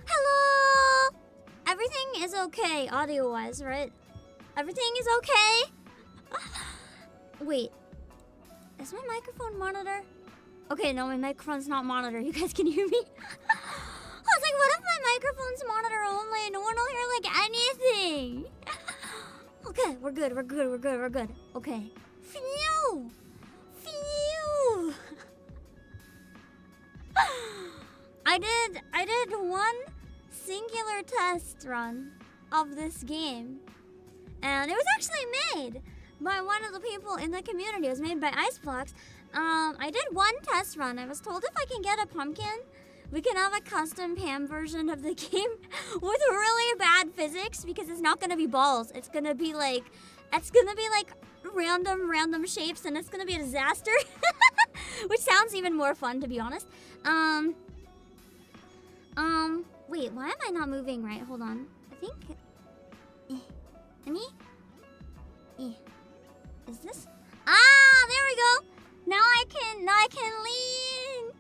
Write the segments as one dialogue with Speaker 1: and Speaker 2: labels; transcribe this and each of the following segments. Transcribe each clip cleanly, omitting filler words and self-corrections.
Speaker 1: Hello! Everything is okay, audio-wise, right? Everything is okay? Wait. Is my microphone monitor? Okay, no, my microphone's not monitor. You guys can hear me? I was like, what if my microphone's monitor only and no one will hear, like, anything? Okay, we're good, we're good, we're good, we're good. Okay. Phew! Phew! I did one singular test run of this game. And it was actually made by one of the people in the community. It was made by Iceblox. I did one test run. I was told if I can get a pumpkin, we can have a custom Pam version of the game with really bad physics because it's not gonna be balls. It's gonna be like random shapes and it's gonna be a disaster. Which sounds even more fun, to be honest. Wait, why am I not moving right? Hold on. I think any? Is this? Ah, there we go. Now I can lean.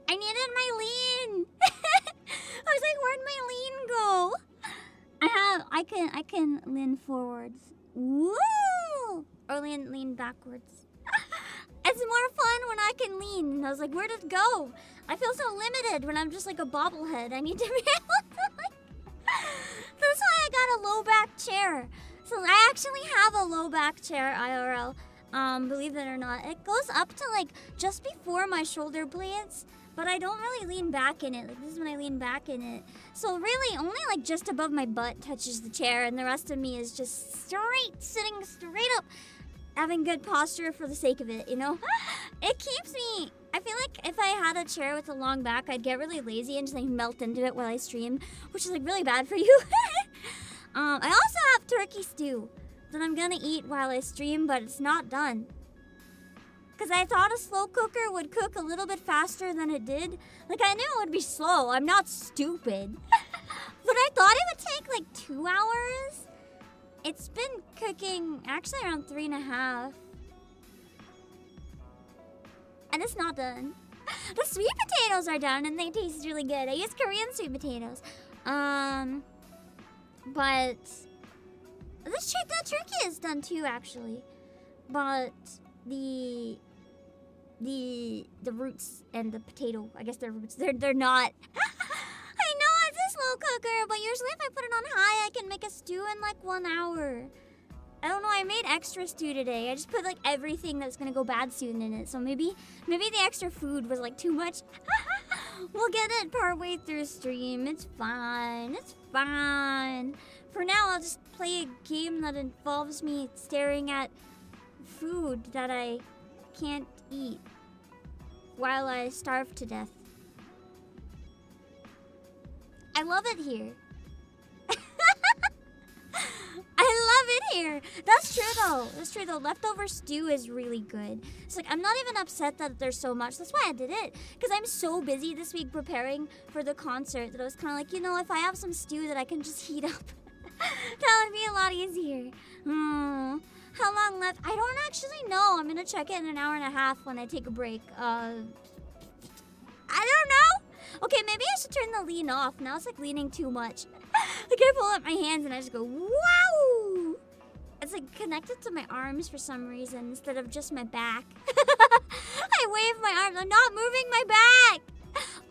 Speaker 1: I needed my lean. I was like, where'd my lean go? I can lean forwards. Woo! Or lean backwards. It's more fun when I can lean. And I was like, where did it go? I feel so limited when I'm just like a bobblehead. I need to be able to like... That's why I got a low back chair. So I actually have a low back chair IRL. Believe it or not. It goes up to like just before my shoulder blades, but I don't really lean back in it. Like this is when I lean back in it. So really only like just above my butt touches the chair and the rest of me is just sitting straight up, having good posture for the sake of it, you know? It keeps me... I feel like if I had a chair with a long back, I'd get really lazy and just like melt into it while I stream, which is like really bad for you. I also have turkey stew that I'm gonna eat while I stream, but it's not done. Because I thought a slow cooker would cook a little bit faster than it did. Like, I knew it would be slow. I'm not stupid. But I thought it would take like 2 hours. It's been cooking actually around 3.5. And it's not done. The sweet potatoes are done and they taste really good. I use Korean sweet potatoes. But the turkey is done too, actually. But the roots and the potato, I guess they're roots. They're not. I know it's a slow cooker, but usually if I put it on high, I can make a stew in like 1 hour. I don't know, I made extra stew today. I just put like everything that's gonna go bad soon in it. So maybe the extra food was like too much. We'll get it partway through stream. It's fine. It's fine. For now, I'll just play a game that involves me staring at food that I can't eat while I starve to death. I love it here. I love it here. That's true though. That's true though. Leftover stew is really good. It's like I'm not even upset that there's so much. That's why I did it. Because I'm so busy this week preparing for the concert that I was kind of like, you know, if I have some stew that I can just heat up, that would be a lot easier. How long left? I don't actually know. I'm gonna check it in an hour and a half when I take a break. I don't know. Okay, maybe I should turn the lean off. Now it's like leaning too much. Like I pull up my hands and I just go, wow! It's like connected to my arms for some reason instead of just my back. I wave my arms. I'm not moving my back.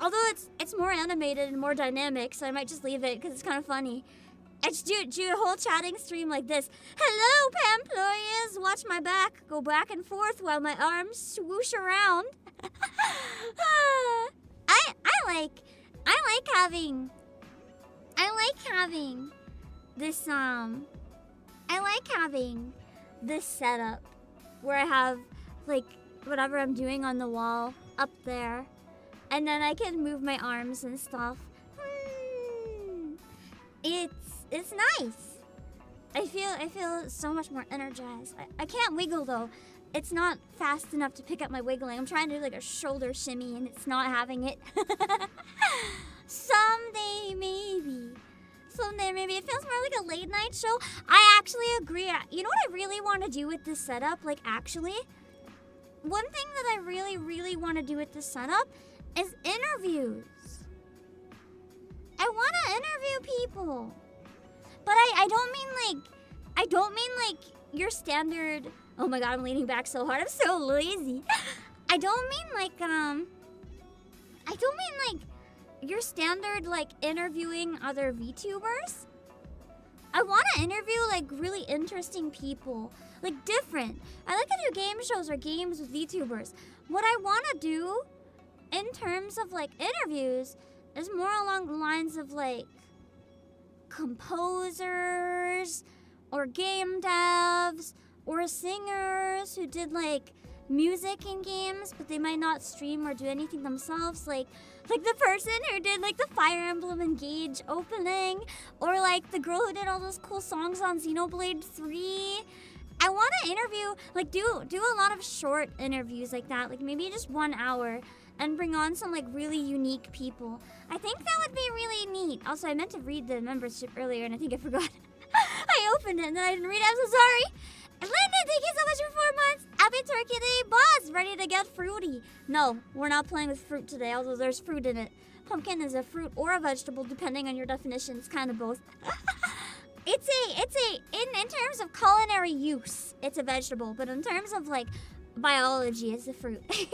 Speaker 1: Although it's more animated and more dynamic, so I might just leave it because it's kind of funny. I just do a whole chatting stream like this. Hello, Pamployers. Watch my back. Go back and forth while my arms swoosh around. I like having this setup where I have like whatever I'm doing on the wall up there, and then I can move my arms and stuff. It's nice. I feel so much more energized. I can't wiggle though. It's not fast enough to pick up my wiggling. I'm trying to do like a shoulder shimmy and it's not having it. Someday maybe. It feels more like a late night show. I actually agree. You know what I really want to do with this setup? Like actually, one thing that I really, really want to do with this setup is interviews. I want to interview people. But I don't mean like your standard. Oh my god, I'm leaning back so hard. I'm so lazy. I don't mean like your standard like interviewing other VTubers. I want to interview like really interesting people, like different. I like to do game shows or games with VTubers. What I want to do in terms of like interviews is more along the lines of like composers or game devs or singers who did like music in games, but they might not stream or do anything themselves, like the person who did like the Fire Emblem Engage opening, or like the girl who did all those cool songs on Xenoblade 3. I want to interview, like do a lot of short interviews like that, like maybe just 1 hour, and bring on some like really unique people. I think that would be really neat. Also, I meant to read the membership earlier and I think I forgot. I opened it and then I didn't read it. I'm so sorry. Lyndon, thank you so much for 4 months. Happy Turkey Day, boss. Ready to get fruity. No, we're not playing with fruit today, although there's fruit in it. Pumpkin is a fruit or a vegetable, depending on your definition. It's kind of both. In terms of culinary use, it's a vegetable, but in terms of like biology, it's a fruit. But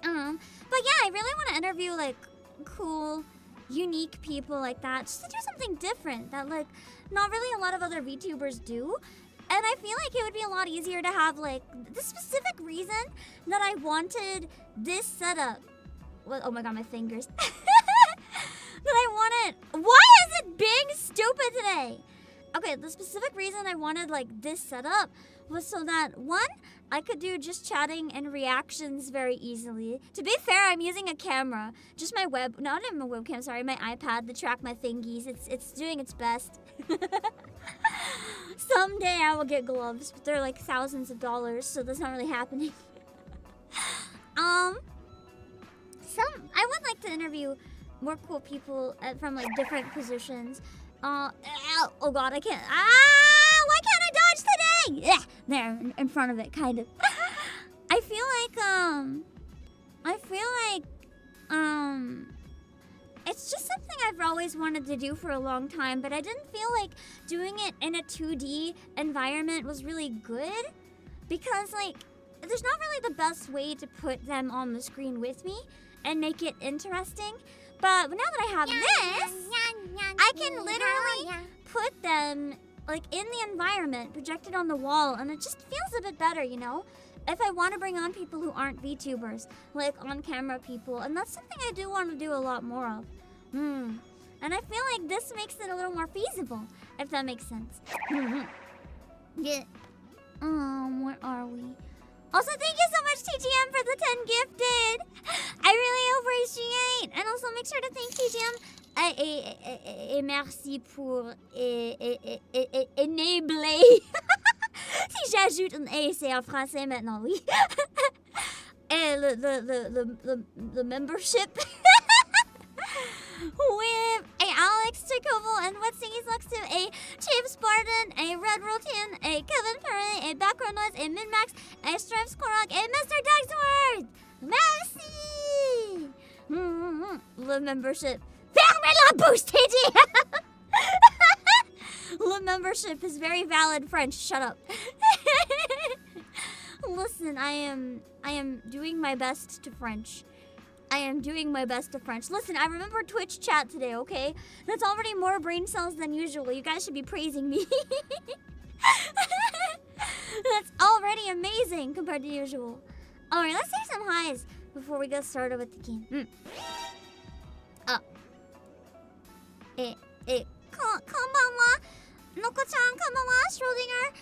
Speaker 1: yeah, I really want to interview like cool, unique people like that, just to do something different that like not really a lot of other VTubers do. And I feel like it would be a lot easier to have like the specific reason that I wanted this setup. Well, oh my god, my fingers. That I wanted. Why is it being stupid today? Okay, the specific reason I wanted like this setup was so that one, I could do just chatting and reactions very easily. To be fair, I'm using a camera, just my not even my webcam, sorry, my iPad to track my thingies. It's doing its best. Someday I will get gloves, but they're like thousands of dollars, so that's not really happening. I would like to interview more cool people from like different positions. Oh god, I can't. Why can't I dodge today? Yeah, there, in front of it, kind of. I feel like it's just something I've always wanted to do for a long time, but I didn't feel like doing it in a 2D environment was really good, because like there's not really the best way to put them on the screen with me and make it interesting. But now that I have this, I can literally put them like in the environment, projected on the wall, and it just feels a bit better, you know? If I want to bring on people who aren't VTubers, like on-camera people, and that's something I do want to do a lot more of. And I feel like this makes it a little more feasible, if that makes sense. Yeah. Where are we? Also, thank you so much, TGM, for the 10 gifted. I really appreciate. And also, make sure to thank TGM. Et merci pour enabler. Si j'ajoute un A, c'est en français maintenant, oui. Et the membership. With a Alex Chikoval and what singing sucks to a Chief Spartan, a Red Rotin, a Kevin Perry, a Background Noise, a Minmax, a Stripes Korok, a Mr. Dugsworth! Merci! Le membership. Fermez la bouche, TG! Le membership is very valid French. Shut up. Listen, I am doing my best to French. I am doing my best to French. Listen, I remember Twitch chat today, okay? That's already more brain cells than usual. You guys should be praising me. That's already amazing compared to usual. Alright, let's say some highs before we get started with the game. Konbanwa, Noko-chan, konbanwa, Schrodinger,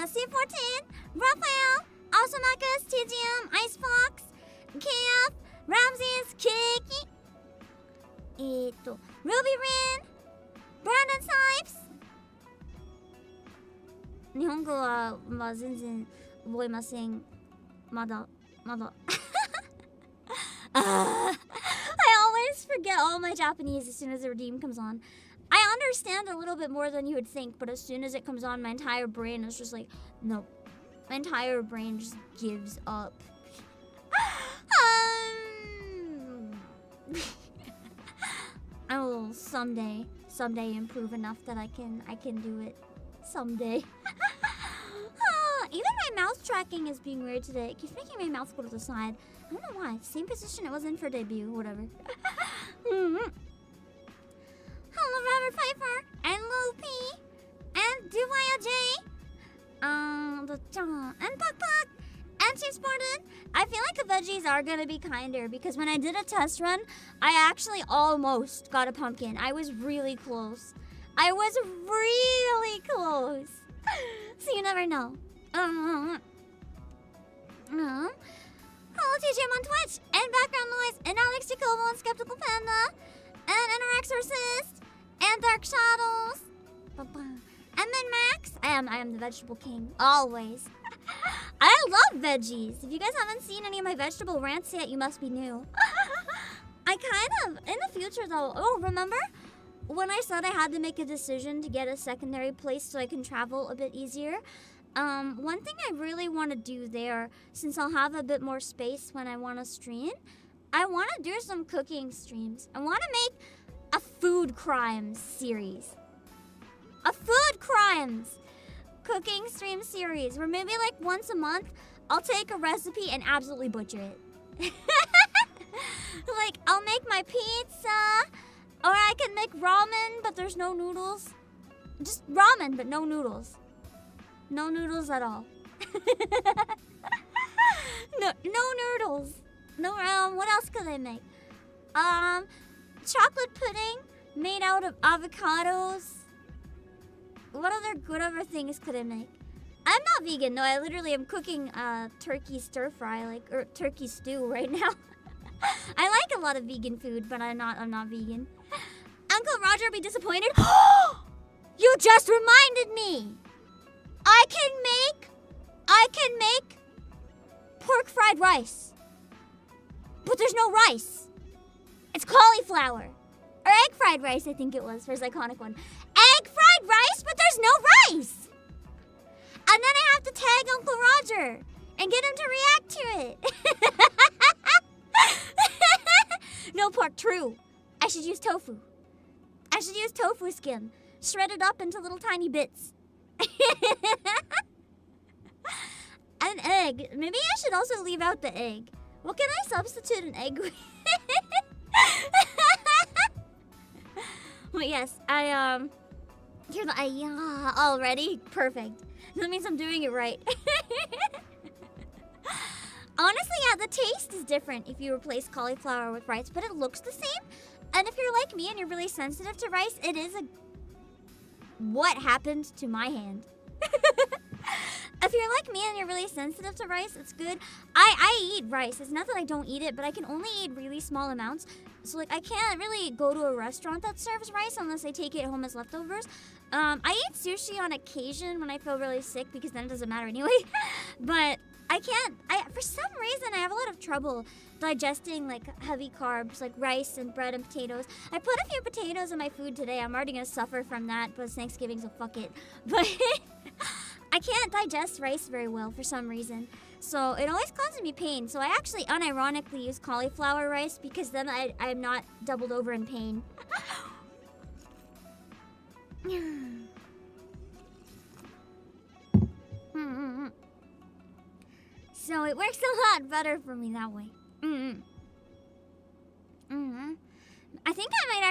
Speaker 1: C14, Raphael, Asamakis, TGM, Icefox, KF, Ramses, Kiki, Ruby Rin, Brandon Sipes. 日本語は全然覚えません。まだ。I always forget all my Japanese as soon as the redeem comes on. I understand a little bit more than you would think, but as soon as it comes on, my entire brain is just like, no. My entire brain just gives up. I will someday improve enough that I can do it. Someday. Even my mouth tracking is being weird today. It keeps making my mouth go to the side. I don't know why. Same position it was in for debut, whatever. Hello, Robert Piper, and Loopy, and Duvaya J, and Puck Puck, and Chief Spartan. I feel like the veggies are gonna be kinder because when I did a test run, I actually almost got a pumpkin. I was really close. So you never know. Hello, TJM on Twitch, and Background Noise, and Alex Jacobo, and Skeptical Panda, and Interexorcist, and Dark Shadows, and then Max. I am the vegetable king, always. I love veggies. If you guys haven't seen any of my vegetable rants yet, you must be new. I kind of, in the future though, remember? When I said I had to make a decision to get a secondary place so I can travel a bit easier, one thing I really want to do there, since I'll have a bit more space when I want to stream, I want to do some cooking streams. I want to make a food crimes series. A food crimes cooking stream series where maybe like once a month, I'll take a recipe and absolutely butcher it. Like, I'll make my pizza, or I can make ramen, but there's no noodles. Just ramen, but no noodles. No noodles at all. No noodles. No, what else could I make? Chocolate pudding made out of avocados. What other things could I make? I'm not vegan, no. I literally am cooking turkey stir fry, or turkey stew right now. I like a lot of vegan food, but I'm not vegan. Uncle Roger will be disappointed. You just reminded me. I can make pork fried rice. But there's no rice. It's cauliflower. Or egg fried rice, I think it was, for his iconic one. Egg fried rice, but there's no rice. And then I have to tag Uncle Roger and get him to react to it. No pork, true. I should use tofu. I should use tofu skin, shredded up into little tiny bits. An egg. Maybe I should also leave out the egg. What can I substitute an egg with? Well, yes, already? Perfect. That means I'm doing it right. Honestly, yeah, the taste is different if you replace cauliflower with rice, but it looks the same. And if you're like me and you're really sensitive to rice, it is what happened to my hand. If you're like me and you're really sensitive to rice, it's good. I eat rice. It's not that I don't eat it, but I can only eat really small amounts. So, like, I can't really go to a restaurant that serves rice unless I take it home as leftovers. I eat sushi on occasion when I feel really sick because then it doesn't matter anyway. But I can't, for some reason, I have a lot of trouble digesting, like, heavy carbs, like rice and bread and potatoes. I put a few potatoes in my food today. I'm already gonna suffer from that, but it's Thanksgiving, so fuck it. But I can't digest rice very well for some reason. So it always causes me pain. So I actually unironically use cauliflower rice because then I'm not doubled over in pain. So it works a lot better for me that way.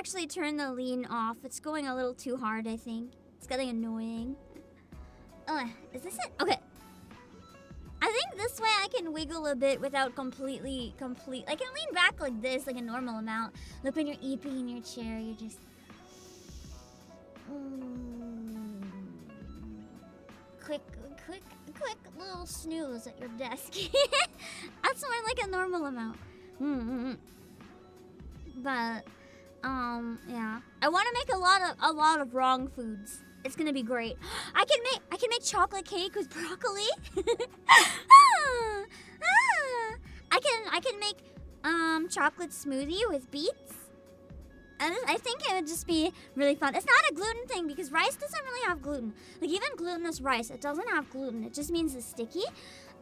Speaker 1: actually turn the lean off. It's going a little too hard, I think. It's getting annoying. Oh, is this it? Okay. I think this way I can wiggle a bit without I can lean back like this, like a normal amount. Like when you're eating in your chair, you're just... Quick little snooze at your desk. That's more like a normal amount. But, yeah. I want to make a lot of wrong foods. It's gonna be great. I can make chocolate cake with broccoli. I can make chocolate smoothie with beets. And I think it would just be really fun. It's not a gluten thing because rice doesn't really have gluten. Like even glutinous rice, it doesn't have gluten. It just means it's sticky.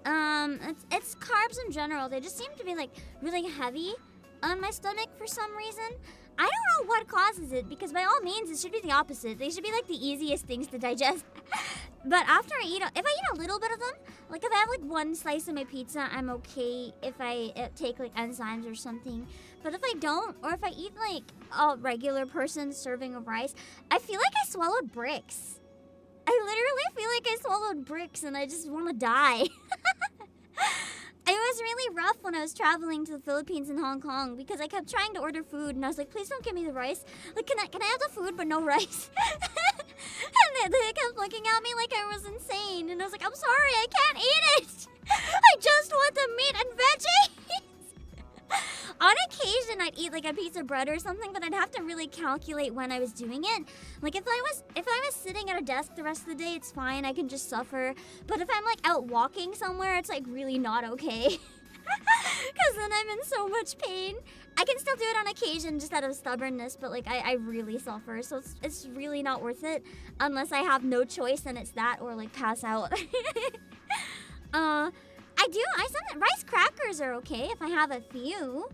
Speaker 1: It's carbs in general. They just seem to be like really heavy on my stomach for some reason. I don't know what causes it because by all means it should be the opposite. They should be like the easiest things to digest. But after if I eat a little bit of them, like if I have like one slice of my pizza, I'm okay if I take like enzymes or something. But if I don't, or if I eat like a regular person's serving of rice, I feel like I swallowed bricks. I literally feel like I swallowed bricks and I just want to die. It was really rough when I was traveling to the Philippines and Hong Kong because I kept trying to order food and I was like, please don't give me the rice. Like, can I have the food but no rice? And they kept looking at me like I was insane. And I was like, I'm sorry, I can't eat it. I just want the meat and veggies. On occasion, I'd eat like a piece of bread or something, but I'd have to really calculate when I was doing it. Like if I was sitting at a desk the rest of the day, it's fine. I can just suffer. But if I'm like out walking somewhere, it's like really not okay. Because then I'm in so much pain. I can still do it on occasion just out of stubbornness, but like I really suffer. So it's really not worth it unless I have no choice and it's that or like pass out. Rice crackers are okay if I have a few.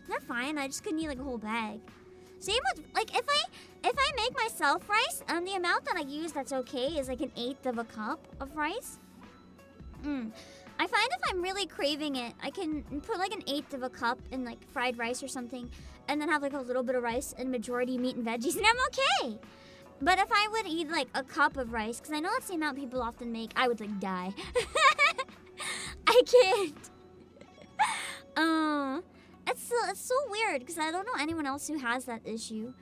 Speaker 1: They're fine. I just couldn't eat like a whole bag. Same with like if I make myself rice, the amount that I use that's okay is like 1/8 of a cup of rice. I find if I'm really craving it, I can put like 1/8 of a cup in like fried rice or something, and then have like a little bit of rice and majority meat and veggies, and I'm okay. But if I would eat like a cup of rice, because I know that's the amount people often make, I would like die. I can't. It's so weird because I don't know anyone else who has that issue.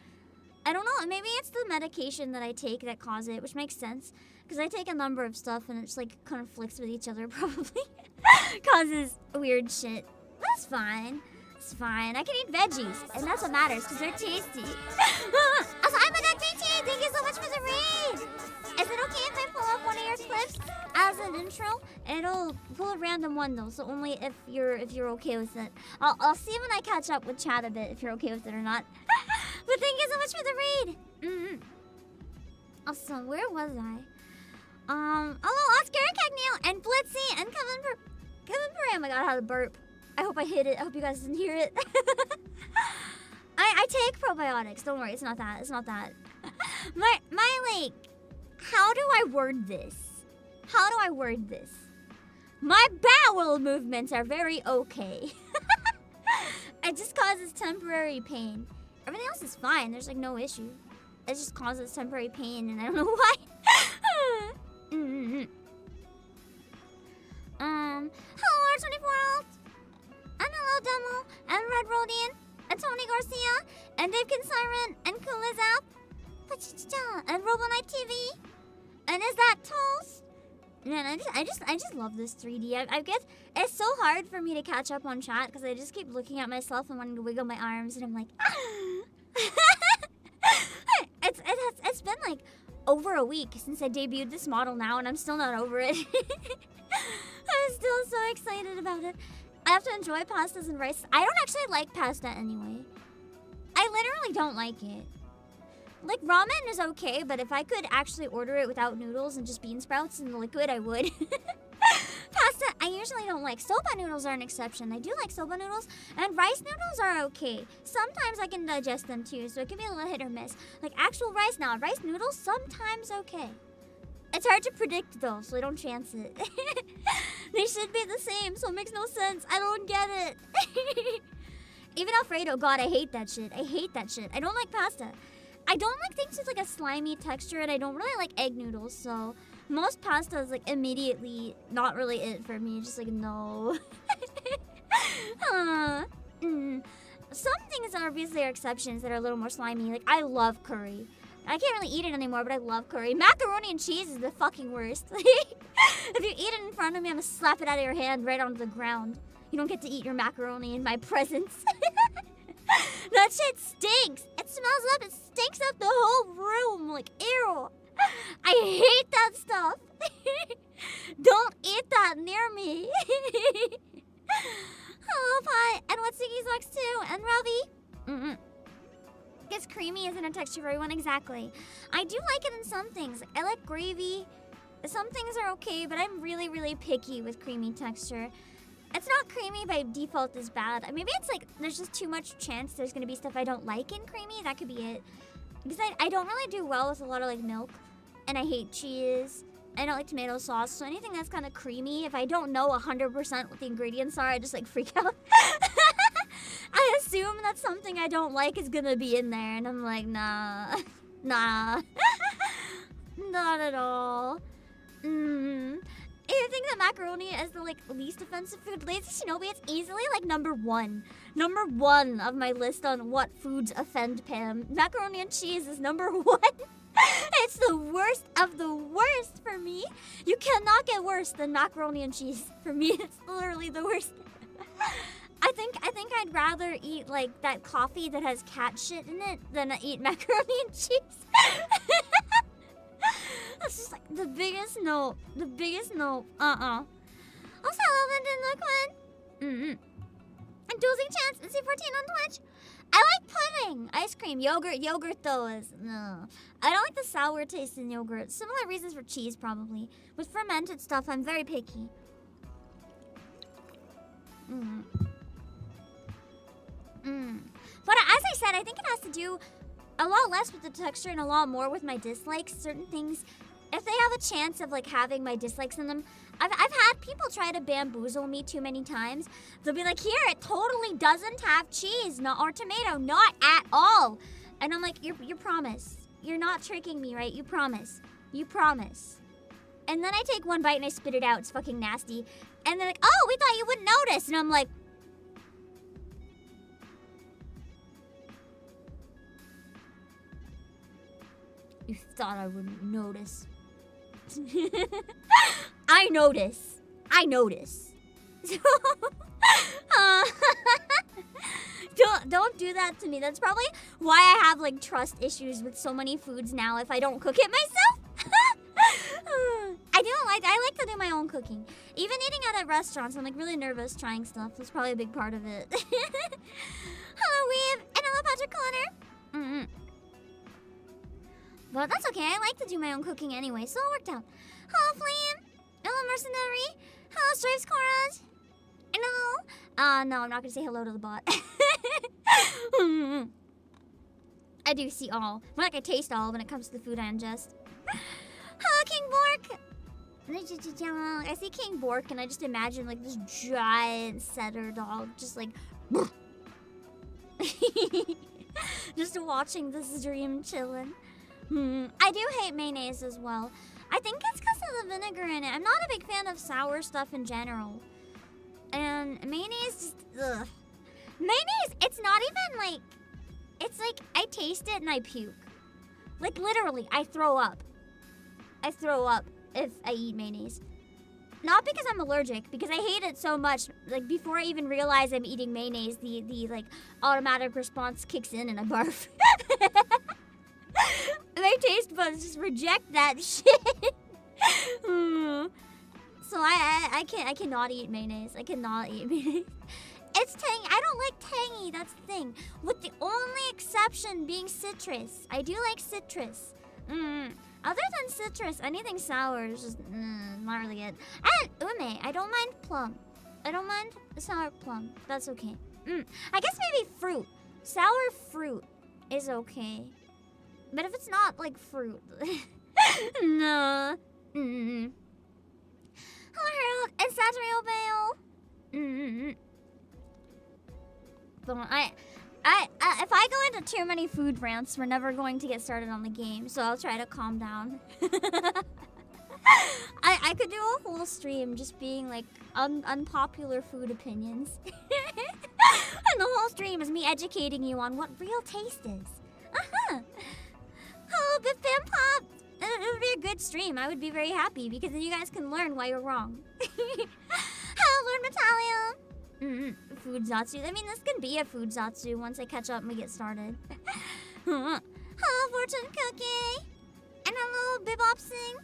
Speaker 1: I don't know. Maybe it's the medication that I take that causes it, which makes sense because I take a number of stuff and it's like conflicts with each other. Probably causes weird shit. That's fine. It's fine. I can eat veggies, and that's what matters because they're tasty. Also, I'm a BT. Thank you so much for the raid. Is it okay if I pull up one of your clips as an intro? It'll pull a random one though, so only if you're okay with it. I'll see when I catch up with chat a bit if you're okay with it or not. But thank you so much for the raid. Also, where was I? Hello, Oscar, Cagneel, and Blitzy, and Kevin Perry. Oh my god, I had a burp. I hope I hit it. I hope you guys didn't hear it. I take probiotics. Don't worry, it's not that. It's not that. My like, how do I word this? How do I word this? My bowel movements are very okay. It just causes temporary pain. Everything else is fine. There's like no issue. It just causes temporary pain, and I don't know why. Hello, R24 and hello, Demo, and Red Rodian, and Tony Garcia, and Dave Siren, and Kulizap, and Robonite TV, and is that Toast? Man, I just love this 3D. I guess it's so hard for me to catch up on chat because I just keep looking at myself and wanting to wiggle my arms, and I'm like, it's been like over a week since I debuted this model now, and I'm still not over it. I'm still so excited about it. I have to enjoy pastas and rice. I don't actually like pasta anyway. I literally don't like it. Like, ramen is okay, but if I could actually order it without noodles and just bean sprouts in the liquid, I would. Pasta, I usually don't like. Soba noodles are an exception. I do like soba noodles, and rice noodles are okay. Sometimes I can digest them too, so it can be a little hit or miss. Like actual rice now, rice noodles, sometimes okay. It's hard to predict though, so I don't chance it. They should be the same, so it makes no sense. I don't get it. Even Alfredo, God, I hate that shit. I hate that shit. I don't like pasta. I don't like things with like a slimy texture, and I don't really like egg noodles, so most pasta is like immediately not really it for me. Just like, no. Some things obviously are exceptions that are a little more slimy. Like, I love curry. I can't really eat it anymore, but I love curry. Macaroni and cheese is the fucking worst. If you eat it in front of me, I'm gonna slap it out of your hand right onto the ground. You don't get to eat your macaroni in my presence. That shit stinks. It smells up. It stinks up the whole room. Like, ew. I hate that stuff. Don't eat that near me. Hello, Pot. And what's Ziggy's Wax too? And Ravi? Guess creamy isn't a texture for everyone. Exactly. I do like it in some things. I like gravy. Some things are okay, but I'm really, really picky with creamy texture. It's not creamy by default is bad. Maybe it's like there's just too much chance there's gonna be stuff I don't like in creamy. That could be it. Because I don't really do well with a lot of like milk. And I hate cheese. I don't like tomato sauce. So anything that's kind of creamy, if I don't know 100% what the ingredients are, I just like freak out. I assume that something I don't like is gonna be in there. And I'm like, nah. Nah. Not at all. I think that macaroni is the like least offensive food. Lazy Shinobi, it's easily like number one of my list on what foods offend Pam. Macaroni and cheese is number one. It's the worst of the worst for me. You cannot get worse than macaroni and cheese. For me, it's literally the worst. I think I'd rather eat like that coffee that has cat shit in it than eat macaroni and cheese. That's just like the biggest no. The biggest no. Also, hello, Linden Liquid. And Dozing Chance and C14 on Twitch. I like pudding. Ice cream. Yogurt though is no. I don't like the sour taste in yogurt. Similar reasons for cheese probably. With fermented stuff, I'm very picky. But as I said, I think it has to do a lot less with the texture and a lot more with my dislikes. Certain things, if they have a chance of like having my dislikes in them, I've had people try to bamboozle me too many times. They'll be like, here, it totally doesn't have cheese or tomato, not at all. And I'm like, you promise. You're not tricking me, right? You promise. You promise. And then I take one bite and I spit it out. It's fucking nasty. And they're like, oh, we thought you wouldn't notice. And I'm like, you thought I wouldn't notice. I notice. Don't do that to me. That's probably why I have like trust issues with so many foods now if I don't cook it myself. I like to do my own cooking. Even eating out at restaurants, I'm like really nervous trying stuff. That's probably a big part of it. Hello, Weave, and hello, Patrick Connor. But that's okay. I like to do my own cooking anyway, so it worked out. Hello, Flame. Hello, Mercenary. Hello, Stripes Coraz. And hello. No, I'm not gonna say hello to the bot. I do see all. But like I taste all when it comes to the food I ingest. Hello, King Bork. I see King Bork and I just imagine like this giant setter dog just like just watching the stream chilling. I do hate mayonnaise as well. I think it's because of the vinegar in it. I'm not a big fan of sour stuff in general. And mayonnaise just, ugh. Mayonnaise, it's not even like, it's like I taste it and I puke. Like literally, I throw up. I throw up if I eat mayonnaise. Not because I'm allergic, because I hate it so much. Like before I even realize I'm eating mayonnaise, the like automatic response kicks in and I barf. My taste buds just reject that shit. So I cannot eat mayonnaise. I cannot eat mayonnaise. It's tangy. I don't like tangy. That's the thing. With the only exception being citrus. I do like citrus. Other than citrus, anything sour is just not really it. And ume. I don't mind plum. I don't mind sour plum. That's okay. I guess maybe fruit. Sour fruit is okay. But if it's not like fruit, no. Hello, Harold and Saturday Bale. But if I go into too many food rants, we're never going to get started on the game. So I'll try to calm down. I could do a whole stream just being like unpopular food opinions. And the whole stream is me educating you on what real taste is. Oh, Bip Bam Pop! It would be a good stream. I would be very happy because then you guys can learn why you're wrong. Hello, Lord Metallium! Food Zatsu. I mean, this can be a food Zatsu once I catch up and we get started. Hello, Fortune Cookie! And hello, Bibopsing!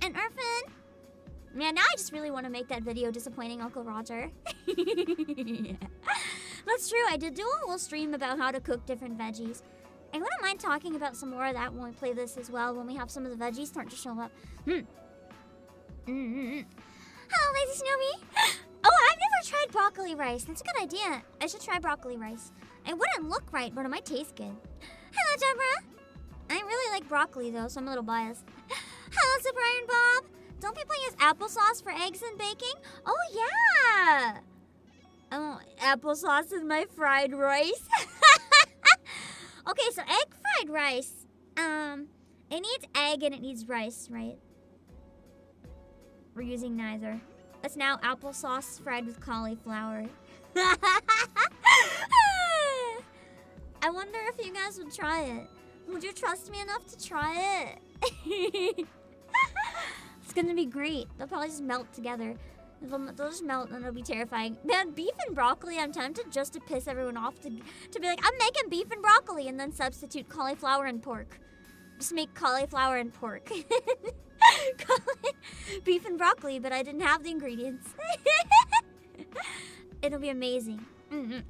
Speaker 1: And Urfin! Man, now I just really want to make that video disappointing Uncle Roger. Yeah. That's true, I did do a whole stream about how to cook different veggies. I wouldn't mind talking about some more of that when we play this as well, when we have some of the veggies start to show up. Hello, Lazy Snowy! Oh, I've never tried broccoli rice. That's a good idea. I should try broccoli rice. It wouldn't look right, but it might taste good. Hello, Deborah! I really like broccoli, though, so I'm a little biased. Hello, Super Iron Bob! Don't people use applesauce for eggs and baking? Oh, yeah! Oh, applesauce in my fried rice. Okay, so egg fried rice. It needs egg and it needs rice, right? We're using neither. It's now applesauce fried with cauliflower. I wonder if you guys would try it. Would you trust me enough to try it? It's gonna be great. They'll probably just melt together. They'll just melt and it'll be terrifying. Man, beef and broccoli, I'm tempted just to piss everyone off to be like, I'm making beef and broccoli and then substitute cauliflower and pork. Just make cauliflower and pork. Beef and broccoli, but I didn't have the ingredients. It'll be amazing. Hello,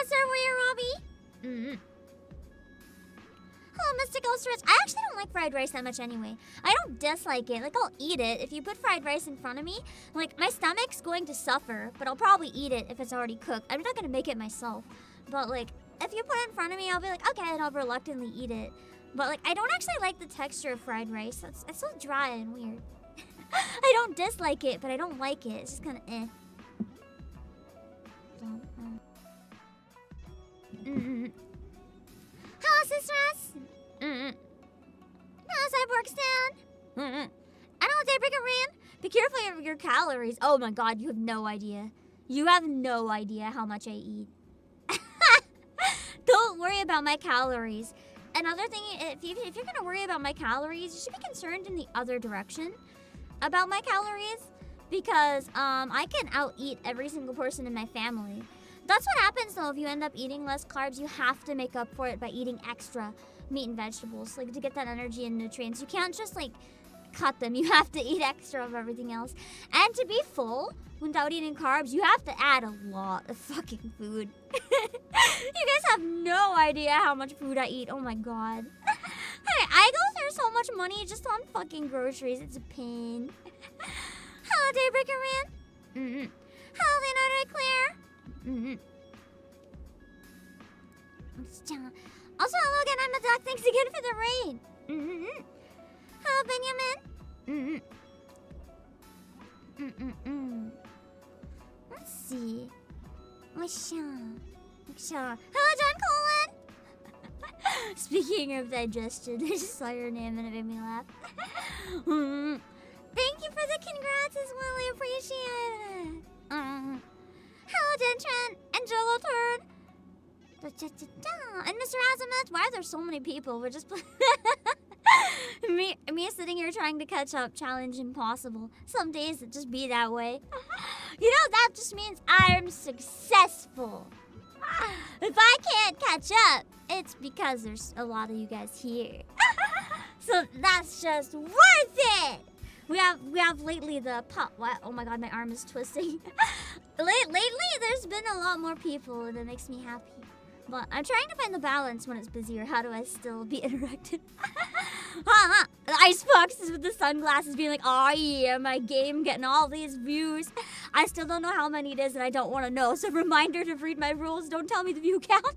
Speaker 1: Sir Warrior Robbie. Hello, Mr. Ghost Rich. I actually don't like fried rice that much anyway. I don't dislike it. Like, I'll eat it. If you put fried rice in front of me, like, my stomach's going to suffer, but I'll probably eat it if it's already cooked. I'm not gonna make it myself. But, like, if you put it in front of me, I'll be like, okay, and I'll reluctantly eat it. But, like, I don't actually like the texture of fried rice. It's so dry and weird. I don't dislike it, but I don't like it. It's just kind of eh. Hello, Sisters! Hello, Cyborg Stan! Hello, Daybreaker Ram! Be careful of your calories. Oh my god, you have no idea. You have no idea how much I eat. Don't worry about my calories. Another thing, if you're gonna worry about my calories, you should be concerned in the other direction about my calories. Because I can out-eat every single person in my family. That's what happens though, if you end up eating less carbs, you have to make up for it by eating extra meat and vegetables, like to get that energy and nutrients. You can't just like cut them, you have to eat extra of everything else. And to be full, without eating carbs, you have to add a lot of fucking food. You guys have no idea how much food I eat, oh my god. I go through so much money just on fucking groceries, it's a pain. Hello, Daybreaker Man. Hello, Leonardo Claire. Also, hello again, I'm a duck. Thanks again for the raid. Hello, Benjamin. Let's see. Hello, John Colin. Speaking of digestion, I just saw your name and it made me laugh. Thank you for the congrats as well. I appreciate it. Hello, Dentran and Joloturn. And Mr. Azimuth. Why are there so many people? We're just me sitting here trying to catch up. Challenge impossible. Some days it just be that way. You know, that just means I'm successful. If I can't catch up, it's because there's a lot of you guys here. So that's just worth it. We have lately the pop. What? Oh my god, my arm is twisting. Lately, there's been a lot more people, and it makes me happy. But I'm trying to find the balance when it's busier. How do I still be interactive? The Icebox with the sunglasses being like, oh yeah, my game getting all these views. I still don't know how many it is, and I don't want to know. So reminder to read my rules. Don't tell me the view count.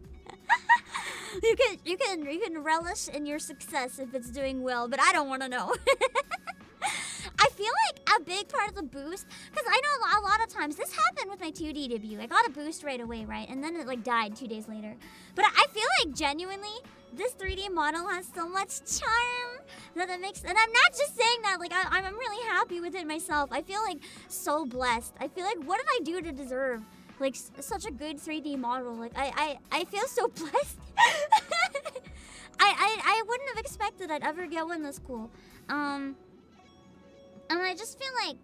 Speaker 1: You can relish in your success if it's doing well, but I don't want to know. I feel like a big part of the boost, because I know a lot of times, this happened with my 2D debut. I got a boost right away, right? And then it like died 2 days later. But I feel like genuinely, this 3D model has so much charm that it makes, and I'm not just saying that, like I'm really happy with it myself. I feel like so blessed. I feel like, what did I do to deserve like such a good 3D model? Like I feel so blessed. I wouldn't have expected I'd ever get one this cool. And I just feel like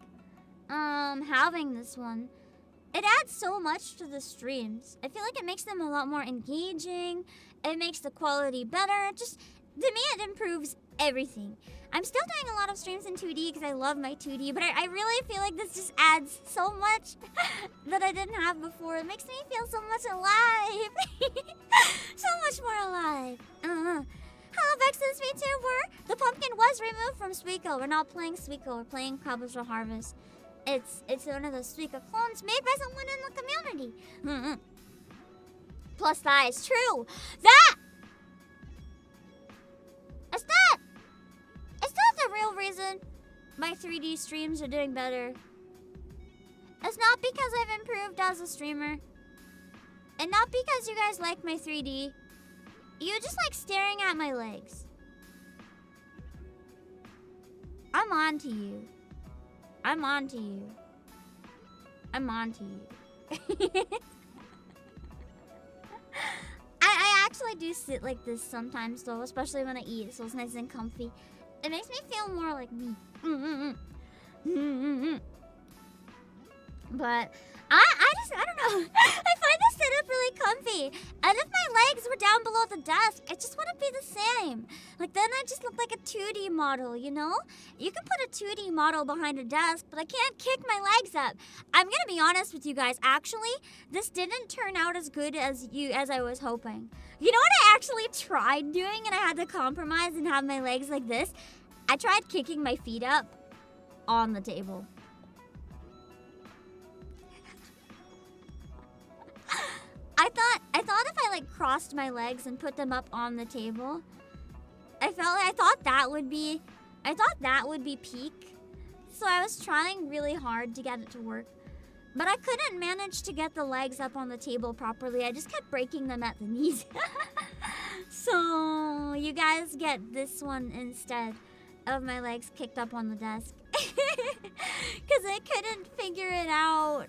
Speaker 1: having this one, it adds so much to the streams. I feel like it makes them a lot more engaging. It makes the quality better. Just, to me, it improves everything. I'm still doing a lot of streams in 2D because I love my 2D, but I really feel like this just adds so much that I didn't have before. It makes me feel so much alive. So much more alive. Hello, Vex's Vtuber. The pumpkin was removed from Suiko. We're not playing Suiko. We're playing Kabocha Harvest. It's one of the Suika clones made by someone in the community. Plus size. True. Is that the real reason my 3D streams are doing better? It's not because I've improved as a streamer. And not because you guys like my 3D. You just like staring at my legs. I'm on to you. I'm on to you. I'm on to you. I actually do sit like this sometimes though, especially when I eat, so it's nice and comfy. It makes me feel more like me. But I don't know. I find this setup really comfy. And if my legs were down below the desk, it just wouldn't be the same. Like, then I just look like a 2D model, you know? You can put a 2D model behind a desk, but I can't kick my legs up. I'm gonna be honest with you guys. Actually, this didn't turn out as good as I was hoping. You know what I actually tried doing and I had to compromise and have my legs like this? I tried kicking my feet up on the table. I thought if I like crossed my legs and put them up on the table, I thought that would be peak. So I was trying really hard to get it to work. But I couldn't manage to get the legs up on the table properly. I just kept breaking them at the knees. So you guys get this one instead of my legs kicked up on the desk. Because I couldn't figure it out.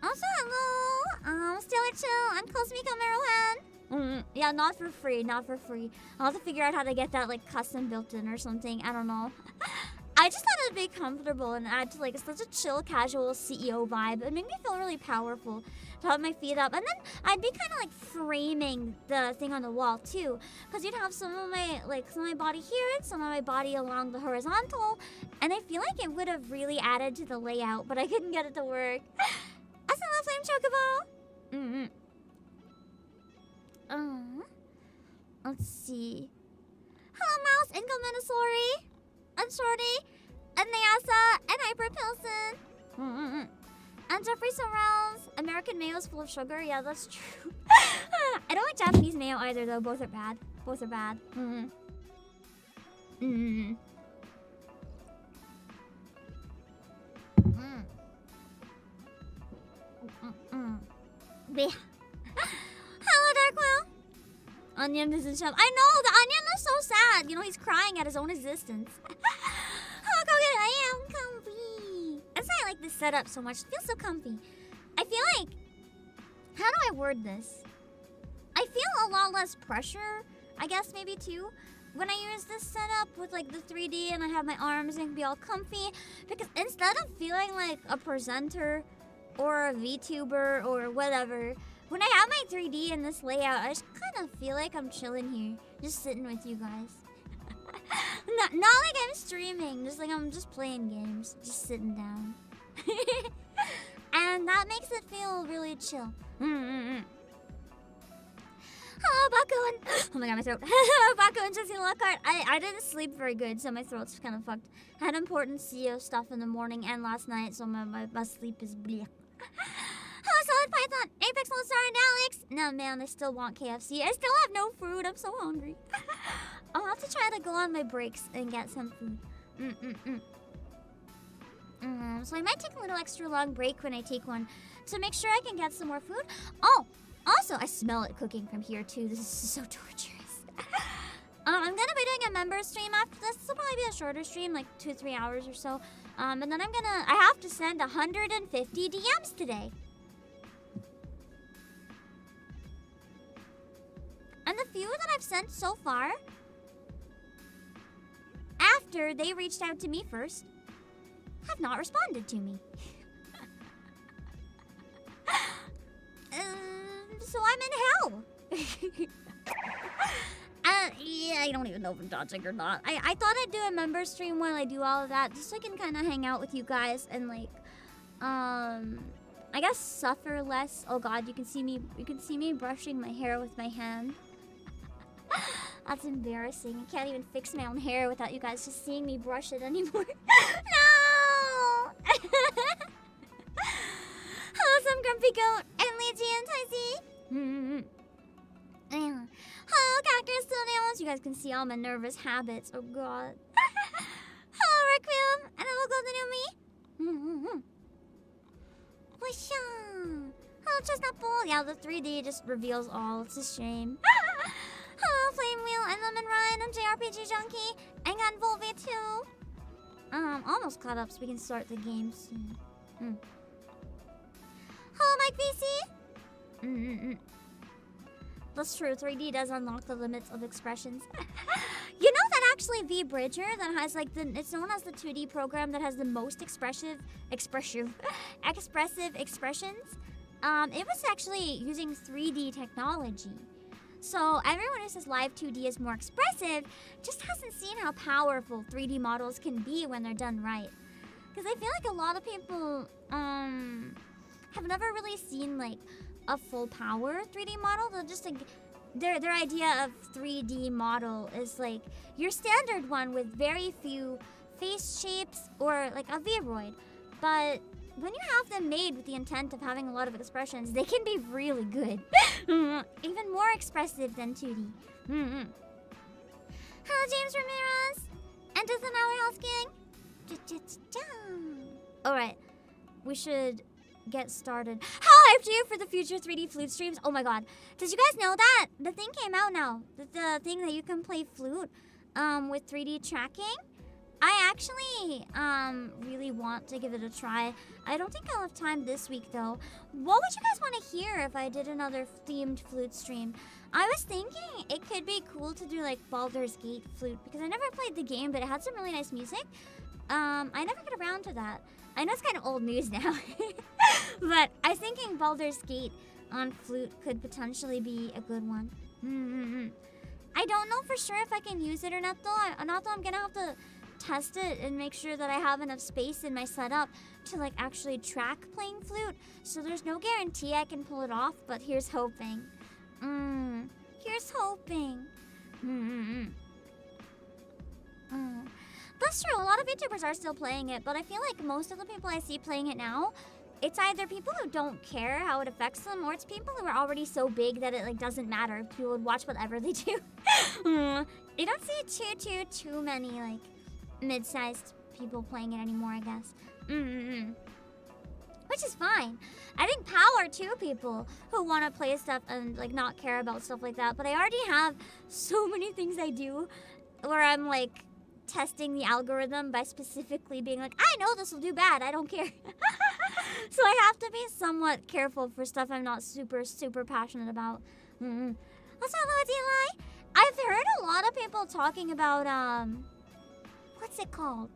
Speaker 1: Also, hello. Still a chill. I'm Cosmico Merohan. Yeah, not for free. Not for free. I'll have to figure out how to get that like custom built in or something. I don't know. I just thought it'd be comfortable and add to like such a chill, casual CEO vibe. It made me feel really powerful to have my feet up. And then I'd be kind of like framing the thing on the wall too. Because you'd have some of my body here and some of my body along the horizontal. And I feel like it would have really added to the layout, but I couldn't get it to work. Flame Chocobo. Let's see. Hello, Mouse, Incomenasauri, and Shorty, and Nyasa, and Hyperpilson. And Jeffrey Sorrells. American mayo is full of sugar. Yeah, that's true. I don't like Japanese mayo either, though. Both are bad. Both are bad. Hello, Darkwill. Onion isn't chef. I know, the onion is so sad. You know, he's crying at his own existence. Oh, go get it. I am comfy. That's why I like this setup so much. It feels so comfy. I feel like, how do I word this? I feel a lot less pressure, I guess maybe too, when I use this setup with like the 3D and I have my arms and can be all comfy. Because instead of feeling like a presenter or a VTuber or whatever, when I have my 3D in this layout, I just kind of feel like I'm chilling here, just sitting with you guys. not like I'm streaming, just like I'm just playing games, just sitting down. And that makes it feel really chill. Hello, Baku and... Oh my god, my throat. Baku and Jesse Lockhart. I didn't sleep very good, so my throat's kind of fucked. I had important CEO stuff in the morning and last night, so my sleep is bleh. Hello, Solid Python, Apex Lone Star, and Alex. No, man, I still want KFC. I still have no food. I'm so hungry. I'll have to try to go on my breaks and get some food. So I might take a little extra long break when I take one to make sure I can get some more food. Oh, also, I smell it cooking from here too. This is so torturous. I'm gonna be doing a member stream after this. This will probably be a shorter stream, like 2-3 hours or so. And then I have to send 150 DMs today. And the few that I've sent so far, after they reached out to me first, have not responded to me. So I'm in hell. Yeah, I don't even know if I'm dodging or not. I thought I'd do a member stream while I do all of that, just so I can kind of hang out with you guys and like, I guess suffer less. Oh God, you can see me brushing my hair with my hand. That's embarrassing. I can't even fix my own hair without you guys just seeing me brush it anymore. No! Hello, some grumpy goat. And Lychee and Tyzee. Hello, Cactus Toenails. You guys can see all my nervous habits. Oh God. Hello, Requiem. And hello, Golden Umi. What's up? Hello, Chestnut Bull. Yeah, the 3D just reveals all. It's a shame. Hello, Flame Wheel and Lemon Ryan. I'm JRPG Junkie. And got Volvi too. Almost caught up so we can start the game soon. Hello, Mike VC. That's true. 3D does unlock the limits of expressions. You know that actually V-Bridger that has like it's known as the 2D program that has the most expressive expressions. It was actually using 3D technology. So everyone who says live 2D is more expressive just hasn't seen how powerful 3D models can be when they're done right. Because I feel like a lot of people have never really seen like a full power 3D model. They're just like their idea of 3D model is like your standard one with very few face shapes or like a Vroid. But when you have them made with the intent of having a lot of expressions, they can be really good. Even more expressive than 2D. Hello, James Ramirez. And to the Hour House Gang. Alright, we should get started. How hyped are you for the future 3D flute streams? Oh my God. Did you guys know that? The thing came out now. The thing that you can play flute with 3D tracking. I actually really want to give it a try. I don't think I'll have time this week though. What would you guys want to hear if I did another themed flute stream? I was thinking it could be cool to do like Baldur's Gate flute because I never played the game, but it had some really nice music. I never get around to that. I know it's kind of old news now, but I was thinking Baldur's Gate on flute could potentially be a good one. I don't know for sure if I can use it or not though. I'm gonna have to test it and make sure that I have enough space in my setup to like actually track playing flute. So there's no guarantee I can pull it off, but here's hoping. Here's hoping. That's true, a lot of YouTubers are still playing it, but I feel like most of the people I see playing it now, it's either people who don't care how it affects them, or it's people who are already so big that it like doesn't matter. People would watch whatever they do. You don't see too many like mid-sized people playing it anymore, I guess. Which is fine. I think power to people who want to play stuff and like not care about stuff like that. But I already have so many things I do where I'm like testing the algorithm by specifically being like, I know this will do bad, I don't care. So I have to be somewhat careful for stuff I'm not super passionate about. Also, hello, Eli. I've heard a lot of people talking about what's it called?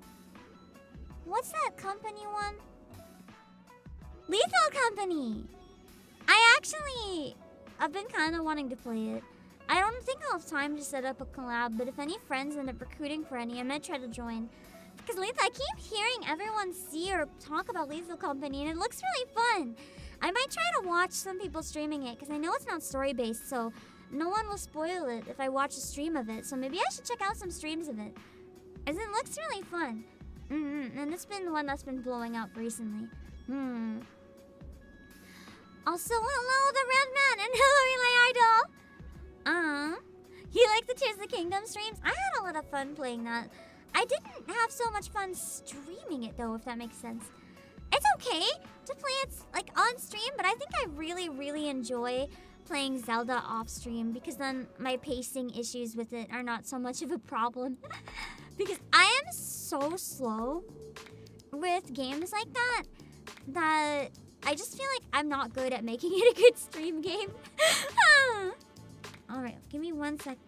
Speaker 1: What's that company one? Lethal Company! I've been kind of wanting to play it. I don't think I'll have time to set up a collab, but if any friends end up recruiting for any, I might try to join. Because I keep hearing everyone see or talk about Lethal Company, and it looks really fun. I might try to watch some people streaming it, because I know it's not story-based, so no one will spoil it if I watch a stream of it. So maybe I should check out some streams of it. As it looks really fun. And it's been the one that's been blowing up recently. Also, hello, the Red Man, and hello, Eli Idol. You like the Tears of the Kingdom streams? I had a lot of fun playing that. I didn't have so much fun streaming it though, if that makes sense. It's okay to play it like on stream, but I think I really enjoy playing Zelda off stream because then my pacing issues with it are not so much of a problem. Because I am so slow with games like that I just feel like I'm not good at making it a good stream game. Alright, give me 1 sec.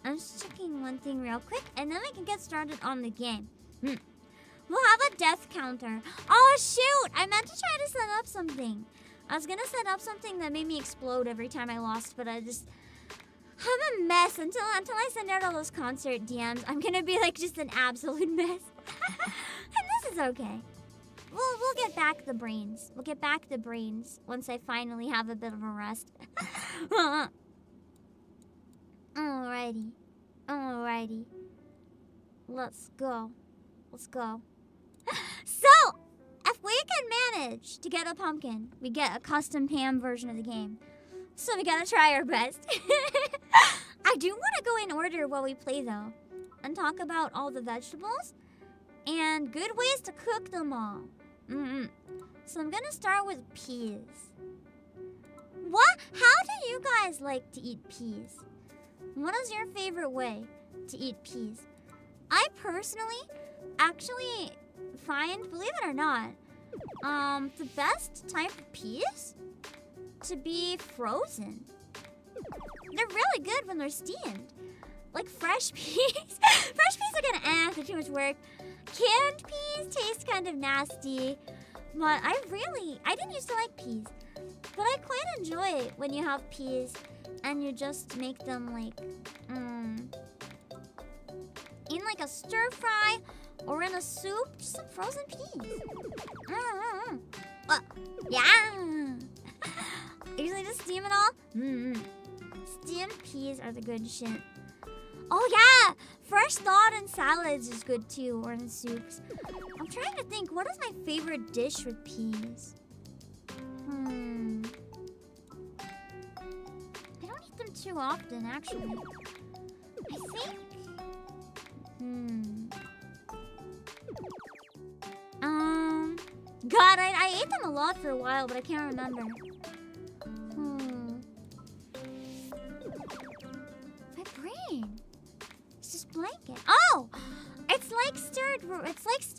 Speaker 1: I'm just checking one thing real quick, and then we can get started on the game. We'll have a death counter. Oh, shoot! I meant to try to set up something. I was gonna set up something that made me explode every time I lost, but I'm a mess until I send out all those concert DMs. I'm gonna be like just an absolute mess. And this is okay. We'll get back the brains. We'll get back the brains once I finally have a bit of a rest. Alrighty. Let's go. So, if we can manage to get a pumpkin, we get a custom Pam version of the game. So we gotta try our best. I do want to go in order while we play though, and talk about all the vegetables and good ways to cook them all. So I'm gonna start with peas. How do you guys like to eat peas? What is your favorite way to eat peas? I personally actually find, believe it or not, the best type of peas to be frozen. They're really good when they're steamed. Like fresh peas. Fresh peas are gonna they're too much work. Canned peas taste kind of nasty. But I didn't used to like peas. But I quite enjoy it when you have peas and you just make them like, in like a stir fry or in a soup, just some frozen peas. Yeah. Usually just steam it all. Steamed peas are the good shit. Oh yeah, fresh thawed in salads is good too, or in soups. I'm trying to think, what is my favorite dish with peas? I don't eat them too often, actually. I think. God, I ate them a lot for a while, but I can't remember. My brain. It's just blanket. Oh! It's like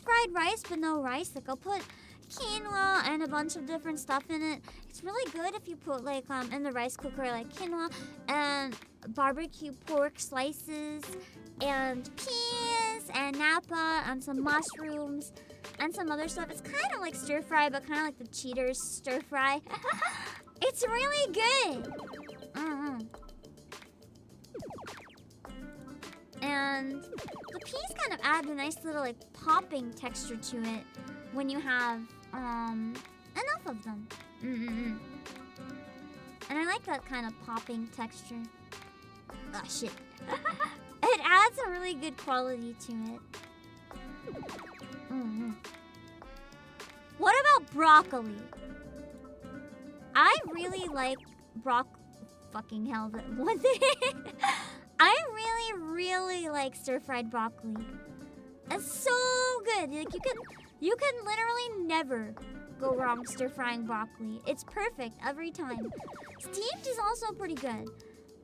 Speaker 1: fried rice, but no rice. Like, I'll put quinoa and a bunch of different stuff in it. It's really good if you put, like, in the rice cooker, like, quinoa and barbecue pork slices and peas and napa and some mushrooms and some other stuff. It's kind of like stir fry, but kind of like the Cheaters stir fry. It's really good. And the peas kind of add a nice little like popping texture to it when you have enough of them. And I like that kind of popping texture. Oh shit. It adds a really good quality to it. What about broccoli? I really like fucking hell, what the I really like stir-fried broccoli. It's so good. Like you can literally never go wrong stir-frying broccoli. It's perfect every time. Steamed is also pretty good.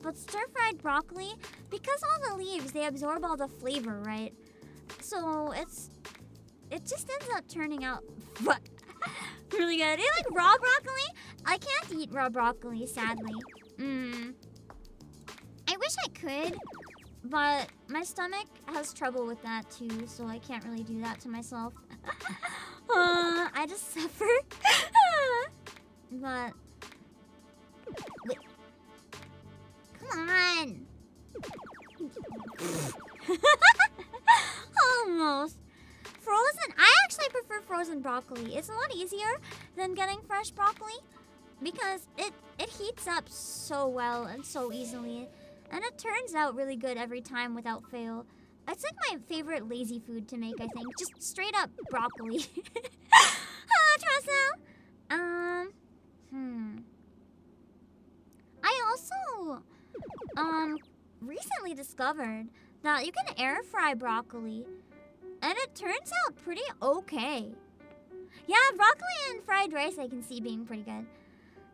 Speaker 1: But stir-fried broccoli, because all the leaves, they absorb all the flavor, right? So it just ends up turning out really good. You like raw broccoli? I can't eat raw broccoli, sadly. I wish I could, but my stomach has trouble with that too, so I can't really do that to myself. I just suffer. But wait. Come on. Almost. Frozen. I actually prefer frozen broccoli. It's a lot easier than getting fresh broccoli because it heats up so well and so easily. And it turns out really good every time without fail. It's like my favorite lazy food to make, I think. Just straight up broccoli. Hello, Trussell. I also recently discovered that you can air fry broccoli And it turns out pretty okay. Yeah, broccoli and fried rice I can see being pretty good.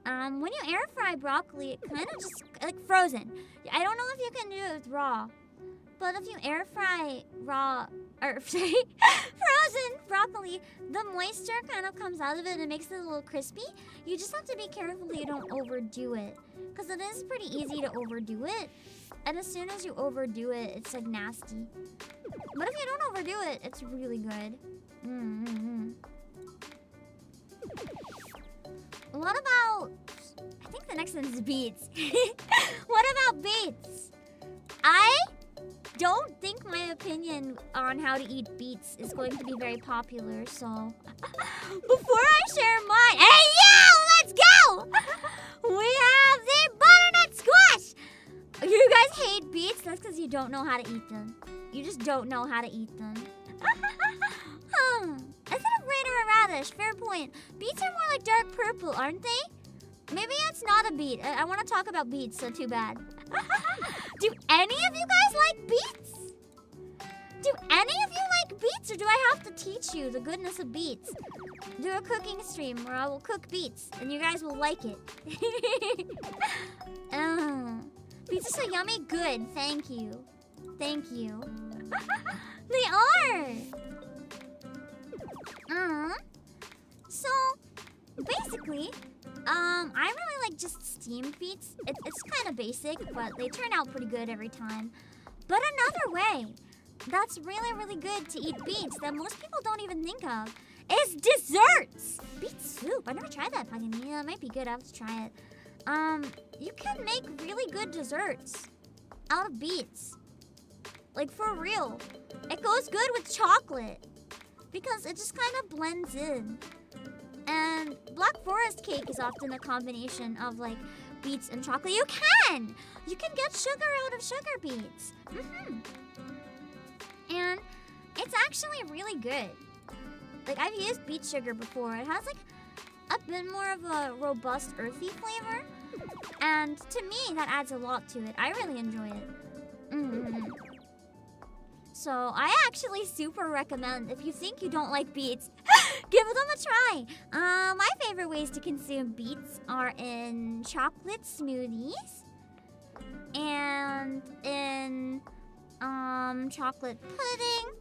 Speaker 1: When you air fry broccoli, it kind of just, like frozen. I don't know if you can do it with raw. But if you air fry frozen broccoli, the moisture kind of comes out of it and it makes it a little crispy. You just have to be careful that you don't overdo it. Because it is pretty easy to overdo it. And as soon as you overdo it, it's like nasty. But if you don't overdo it, it's really good. What about... I think the next one is beets. What about beets? I don't think my opinion on how to eat beets is going to be very popular, so... Before I share mine... Hey, yo! Let's go! We have the butternut squash! You guys hate beets? That's because you don't know how to eat them. You just don't know how to eat them. Is it a red or a radish? Fair point. Beets are more like dark purple, aren't they? Maybe it's not a beet. I want to talk about beets, so too bad. Do any of you guys like beets? Do any of you like beets, or do I have to teach you the goodness of beets? Do a cooking stream where I will cook beets, and you guys will like it. Beets are so yummy. Good. Thank you. Thank you. They are. So, basically, I really like just steamed beets. It's kind of basic, but they turn out pretty good every time. But another way that's really, really good to eat beets that most people don't even think of is desserts. Beet soup. I never tried that, Pagani. Yeah, it might be good. I have to try it. You can make really good desserts out of beets. Like, for real. It goes good with chocolate because it just kind of blends in. And Black Forest cake is often a combination of, like, beets and chocolate. You can get sugar out of sugar beets. And it's actually really good. Like, I've used beet sugar before. It has, like, a bit more of a robust, earthy flavor. And to me, that adds a lot to it. I really enjoy it. So I actually super recommend, if you think you don't like beets, give them a try. My favorite ways to consume beets are in chocolate smoothies and in chocolate pudding.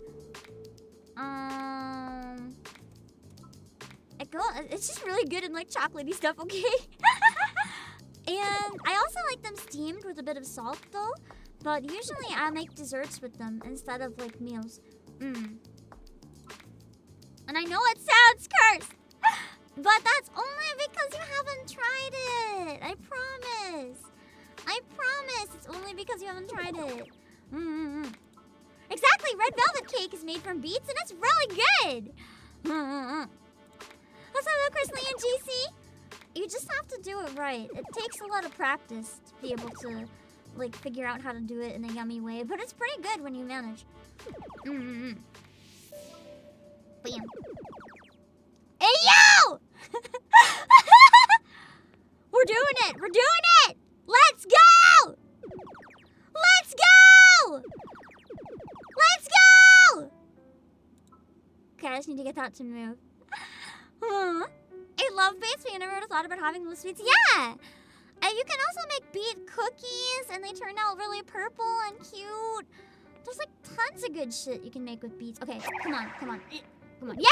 Speaker 1: It's just really good in like chocolatey stuff, okay? And I also like them steamed with a bit of salt though. But usually I make desserts with them instead of like meals. And I know it sounds cursed, but that's only because you haven't tried it. I promise. I promise it's only because you haven't tried it. Exactly, red velvet cake is made from beets and it's really good. What's up, Chris Lee and GC? You just have to do it right. It takes a lot of practice to be able to like figure out how to do it in a yummy way, but it's pretty good when you manage. Bam. Hey yo! We're doing it! We're doing it! Let's go! Let's go! Let's go! Okay, I just need to get that to move. I love beets, but you never would have thought about having them with sweets. Yeah! And you can also make beet cookies, and they turn out really purple and cute. There's like tons of good shit you can make with beets. Okay, come on, come on. Come on. Yeah!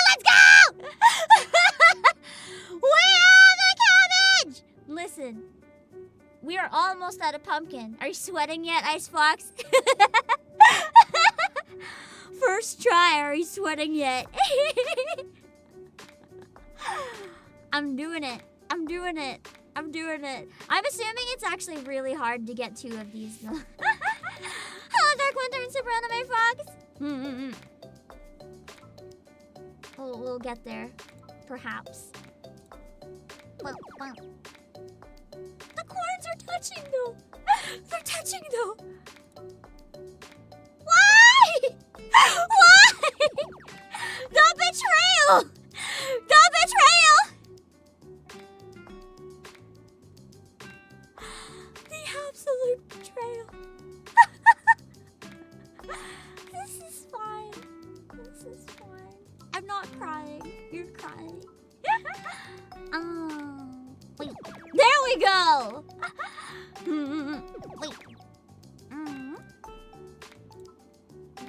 Speaker 1: Let's go! We have a cabbage! Listen, we are almost at a pumpkin. Are you sweating yet, Icebox? First try, are you sweating yet? I'm doing it. I'm doing it. I'm doing it. I'm assuming it's actually really hard to get 2 of these, though. Hello, Dark Winter and Super Anime Fox. We'll get there, perhaps. Well. The corns are touching, though. They're touching, though. Why? Why? The betrayal! The betrayal! Absolute betrayal. This is fine. I'm not crying. You're crying. Wait. There we go! Wait.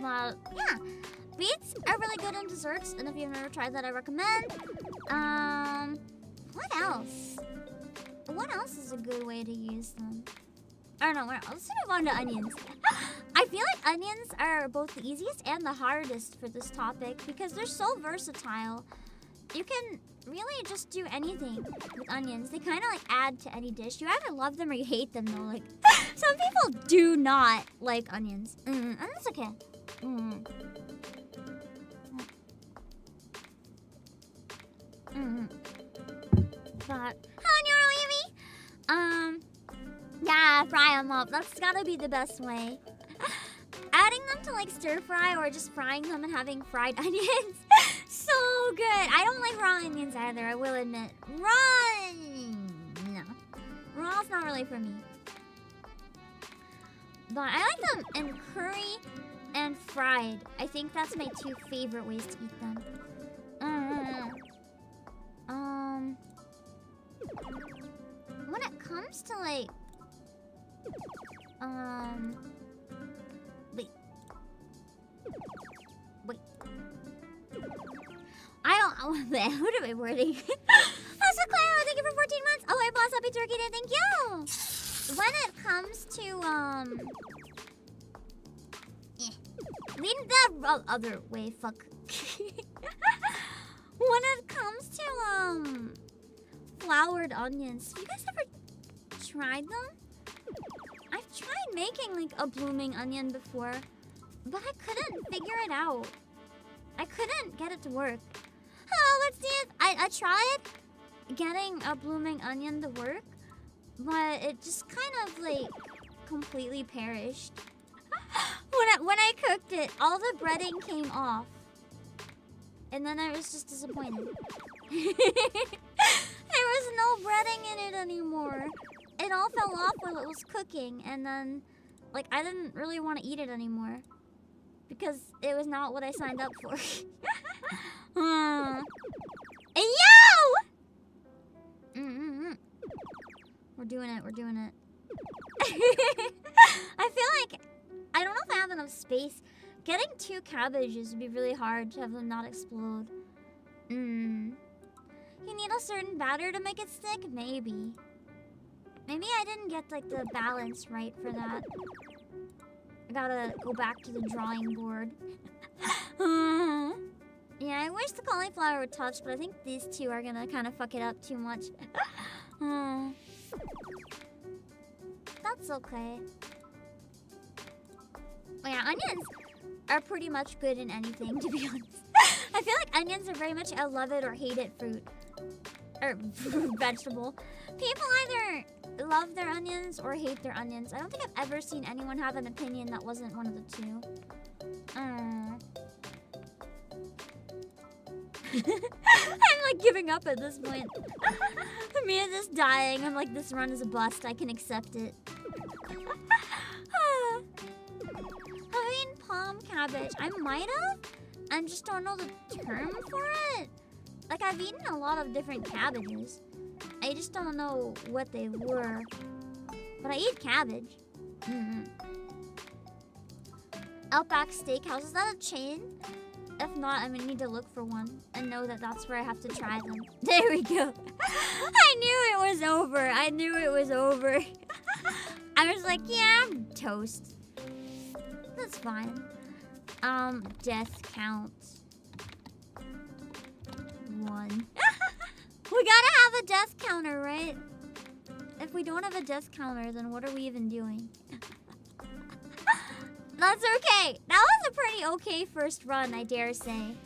Speaker 1: But, yeah. Beets are really good in desserts, and if you've never tried that, I recommend. What else? What else is a good way to use them? I don't know. Let's move on to onions. I feel like onions are both the easiest and the hardest for this topic because they're so versatile. You can really just do anything with onions. They kind of like add to any dish. You either love them or you hate them though. Like some people do not like onions. And that's okay. But yeah, fry them up. That's gotta be the best way. Adding them to like stir fry or just frying them and having fried onions. So good. I don't like raw onions either, I will admit. No. Raw's not really for me. But I like them in curry and fried. I think that's my two favorite ways to eat them. When it comes to like wait. I don't what am I wording? Also, Clara, thank you for 14 months. Oh, hey, boss, happy turkey day, thank you. When it comes to lean that other way, fuck. When it comes to floured onions, have you guys ever tried them? I've tried making like a blooming onion before, but I couldn't figure it out. I couldn't get it to work. Oh, let's see if I tried getting a blooming onion to work, but it just kind of like completely perished. When I cooked it, all the breading came off. And then I was just disappointed. There was no breading in it anymore. It all fell off while it was cooking, and then, like, I didn't really want to eat it anymore. Because it was not what I signed up for. Hey, yo! We're doing it, we're doing it. I feel like, I don't know if I have enough space. Getting 2 cabbages would be really hard to have them not explode. You need a certain batter to make it stick? Maybe. Maybe I didn't get like the balance right for that. I gotta go back to the drawing board. Yeah, I wish the cauliflower would touch, but I think these two are gonna kind of fuck it up too much. That's okay. Oh yeah, onions are pretty much good in anything, to be honest. I feel like onions are very much a love it or hate it fruit. Or vegetable. People either love their onions or hate their onions. I don't think I've ever seen anyone have an opinion that wasn't one of the two. I'm like giving up at this point. Me is just dying. I'm like, this run is a bust. I can accept it. Have I eaten palm cabbage? I might have. I just don't know the term for it. Like, I've eaten a lot of different cabbages. I just don't know what they were. But I eat cabbage. Outback Steakhouse, is that a chain? If not, I'm gonna need to look for one and know that that's where I have to try them. There we go. I knew it was over. I knew it was over. I was like, yeah, I'm toast. That's fine. Death count. 1. We gotta have a death counter, right? If we don't have a death counter, then what are we even doing? That's okay. That was a pretty okay first run, I dare say.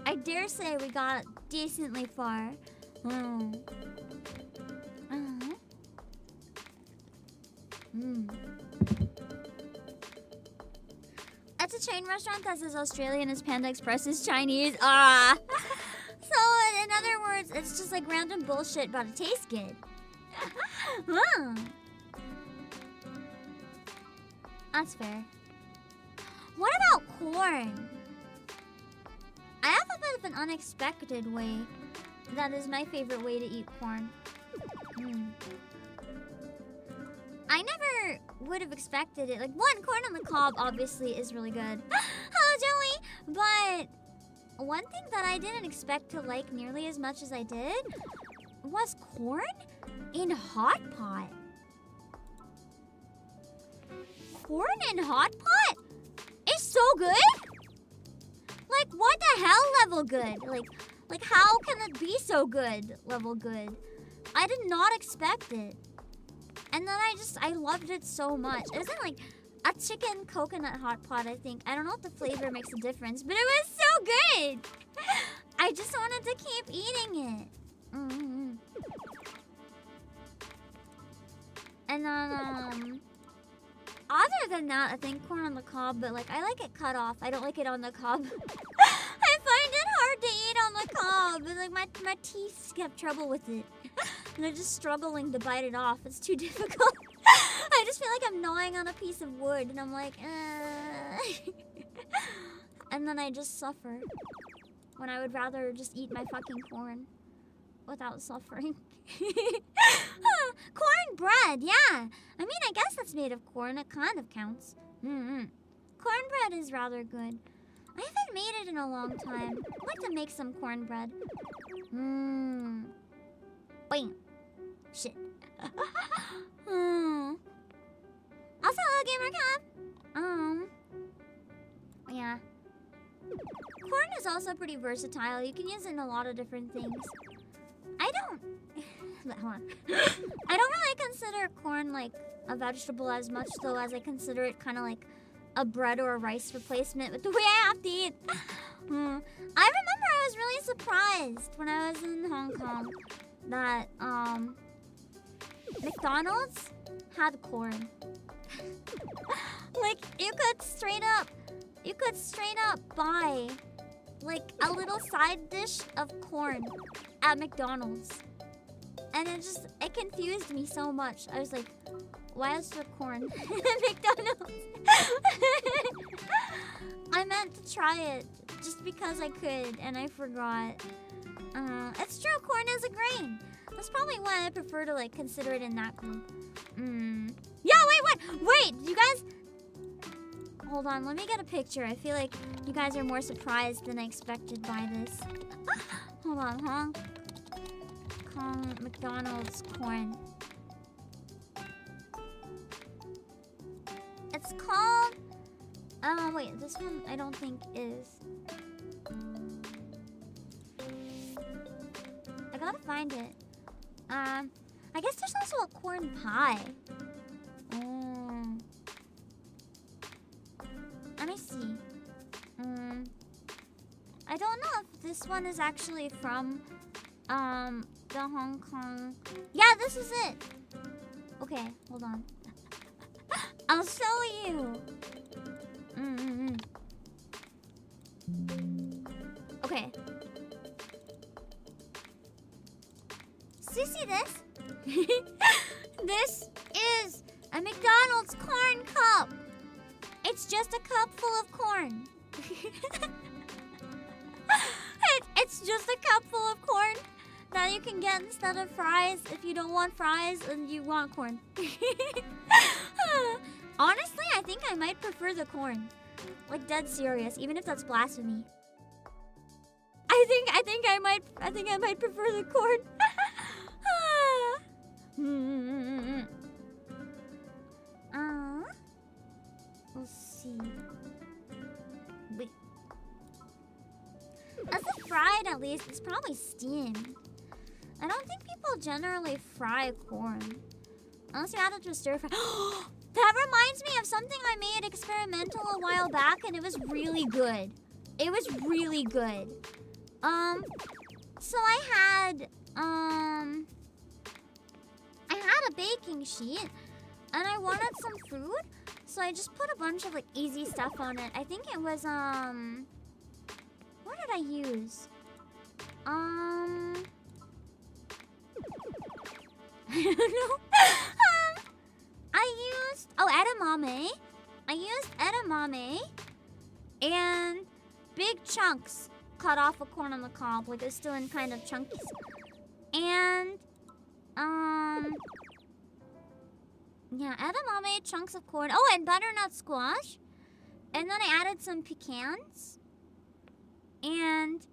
Speaker 1: I dare say we got decently far. That's a chain restaurant that says Australian is Panda Express is Chinese. So, in other words, it's just like random bullshit, but it tastes good. That's fair. What about corn? I have a bit of an unexpected way. That is my favorite way to eat corn. I never would have expected it. Like, one, corn on the cob obviously is really good. Hello, Joey! But one thing that I didn't expect to like nearly as much as I did was corn in hot pot. Corn in hot pot is so good? Like, what the hell level good? Like how can it be so good level good? I did not expect it. And then I loved it so much. It wasn't like a chicken coconut hot pot, I think. I don't know if the flavor makes a difference, but it was so good. I just wanted to keep eating it. And then, other than that, I think corn on the cob, but like, I like it cut off. I don't like it on the cob. I find it hard to eat on the cob. And like, my teeth have trouble with it. And they're just struggling to bite it off. It's too difficult. I just feel like I'm gnawing on a piece of wood, and I'm like, and then I just suffer. When I would rather just eat my fucking corn without suffering. Cornbread, yeah. I mean, I guess it's made of corn. It kind of counts. Cornbread is rather good. I haven't made it in a long time. I'd like to make some cornbread. Bam. Shit. Also, hello, Gamer Cab. Yeah. Corn is also pretty versatile. You can use it in a lot of different things. Hold on. I don't really consider corn like a vegetable as much though as I consider it kind of like a bread or a rice replacement with the way I have to eat. I remember I was really surprised when I was in Hong Kong that McDonald's had corn. Like you could straight up buy like a little side dish of corn at McDonald's. And it confused me so much. I was like, why is there corn at McDonald's? I meant to try it just because I could, and I forgot. It's true, corn is a grain. That's probably why I prefer to like consider it in that group. Yeah, wait, you guys... Hold on, let me get a picture. I feel like you guys are more surprised than I expected by this. Hold on, McDonald's corn. It's called... wait, this one I don't think is. I gotta find it. I guess there's also a corn pie. Let me see. I don't know if this one is actually from the Hong Kong. Yeah, this is it. Okay, hold on. I'll show you. Okay. So you see this? This is a McDonald's corn cup. It's just a cup full of corn. It's just a cup full of corn that you can get instead of fries if you don't want fries and you want corn. Honestly, I think I might prefer the corn. Like dead serious, even if that's blasphemy. I think I might prefer the corn. We'll see. Wait. As a fried, at least, it's probably steamed. I don't think people generally fry corn. Unless you add it to a stir fry. That reminds me of something I made experimental a while back, and it was really good. It was really good. So I had a baking sheet, and I wanted some food, so I just put a bunch of like easy stuff on it. I think it was what did I use? I don't know. I used edamame. I used edamame and big chunks cut off a corn on the cob. Like, it's still in kind of chunkies. And, yeah, edamame, chunks of corn. Oh, and butternut squash. And then I added some pecans. And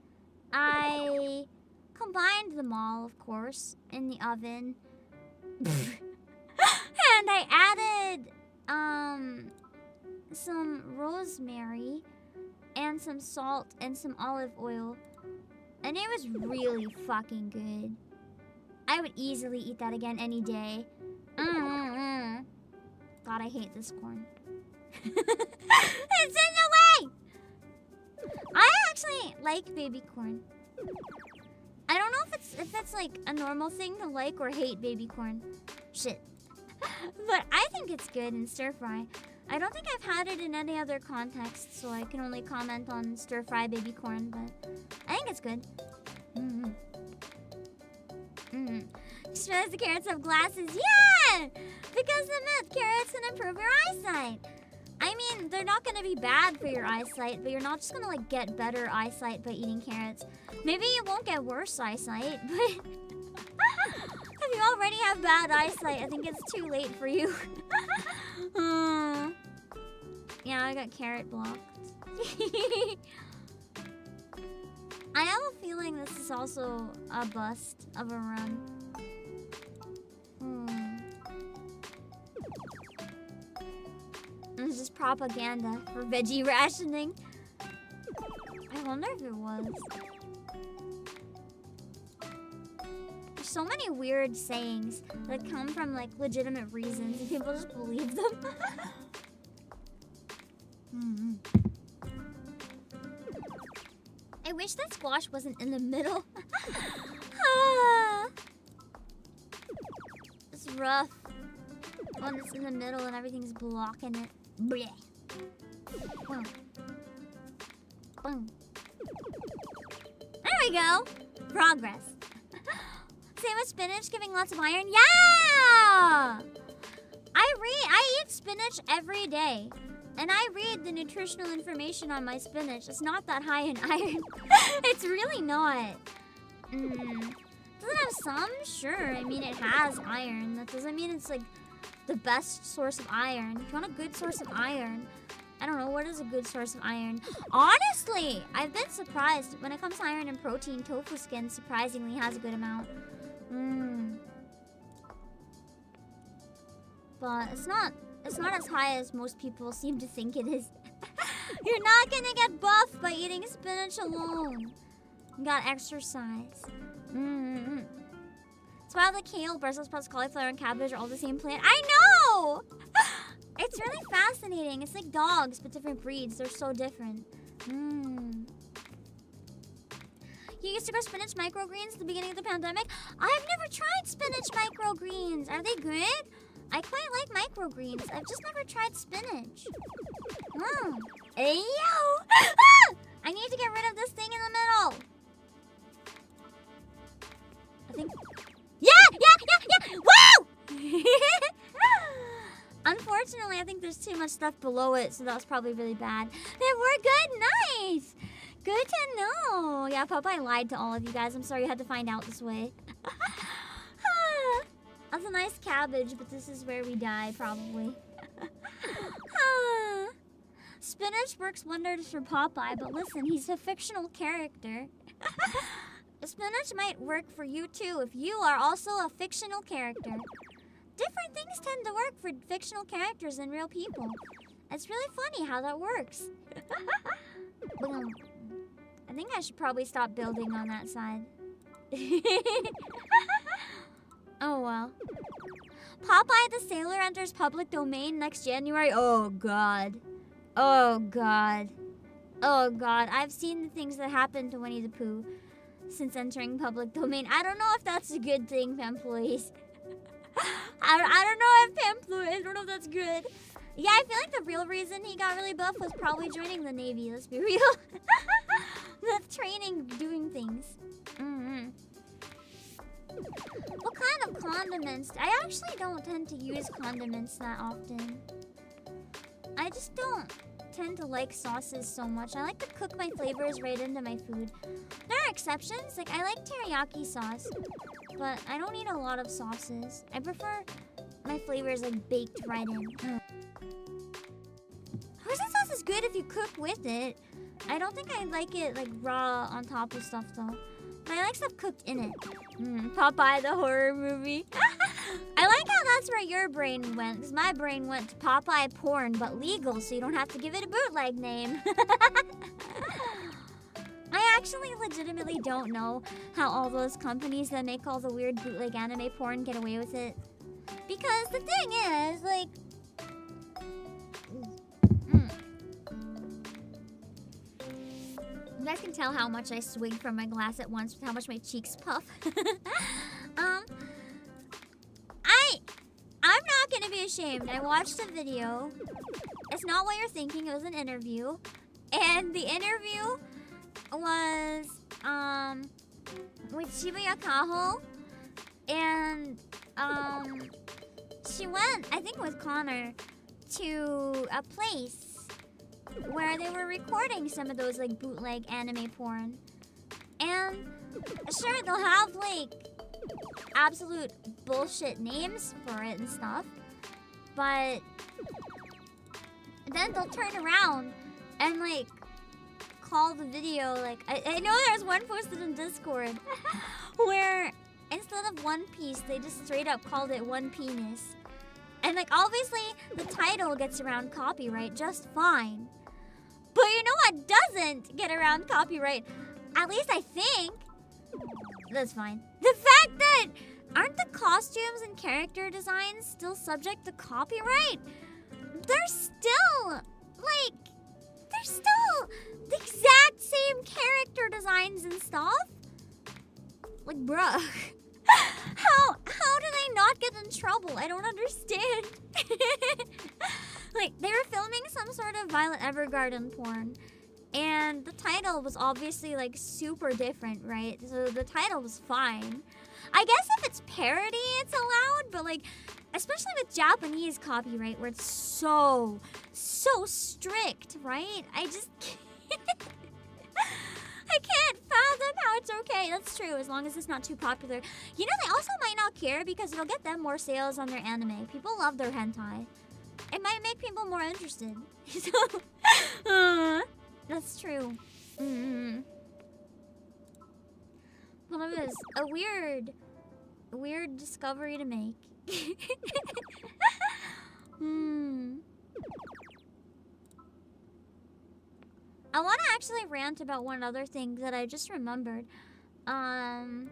Speaker 1: I combined them all, of course, in the oven. And I added, some rosemary and some salt and some olive oil. And it was really fucking good. I would easily eat that again any day. God, I hate this corn. It's in the way! I actually like baby corn. I don't know if it's like a normal thing to like or hate baby corn. Shit. But I think it's good in stir fry. I don't think I've had it in any other context, so I can only comment on stir fry baby corn, but I think it's good. Just realized the carrots have glasses. Yeah! Because the myth, carrots can improve your eyesight. I mean, they're not gonna be bad for your eyesight, but you're not just gonna like get better eyesight by eating carrots. Maybe you won't get worse eyesight, but if you already have bad eyesight, I think it's too late for you. Yeah, I got carrot blocked. I have a feeling this is also a bust of a run. This is propaganda for veggie rationing. I wonder if it was. There's so many weird sayings that come from like legitimate reasons and people just believe them. I wish that squash wasn't in the middle. It's rough when it's in the middle and everything's blocking it. Blech. Boom. Boom. There we go. Progress. Same with spinach, giving lots of iron. Yeah! I eat spinach every day. And I read the nutritional information on my spinach. It's not that high in iron. It's really not. Does it have some? Sure. I mean, it has iron. That doesn't mean it's like the best source of iron. If you want a good source of iron, I don't know, what is a good source of iron? Honestly, I've been surprised. When it comes to iron and protein, tofu skin surprisingly has a good amount. But it's not as high as most people seem to think it is. You're not gonna get buff by eating spinach alone. You gotta exercise. That's why the kale, Brussels sprouts, cauliflower, and cabbage are all the same plant. I know! It's really fascinating. It's like dogs, but different breeds. They're so different. You used to grow spinach microgreens at the beginning of the pandemic. I've never tried spinach microgreens. Are they good? I quite like microgreens. I've just never tried spinach. Ayo! I need to get rid of this thing in the middle. I think... Yeah! Woo! Unfortunately, I think there's too much stuff below it, so that was probably really bad. But we're good. Nice! Good to know. Yeah, Popeye lied to all of you guys. I'm sorry you had to find out this way. That's a nice cabbage, but this is where we die, probably. Spinach works wonders for Popeye, but listen, he's a fictional character. Spinach might work for you too if you are also a fictional character. Different things tend to work for fictional characters than real people. It's really funny how that works. Boom. I think I should probably stop building on that side. Oh well. Popeye the Sailor enters public domain next January. Oh god. Oh god. Oh god. I've seen the things that happened to Winnie the Pooh since entering public domain. I don't know if that's a good thing, Pemploys. I don't know if Pemploys, I don't know if that's good. Yeah, I feel like the real reason he got really buff was probably joining the Navy, let's be real. That's training, doing things. What kind of condiments? I actually don't tend to use condiments that often. I just don't tend to like sauces so much. I like to cook my flavors right into my food. There are exceptions. Like, I like teriyaki sauce, but I don't eat a lot of sauces. I prefer my flavors like baked right in. Hoisin sauce is good if you cook with it. I don't think I like it like raw on top of stuff though. But I like stuff cooked in it. Popeye the horror movie. I like how that's where your brain went, because my brain went to Popeye porn, but legal, so you don't have to give it a bootleg name. I actually legitimately don't know how all those companies that make all the weird bootleg anime porn get away with it. Because the thing is, like... You guys can tell how much I swig from my glass at once with how much my cheeks puff. I'm not gonna be ashamed. I watched a video. It's not what you're thinking. It was an interview. And the interview was with Shibuya Kaho. And she went, I think with Connor, to a place where they were recording some of those like bootleg anime porn. And sure, they'll have like absolute bullshit names for it and stuff, but then they'll turn around and like call the video like I know there's one posted in Discord where instead of One Piece they just straight up called it One Penis. And like obviously the title gets around copyright just fine. But you know what doesn't get around copyright? At least I think. That's fine. The fact that aren't the costumes and character designs still subject to copyright? They're still the exact same character designs and stuff. Like, bruh. How do they not get in trouble? I don't understand. Like, they were filming some sort of Violet Evergarden porn. And the title was obviously, like, super different, right? So the title was fine. I guess if it's parody, it's allowed. But, like, especially with Japanese copyright, where it's so strict, right? I just can't. I can't fathom how it's okay. That's true, as long as it's not too popular. You know, they also might not care because it'll get them more sales on their anime. People love their hentai. It might make people more interested. So, that's true. Well, it was a weird discovery to make. I want to actually rant about one other thing that I just remembered. The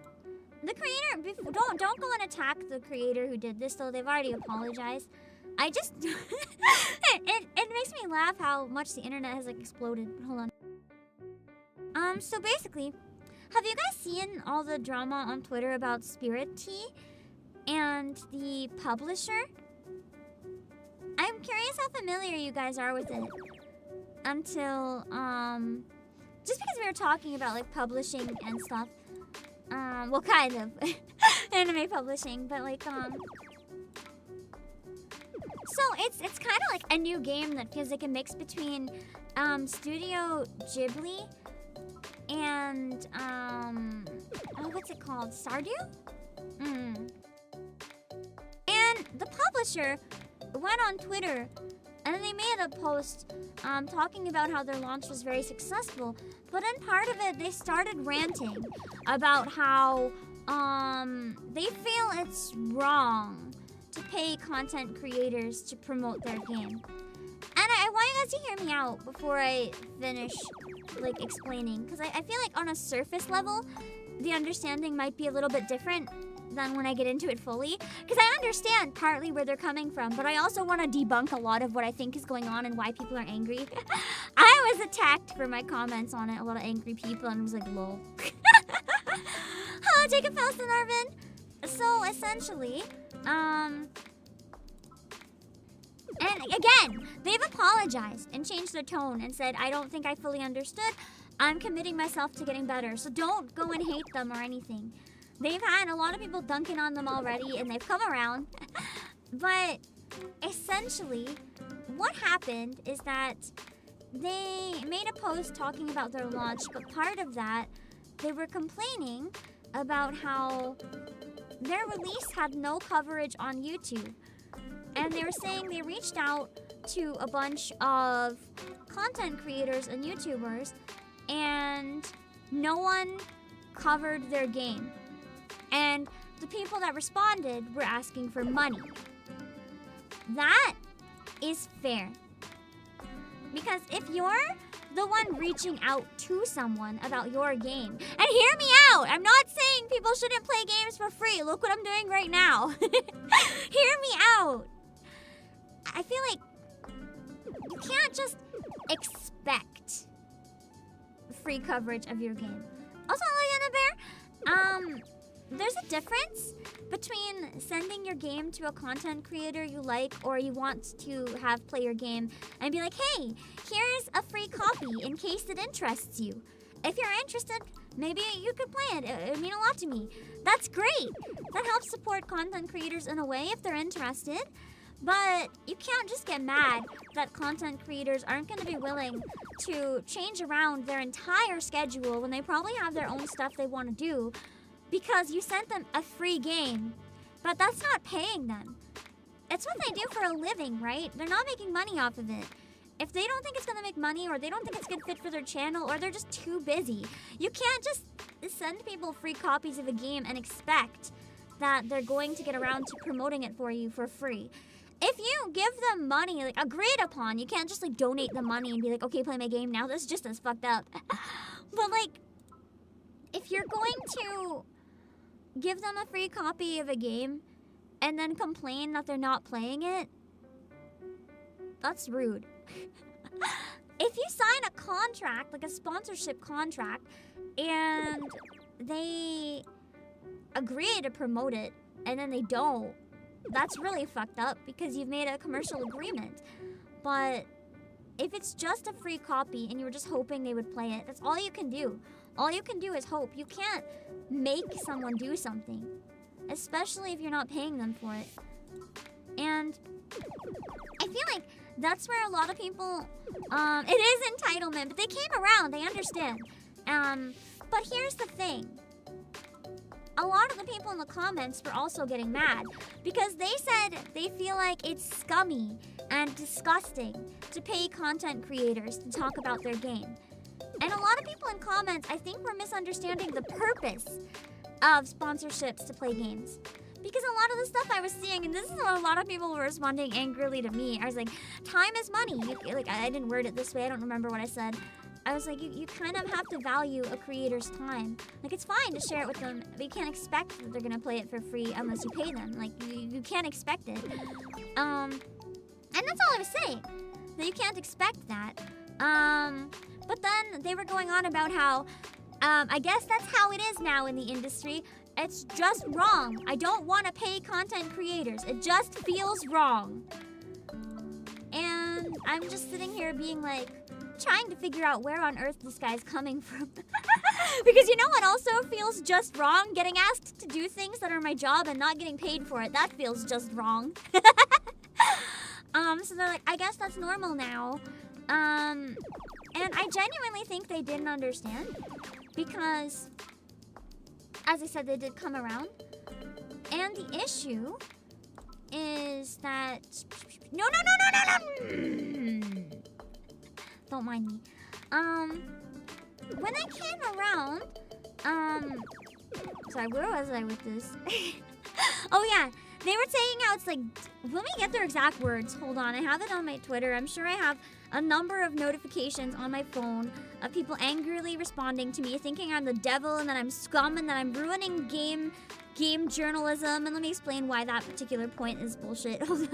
Speaker 1: creator, don't go and attack the creator who did this, though. They've already apologized. I just, it makes me laugh how much the internet has like exploded. Hold on. So basically, have you guys seen all the drama on Twitter about Spirit Tea and the publisher? I'm curious how familiar you guys are with it. Until, just because we were talking about, like, publishing and stuff. Well, kind of. Anime publishing, but, like, So, it's kind of like a new game that feels like a mix between, Studio Ghibli and, oh, what's it called? Stardew? And the publisher went on Twitter and they made a post talking about how their launch was very successful. But in part of it, they started ranting about how they feel it's wrong to pay content creators to promote their game. And I want you guys to hear me out before I finish like explaining. Because I feel like on a surface level, the understanding might be a little bit different than when I get into it fully. Because I understand partly where they're coming from, but I also want to debunk a lot of what I think is going on and why people are angry. I was attacked for my comments on it, a lot of angry people, and I was like, lol. Hello, Jacob Falston Arvin. So, essentially, and again, they've apologized and changed their tone and said, I don't think I fully understood. I'm committing myself to getting better, so don't go and hate them or anything. They've had a lot of people dunking on them already, and they've come around. But essentially, what happened is that they made a post talking about their launch, but part of that, they were complaining about how their release had no coverage on YouTube. And they were saying they reached out to a bunch of content creators and YouTubers, and no one covered their game. And the people that responded were asking for money. That is fair. Because if you're the one reaching out to someone about your game, and hear me out, I'm not saying people shouldn't play games for free. Look what I'm doing right now. Hear me out. I feel like you can't just expect free coverage of your game. Also, Bear, there's a difference between sending your game to a content creator you like or you want to have play your game and be like, hey, here's a free copy in case it interests you. If you're interested, maybe you could play it. It would mean a lot to me. That's great. That helps support content creators in a way if they're interested. But you can't just get mad that content creators aren't going to be willing to change around their entire schedule when they probably have their own stuff they want to do because you sent them a free game. But that's not paying them. It's what they do for a living, right? They're not making money off of it. If they don't think it's going to make money or they don't think it's a good fit for their channel or they're just too busy, you can't just send people free copies of a game and expect that they're going to get around to promoting it for you for free. If you give them money, like, agreed upon, you can't just, like, donate the money and be like, okay, play my game now. That's just as fucked up. But, like, if you're going to give them a free copy of a game and then complain that they're not playing it, that's rude. If you sign a contract, like a sponsorship contract, and they agree to promote it and then they don't, that's really fucked up because you've made a commercial agreement. But if it's just a free copy and you were just hoping they would play it, that's all you can do. All you can do is hope. You can't make someone do something, especially if you're not paying them for it. And I feel like that's where a lot of people, it is entitlement, but they came around, they understand. But here's the thing. A lot of the people in the comments were also getting mad because they said they feel like it's scummy and disgusting to pay content creators to talk about their game. And a lot of people in comments, I think, were misunderstanding the purpose of sponsorships to play games. Because a lot of the stuff I was seeing, and this is what a lot of people were responding angrily to me. I was like, time is money. I didn't word it this way. I don't remember what I said. I was like, you kind of have to value a creator's time. Like, it's fine to share it with them, but you can't expect that they're going to play it for free unless you pay them. Like, you can't expect it. And that's all I was saying. That you can't expect that. But then they were going on about how, I guess that's how it is now in the industry. It's just wrong. I don't want to pay content creators. It just feels wrong. And I'm just sitting here being like, trying to figure out where on earth this guy's coming from. Because you know what also feels just wrong? Getting asked to do things that are my job and not getting paid for it. That feels just wrong. So they're like, I guess that's normal now. And I genuinely think they didn't understand. Because, as I said, they did come around. And the issue is that... No! Don't mind me. When I came around, sorry, where was I with this? Oh yeah, they were saying how it's like, let me get their exact words. Hold on, I have it on my Twitter. I'm sure I have a number of notifications on my phone of people angrily responding to me, thinking I'm the devil and that I'm scum and that I'm ruining game journalism. And let me explain why that particular point is bullshit. Hold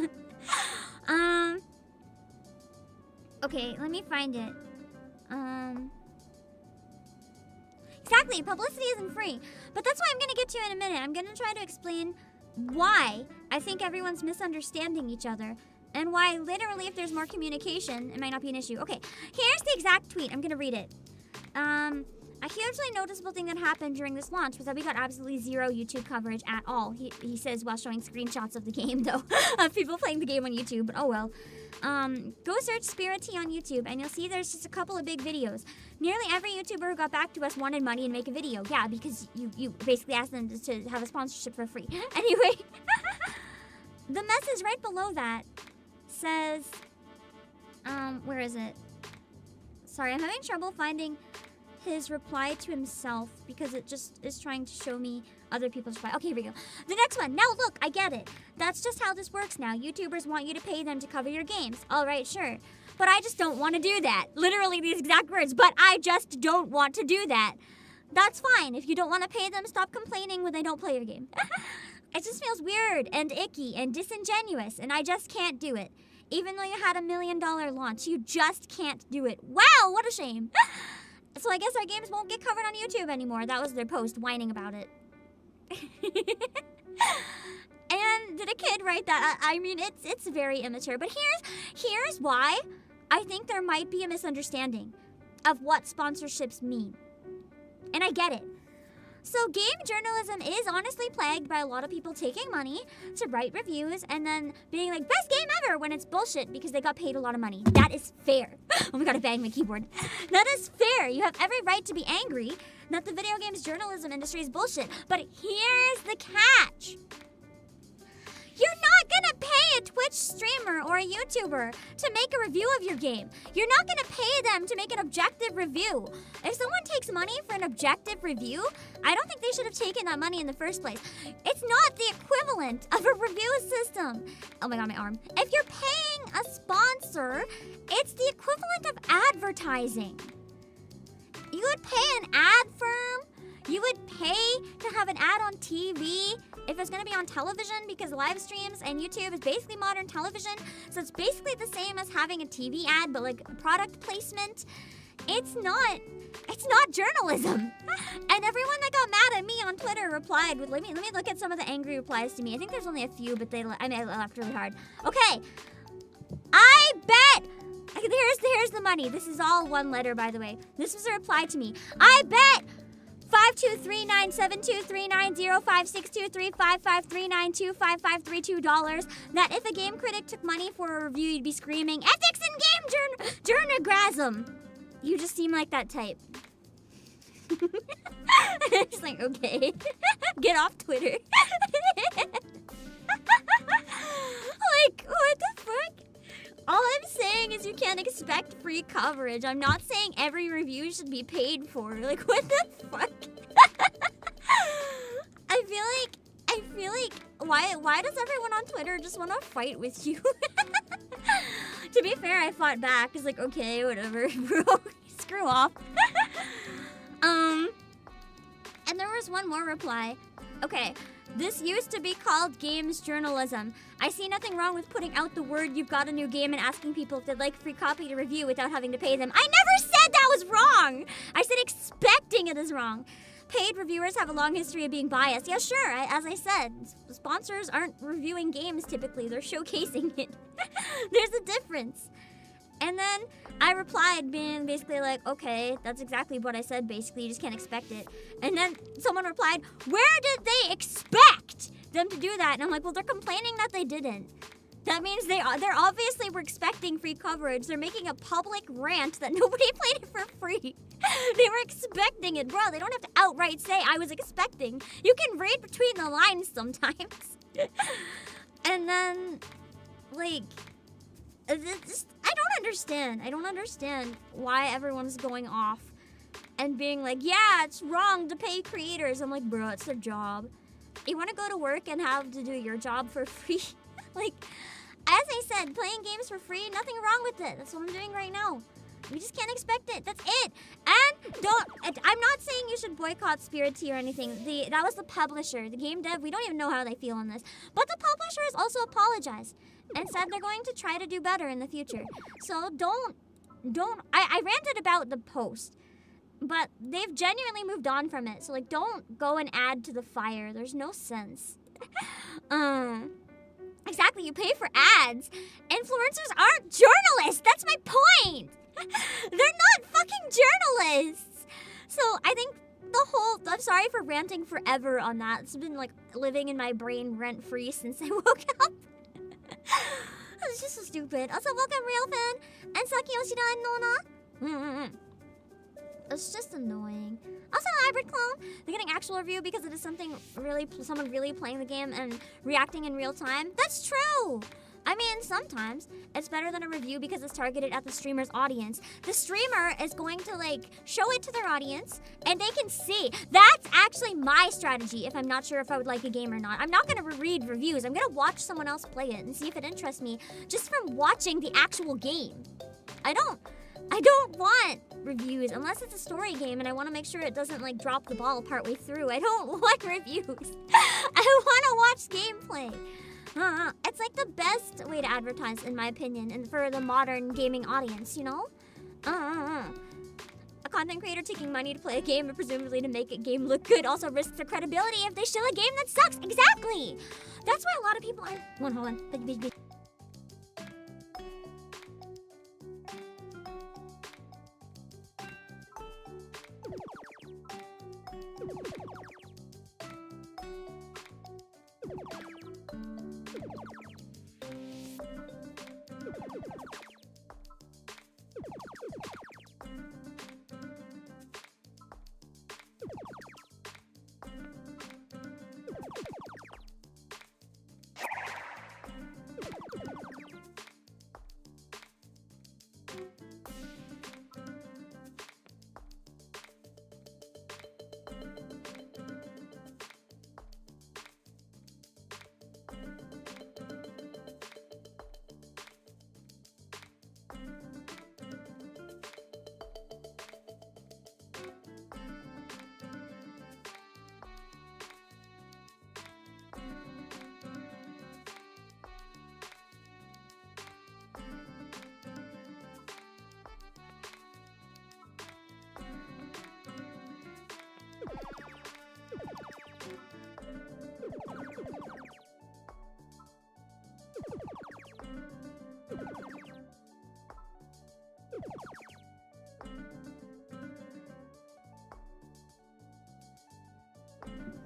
Speaker 1: on. Okay, let me find it. Exactly, publicity isn't free. But that's what I'm gonna get to in a minute. I'm gonna try to explain why I think everyone's misunderstanding each other. And why, literally, if there's more communication, it might not be an issue. Okay, here's the exact tweet. I'm gonna read it. A hugely noticeable thing that happened during this launch was that we got absolutely zero YouTube coverage at all. He says while showing screenshots of the game, though, of people playing the game on YouTube, but oh well. Go search Spirit Tea on YouTube, and you'll see there's just a couple of big videos. Nearly every YouTuber who got back to us wanted money and make a video. Yeah, because you basically asked them to have a sponsorship for free. Anyway, the message right below that says, where is it? Sorry, I'm having trouble finding his reply to himself because it just is trying to show me other people's reply. Okay, here we go. The next one. Now look, I get it. That's just how this works now. YouTubers want you to pay them to cover your games. All right, sure. But I just don't want to do that. Literally these exact words. But I just don't want to do that. That's fine. If you don't want to pay them, stop complaining when they don't play your game. It just feels weird and icky and disingenuous, and I just can't do it. Even though you had $1 million launch, you just can't do it. Wow, what a shame. So I guess our games won't get covered on YouTube anymore. That was their post whining about it. And did a kid write that? I mean, it's very immature. But here's why I think there might be a misunderstanding of what sponsorships mean. And I get it. So game journalism is honestly plagued by a lot of people taking money to write reviews and then being like, best game ever, when it's bullshit because they got paid a lot of money. That is fair. Oh my god, I banged my keyboard. That is fair. You have every right to be angry that the video games journalism industry is bullshit. But here's the catch. You're not gonna pay a Twitch streamer or a YouTuber to make a review of your game. You're not gonna pay them to make an objective review. If someone takes money for an objective review, I don't think they should have taken that money in the first place. It's not the equivalent of a review system. Oh my god, my arm. If you're paying a sponsor, it's the equivalent of advertising. You would pay an ad firm. You would pay to have an ad on TV if it's going to be on television, because live streams and YouTube is basically modern television. So it's basically the same as having a TV ad, but like product placement. It's not journalism. And everyone that got mad at me on Twitter replied with, let me look at some of the angry replies to me. I think there's only a few, but I laughed really hard. Okay. I bet. Here's the money. This is all one letter, by the way. This was a reply to me. I bet $52397239553925539255532 that if a game critic took money for a review, you'd be screaming, ethics in game journograsm. You just seem like that type. Just like, okay. Get off Twitter. Like, what the fuck? All I'm saying is you can't expect free coverage. I'm not saying every review should be paid for. Like, what the fuck? I feel like, why does everyone on Twitter just want to fight with you? To be fair, I fought back. It's like, okay, whatever, bro. Screw off. And there was one more reply. Okay. This used to be called games journalism. I see nothing wrong with putting out the word you've got a new game and asking people if they'd like a free copy to review without having to pay them. I never said that was wrong! I said expecting it is wrong. Paid reviewers have a long history of being biased. Yeah, sure, as I said, sponsors aren't reviewing games typically. They're showcasing it. There's a difference. And then I replied being basically like, okay, that's exactly what I said, basically. You just can't expect it. And then someone replied, where did they expect them to do that? And I'm like, well, they're complaining that they didn't. That means they're obviously were expecting free coverage. They're making a public rant that nobody played it for free. They were expecting it. Bro, they don't have to outright say, I was expecting. You can read between the lines sometimes. And then, like, I don't understand. I don't understand why everyone's going off and being like, yeah, it's wrong to pay creators. I'm like, bro, it's their job. You want to go to work and have to do your job for free? Like, as I said, playing games for free, nothing wrong with it. That's what I'm doing right now. You just can't expect it. That's it. And I'm not saying you should boycott Spirit Tea or anything. That was the publisher. The game dev, we don't even know how they feel on this. But the publisher has also apologized and said they're going to try to do better in the future. So I ranted about the post, but they've genuinely moved on from it. So like, don't go and add to the fire. There's no sense. Exactly, you pay for ads. Influencers aren't journalists. That's my point. They're not fucking journalists. So I think the whole, I'm sorry for ranting forever on that. It's been like living in my brain rent-free since I woke up. It's just so stupid. Also, welcome, Real Fan. And Saki Yoshida and Nona. It's just annoying. Also, Hybrid Clone. They're getting actual review because it is someone really playing the game and reacting in real time. That's true. I mean, sometimes it's better than a review because it's targeted at the streamer's audience. The streamer is going to like show it to their audience and they can see. That's actually my strategy if I'm not sure if I would like a game or not. I'm not gonna read reviews. I'm gonna watch someone else play it and see if it interests me just from watching the actual game. I don't want reviews unless it's a story game and I want to make sure it doesn't like drop the ball partway through. I don't want reviews. I want to watch gameplay. It's like the best way to advertise, in my opinion, and for the modern gaming audience, you know? A content creator taking money to play a game and presumably to make a game look good also risks their credibility if they show a game that sucks. Exactly! That's why a lot of people are... Hold on.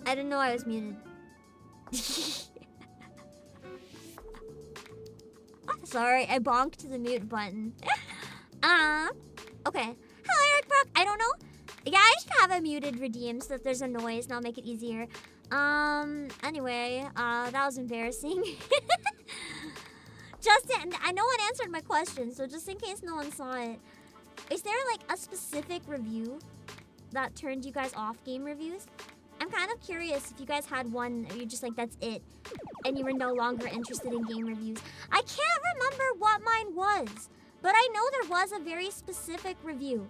Speaker 1: I didn't know I was muted. Sorry, I bonked the mute button. Okay. Hello, Eric Brock. I don't know. Yeah, I should have a muted redeem so that there's a noise and I'll make it easier. Anyway, that was embarrassing. Justin, no one answered my question, so just in case no one saw it. Is there like a specific review that turned you guys off game reviews? I'm kind of curious if you guys had one, or you're just like, that's it, and you were no longer interested in game reviews. I can't remember what mine was, but I know there was a very specific review.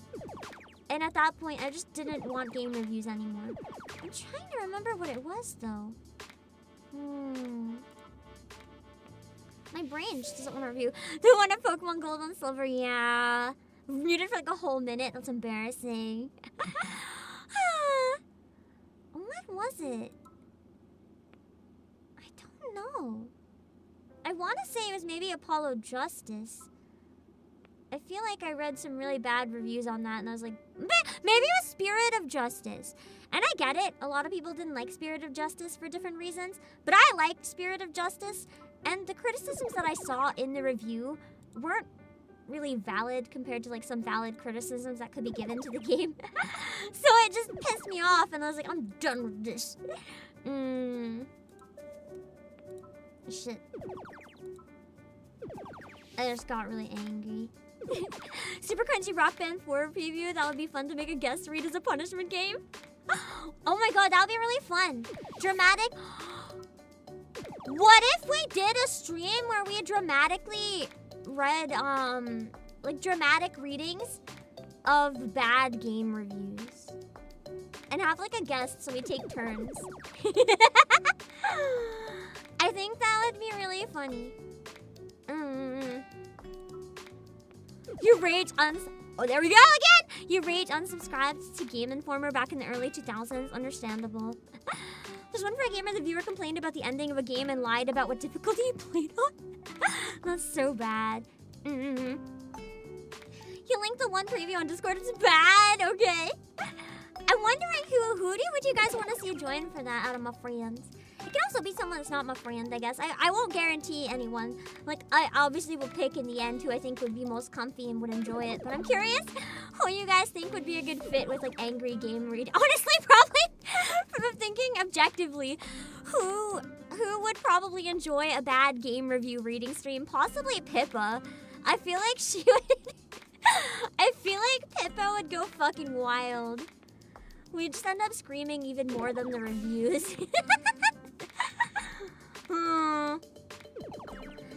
Speaker 1: And at that point, I just didn't want game reviews anymore. I'm trying to remember what it was, though. My brain just doesn't want to review. The one of Pokemon Gold and Silver, yeah. Muted for like a whole minute, that's embarrassing. What was it? I don't know. I want to say it was maybe Apollo Justice. I feel like I read some really bad reviews on that and I was like, maybe it was Spirit of Justice. And I get it, a lot of people didn't like Spirit of Justice for different reasons, but I liked Spirit of Justice, and the criticisms that I saw in the review weren't really valid compared to like some valid criticisms that could be given to the game. So it just pissed me off and I was like, I'm done with this. Shit. I just got really angry. Super Crunchy Rock Band 4 preview. That would be fun to make a guest read as a punishment game. Oh my god, that would be really fun. Dramatic. What if we did a stream where we dramatically read, like dramatic readings of bad game reviews? And have like a guest so we take turns. I think that would be really funny. You rage Oh, there we go again! You rage unsubscribed to Game Informer back in the early 2000s. Understandable. There's one for a gamer, the viewer complained about the ending of a game and lied about what difficulty he played on. That's so bad. You linked the one preview on Discord. It's bad, okay? wondering who would you guys want to see join for that out of my friends? It can also be someone that's not my friend, I guess. I won't guarantee anyone. Like, I obviously will pick in the end who I think would be most comfy and would enjoy it. But I'm curious who you guys think would be a good fit with, like, angry game read. Honestly, probably, from thinking objectively, who would probably enjoy a bad game review reading stream? Possibly Pippa. I feel like she would... I feel like Pippa would go fucking wild. We'd just end up screaming even more than the reviews.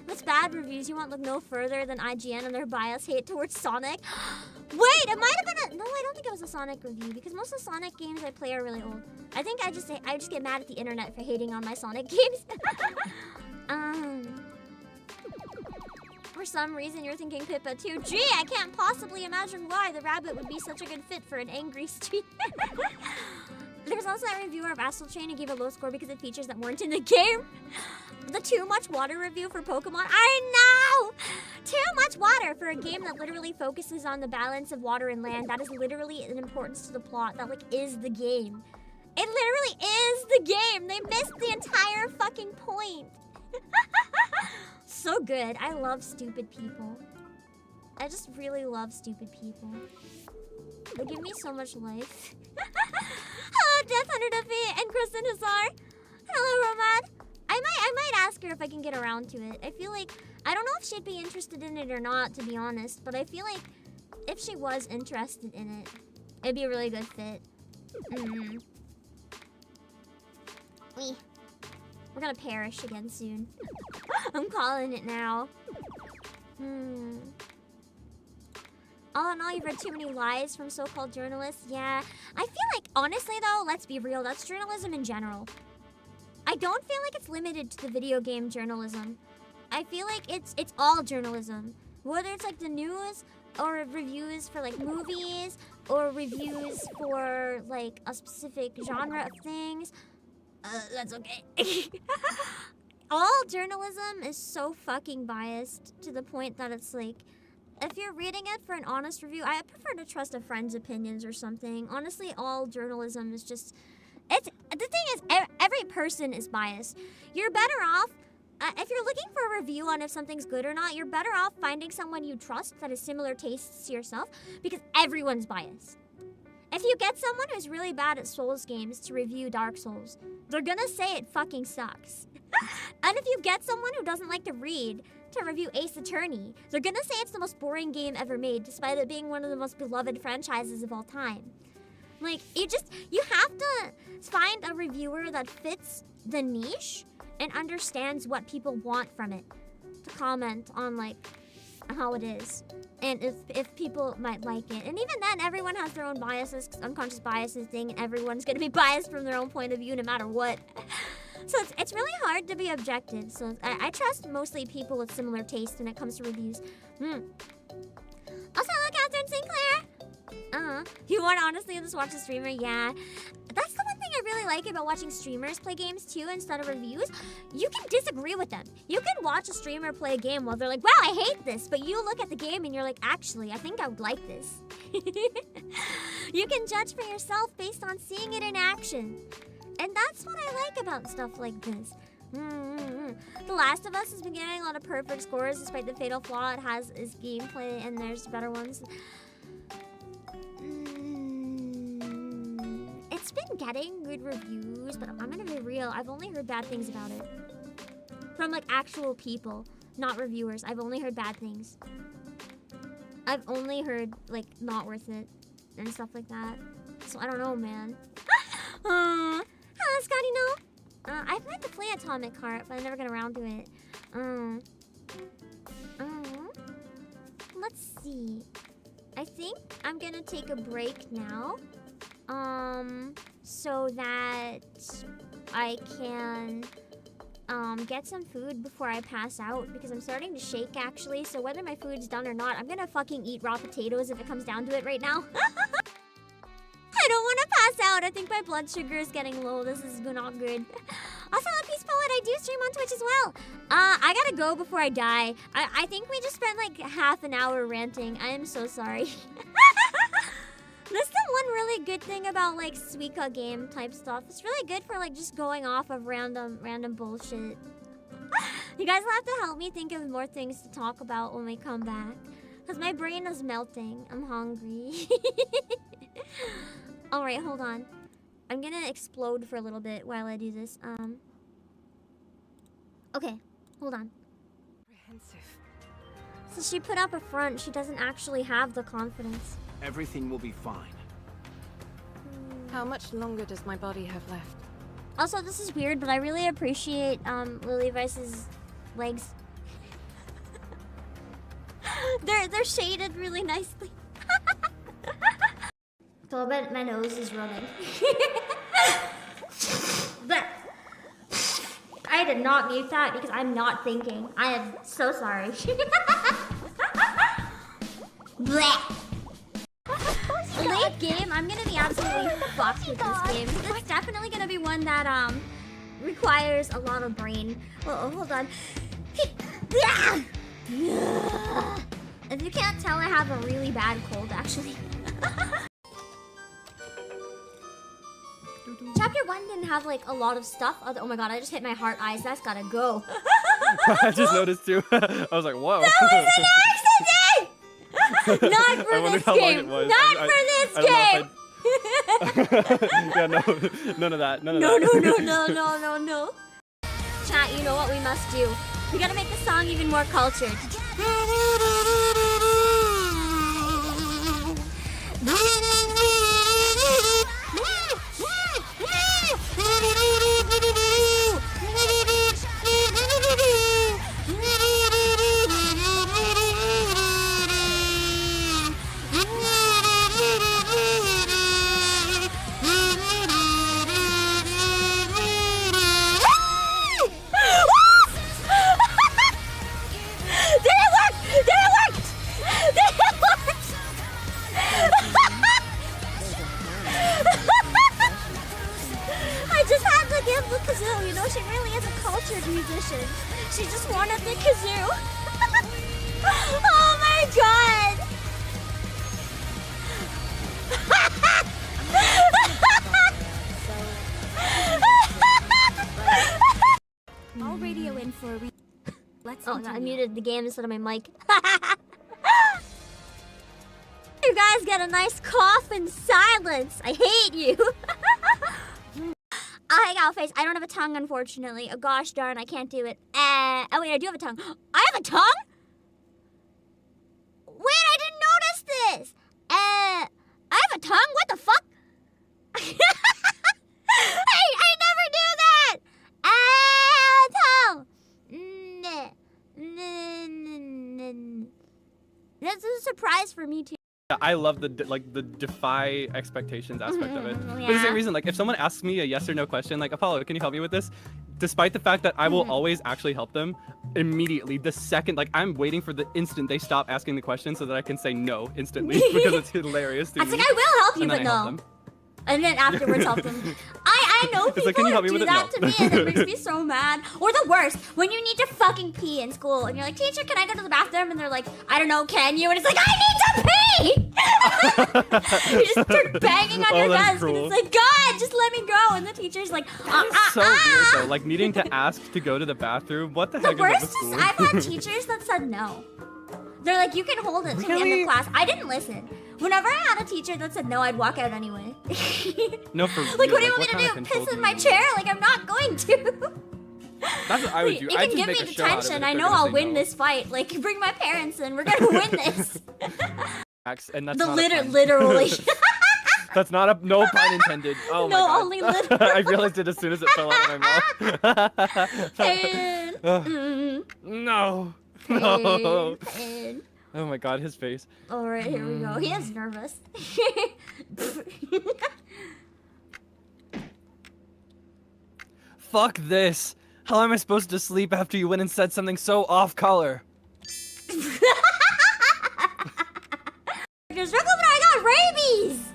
Speaker 1: What's bad reviews? You want look no further than IGN and their bias hate towards Sonic? Wait, it might have been a... No, I don't think it was a Sonic review because most of the Sonic games I play are really old. I think I just get mad at the internet for hating on my Sonic games. For some reason, you're thinking Pippa too. Gee, I can't possibly imagine why the rabbit would be such a good fit for an angry stream. There's also that reviewer of Astral Chain who gave a low score because of features that weren't in the game. The too much water review for Pokemon. I know! Too much water for a game that literally focuses on the balance of water and land. That is literally an importance to the plot. That, like, is the game. It literally is the game. They missed the entire fucking point. So good. I love stupid people. I just really love stupid people. They give me so much life. Hello, Death Hunter Duffy and Kristen Hazar. Hello, Romad. I might ask her if I can get around to it. I feel like, I don't know if she'd be interested in it or not, to be honest, but I feel like if she was interested in it, it'd be a really good fit. We're gonna perish again soon. I'm calling it now. All in all, you've read too many lies from so-called journalists. Yeah, I feel like, honestly though, let's be real, that's journalism in general. I don't feel like it's limited to the video game journalism. I feel like it's all journalism. Whether it's like the news, or reviews for like movies, or reviews for like a specific genre of things. That's okay. All journalism is so fucking biased to the point that it's like, if you're reading it for an honest review, I prefer to trust a friend's opinions or something. Honestly, all journalism is just... The thing is, every person is biased. You're better off... if you're looking for a review on if something's good or not, you're better off finding someone you trust that has similar tastes to yourself, because everyone's biased. If you get someone who's really bad at Souls games to review Dark Souls, they're gonna say it fucking sucks. And if you get someone who doesn't like to read to review Ace Attorney, they're gonna say it's the most boring game ever made, despite it being one of the most beloved franchises of all time. Like, you have to find a reviewer that fits the niche and understands what people want from it to comment on, like, how it is. And if people might like it. And even then, everyone has their own biases, 'cause unconscious bias is a thing, and everyone's gonna be biased from their own point of view no matter what. So it's really hard to be objective. So I trust mostly people with similar tastes when it comes to reviews. Also, hello, Catherine Sinclair. You want to honestly just watch a streamer? Yeah. That's the one thing I really like about watching streamers play games too instead of reviews. You can disagree with them. You can watch a streamer play a game while they're like, wow, I hate this. But you look at the game and you're like, actually, I think I would like this. You can judge for yourself based on seeing it in action. And that's what I like about stuff like this. The Last of Us has been getting a lot of perfect scores despite the fatal flaw it has is gameplay, and there's better ones. It's been getting good reviews, but I'm gonna be real, I've only heard bad things about it. From like actual people, not reviewers. I've only heard bad things. I've only heard like not worth it and stuff like that. So I don't know, man. Hello, Scotty, no. I've meant to play Atomic Heart, but I never got around to it. Let's see. I think I'm gonna take a break now. So that I can get some food before I pass out, because I'm starting to shake actually. So whether my food's done or not, I'm gonna fucking eat raw potatoes if it comes down to it right now. I don't want to pass out. I think my blood sugar is getting low. This is not good. Also, Peace Poet, I do stream on Twitch as well. I gotta go before I die. I think we just spent like half an hour ranting. I am so sorry. This is the one really good thing about like Suika game type stuff. It's really good for like just going off of random bullshit. You guys will have to help me think of more things to talk about when we come back. Because my brain is melting. I'm hungry. Alright, hold on. I'm gonna explode for a little bit while I do this. Okay, hold on. So she put up a front. She doesn't actually have the confidence.
Speaker 2: Everything will be fine.
Speaker 3: How much longer does my body have left?
Speaker 1: Also, this is weird, but I really appreciate Lily Vice's legs. they're shaded really nicely. So I bet my nose is running. But I did not mute that because I'm not thinking. I am so sorry. Blech. Late game, I'm gonna be absolutely fucked with this game. It's definitely gonna be one that requires a lot of brain. Oh, hold on. If you can't tell, I have a really bad cold actually. Chapter 1 didn't have like a lot of stuff. Oh my god, I just hit my heart eyes. That's gotta go.
Speaker 4: I just noticed too. I was like, whoa.
Speaker 1: That was an accident! Not for this game. Not for this game.
Speaker 4: Yeah, no, none of that. None of that.
Speaker 1: No. Chat, you know what we must do? We gotta make the song even more cultured. You know, she really is a cultured musician. She just wanted the kazoo. Oh my god!
Speaker 3: I'll radio in for a Let's
Speaker 1: oh, I muted the game instead of my mic. You guys get a nice cough in silence. I hate you. I got a face. I don't have a tongue, unfortunately. Oh, gosh darn, I can't do it. Oh, wait, I do have a tongue. I have a tongue? Wait, I didn't notice this. I have a tongue? What the fuck? I never knew that. Tongue. This is a surprise for me, too.
Speaker 4: I love the defy expectations aspect of it.
Speaker 1: Yeah.
Speaker 4: For the same reason, like if someone asks me a yes or no question, like Apollo, can you help me with this? Despite the fact that I will always actually help them immediately, the second, like I'm waiting for the instant they stop asking the question so that I can say no instantly because it's hilarious to me.
Speaker 1: I was like, I will help you,
Speaker 4: And
Speaker 1: but
Speaker 4: then I help
Speaker 1: no.
Speaker 4: them.
Speaker 1: And then afterwards help them. I know people
Speaker 4: like, can you help me
Speaker 1: do
Speaker 4: with it?
Speaker 1: that
Speaker 4: No.
Speaker 1: to me and it makes me so mad. Or the worst, when you need to fucking pee in school and you're like, teacher, can I go to the bathroom? And they're like, I don't know, can you? And it's like, I need to pee! You just start banging on your desk and it's like, God, just let me go. And the teacher's like,
Speaker 4: It's so weird though, like needing to ask to go to the bathroom. What the heck
Speaker 1: The
Speaker 4: is
Speaker 1: worst
Speaker 4: up with school?
Speaker 1: is I've had teachers that said no. They're like, you can hold it till the end of class. I didn't listen. Whenever I had a teacher that said no, I'd walk out anyway.
Speaker 4: No, for real.
Speaker 1: Like, what do you want me
Speaker 4: kind
Speaker 1: to
Speaker 4: of
Speaker 1: do?
Speaker 4: control
Speaker 1: Piss
Speaker 4: do
Speaker 1: in my
Speaker 4: you
Speaker 1: chair? Like, I'm not going to.
Speaker 4: That's what I would do.
Speaker 1: You
Speaker 4: I'd
Speaker 1: can
Speaker 4: just
Speaker 1: give
Speaker 4: make
Speaker 1: me
Speaker 4: a show out of it
Speaker 1: detention.
Speaker 4: if
Speaker 1: I
Speaker 4: they're
Speaker 1: know
Speaker 4: gonna
Speaker 1: I'll
Speaker 4: say
Speaker 1: win
Speaker 4: no.
Speaker 1: this fight. Like, bring my parents in. We're gonna win this.
Speaker 4: And that's
Speaker 1: The
Speaker 4: not a pun.
Speaker 1: literally.
Speaker 4: That's not a no pun intended. Oh my
Speaker 1: No,
Speaker 4: god.
Speaker 1: only literally.
Speaker 4: I realized it as soon as it fell out of my mouth.
Speaker 1: And,
Speaker 4: No. No.
Speaker 1: and.
Speaker 4: Oh my god, his face.
Speaker 1: All right, here we go. He is nervous.
Speaker 4: Fuck this. How am I supposed to sleep after you went and said something so off color?
Speaker 1: Just look over, I got rabies.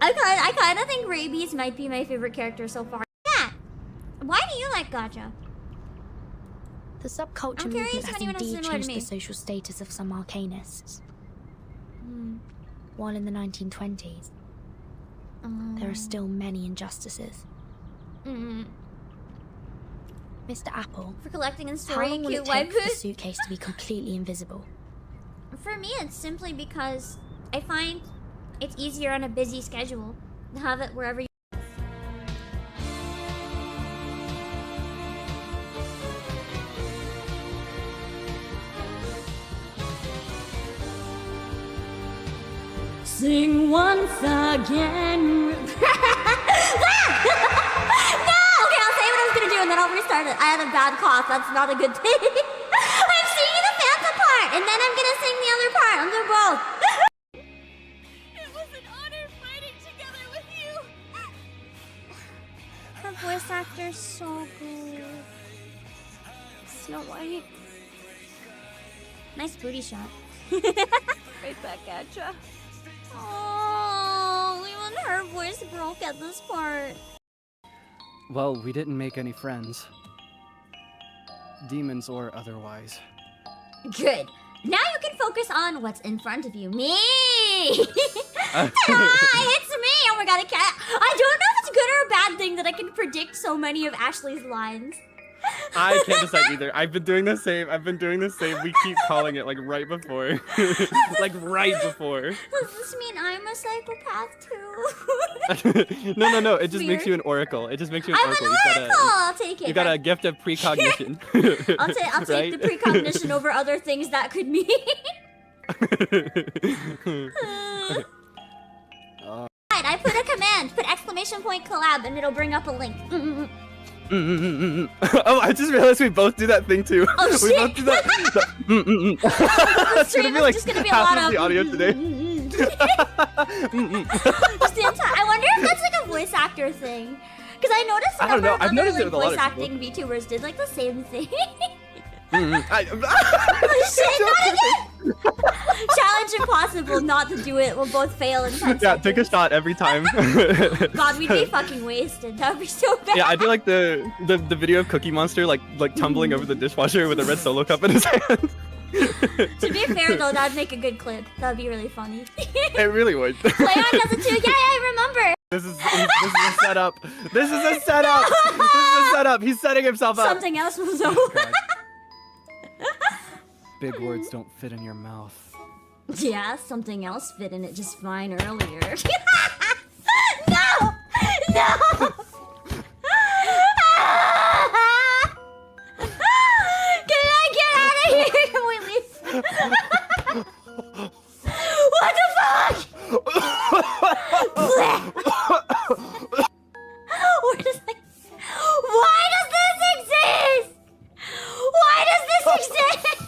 Speaker 1: I kind of think rabies might be my favorite character so far. Yeah. Why do you like Gacha?
Speaker 5: The subculture
Speaker 1: I'm curious
Speaker 5: movement
Speaker 1: if
Speaker 5: has
Speaker 1: anyone else is
Speaker 5: indeed
Speaker 1: annoyed
Speaker 5: changed
Speaker 1: me.
Speaker 5: the social status of some arcanists. while in the 1920s, there are still many injustices. Mr. Apple,
Speaker 1: For collecting and
Speaker 5: how
Speaker 1: storing
Speaker 5: long will
Speaker 1: cute
Speaker 5: it take for the
Speaker 1: waifus.
Speaker 5: suitcase to be completely invisible?
Speaker 1: For me, it's simply because I find it's easier on a busy schedule to have it wherever you. Sing once again. No! Okay, I'll say what I was gonna do and then I'll restart it. I had a bad cough. That's not a good thing. I'm singing the Fanta part and then I'm gonna sing the other part. I'm doing both. It was an honor fighting together with you. Her voice actor's so good. Snow White. Nice booty shot. Right back at ya. Oh, even her voice broke at this part.
Speaker 4: Well, we didn't make any friends. Demons or otherwise.
Speaker 1: Good. Now you can focus on what's in front of you. Me! Ta-da! It's me! Oh my god, I can't. I don't know if it's good or a bad thing that I can predict so many of Ashley's lines.
Speaker 4: I can't decide either. I've been doing the same. We keep calling it like right before. Like right before.
Speaker 1: Does this mean I'm a psychopath too?
Speaker 4: No. It just
Speaker 1: Weird.
Speaker 4: makes you an oracle. It just makes you an
Speaker 1: I'm an oracle! I'll take it.
Speaker 4: You got a gift of precognition.
Speaker 1: I'll take
Speaker 4: Right?
Speaker 1: the precognition over other things that could mean. Right, I put a command, put exclamation point collab, and it'll bring up a link.
Speaker 4: Oh, I just realized we both do that thing too.
Speaker 1: Oh,
Speaker 4: We
Speaker 1: shit.
Speaker 4: both do that. That's
Speaker 1: Stream
Speaker 4: gonna be
Speaker 1: is
Speaker 4: like
Speaker 1: just gonna be a
Speaker 4: half
Speaker 1: lot
Speaker 4: of the audio today.
Speaker 1: Just the entire. I wonder if that's like a voice actor thing. Because I noticed a
Speaker 4: I don't
Speaker 1: number
Speaker 4: know.
Speaker 1: of
Speaker 4: I've
Speaker 1: other
Speaker 4: noticed it
Speaker 1: like,
Speaker 4: with a lot
Speaker 1: voice
Speaker 4: of
Speaker 1: acting VTubers did like the same thing.
Speaker 4: Oh,
Speaker 1: Shit, not again! Challenge impossible not to do it. We'll both fail in 10
Speaker 4: Yeah, take a
Speaker 1: seconds.
Speaker 4: shot every time.
Speaker 1: God, we'd be fucking wasted. That would be so bad.
Speaker 4: Yeah, I do like the video of Cookie Monster like tumbling over the dishwasher with a red Solo cup in his hand.
Speaker 1: To be fair though, that'd make a good clip. That'd be really funny.
Speaker 4: It really would.
Speaker 1: Playon does it too. Yeah, I remember.
Speaker 4: This is a setup. This is a setup. This is a setup. He's setting himself up.
Speaker 1: Something else was over.
Speaker 4: God. Big words don't fit in your mouth.
Speaker 1: Yeah, something else fit in it just fine earlier. No! No! Can I get out of here? Can we leave? What the fuck? Where does this... Why does this exist? Why does this exist?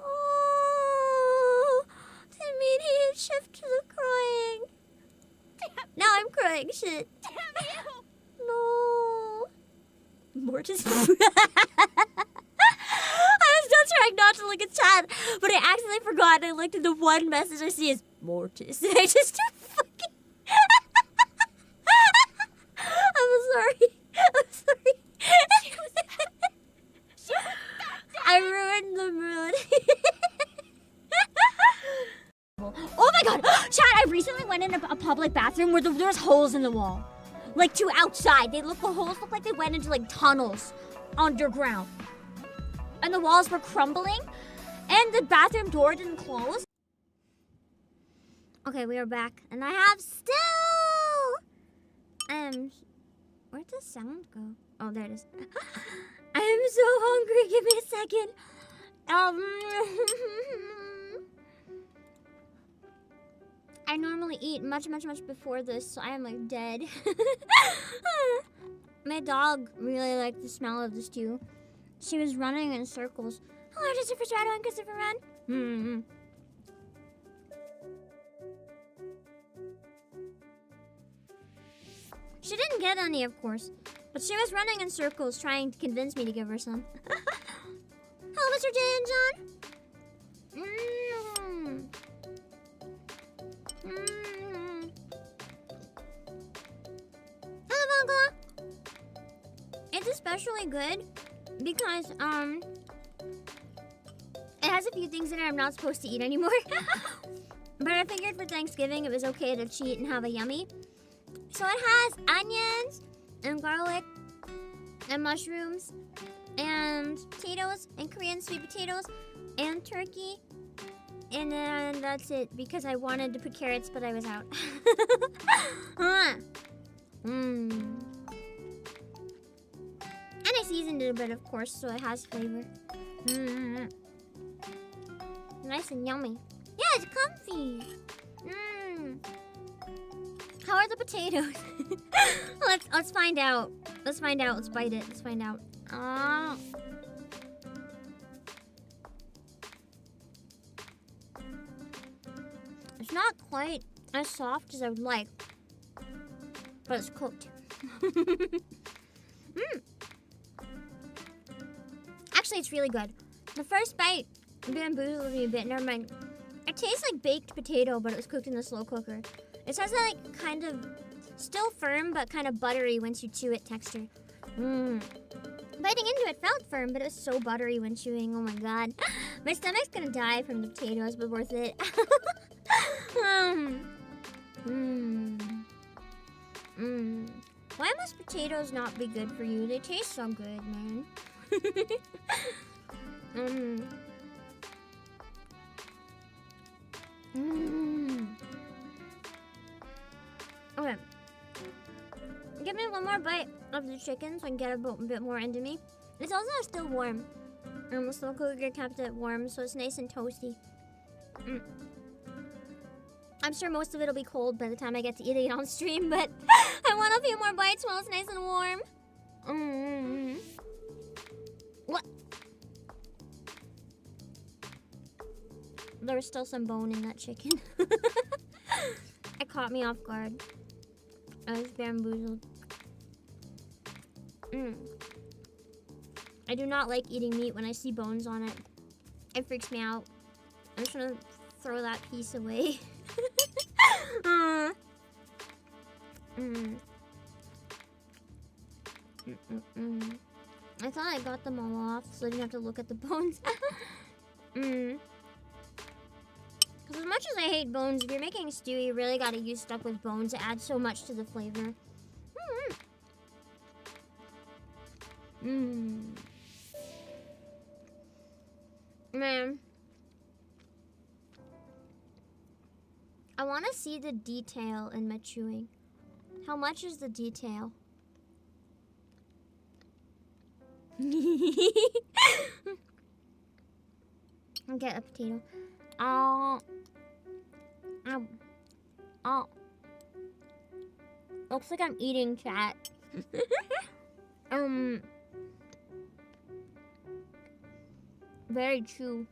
Speaker 1: Oh, the immediate shift to the crying. Now I'm crying. Shit. No. Mortis. I was still trying not to look at chat, but I accidentally forgot. I looked at the one message I see is Mortis. And I just fucking. I'm sorry. I'm sorry. I ruined the mood. Oh my god! Chat, I recently went in a public bathroom where there was holes in the wall. Like to outside. The holes looked like they went into like tunnels underground. And the walls were crumbling. And the bathroom door didn't close. Okay, we are back. And I have still... where'd the sound go? Oh, there it is. I am so hungry. Give me a second. I normally eat much before this, so I am like dead. My dog really liked the smell of the stew. She was running in circles. Hello, Christopher Shadow and Christopher Run. She didn't get any, of course, but she was running in circles trying to convince me to give her some. Hello, Mr. J and John. Hello, Vogla. It's especially good because it has a a few things in it I'm not supposed to eat anymore. But I figured for Thanksgiving it was okay to cheat and have a yummy. So it has onions and garlic and mushrooms and potatoes and Korean sweet potatoes and turkey. And then that's it because I wanted to put carrots, but I was out. And I seasoned it a bit, of course, so it has flavor. Nice and yummy. Yeah, it's comfy. How are the potatoes? Let's find out. Let's find out. Let's bite it. Let's find out. It's not quite as soft as I would like, but it's cooked. Actually, it's really good. The first bite bamboozled me a bit. Never mind. It tastes like baked potato, but it was cooked in the slow cooker. It has that like kind of still firm, but kind of buttery once you chew it texture. Biting into it felt firm, but it was so buttery when chewing. Oh my god. My stomach's gonna die from the potatoes, but worth it. Why must potatoes not be good for you? They taste so good, man. Okay. Give me one more bite of the chicken so I can get a bit more into me. It's also still warm. The slow cooker kept it warm, so it's nice and toasty. I'm sure most of it will be cold by the time I get to eat it on stream, but I want a few more bites while it's nice and warm. What? There was still some bone in that chicken. It caught me off guard. I was bamboozled. I do not like eating meat when I see bones on it. It freaks me out. I'm just gonna throw that piece away. I thought I got them all off so I didn't have to look at the bones. Because as much as I hate bones, if you're making stew, you really gotta use stuff with bones. It adds so much to the flavor. Man. I want to see the detail in my chewing. How much is the detail? I'll get a potato. Looks like I'm eating, chat. Very true.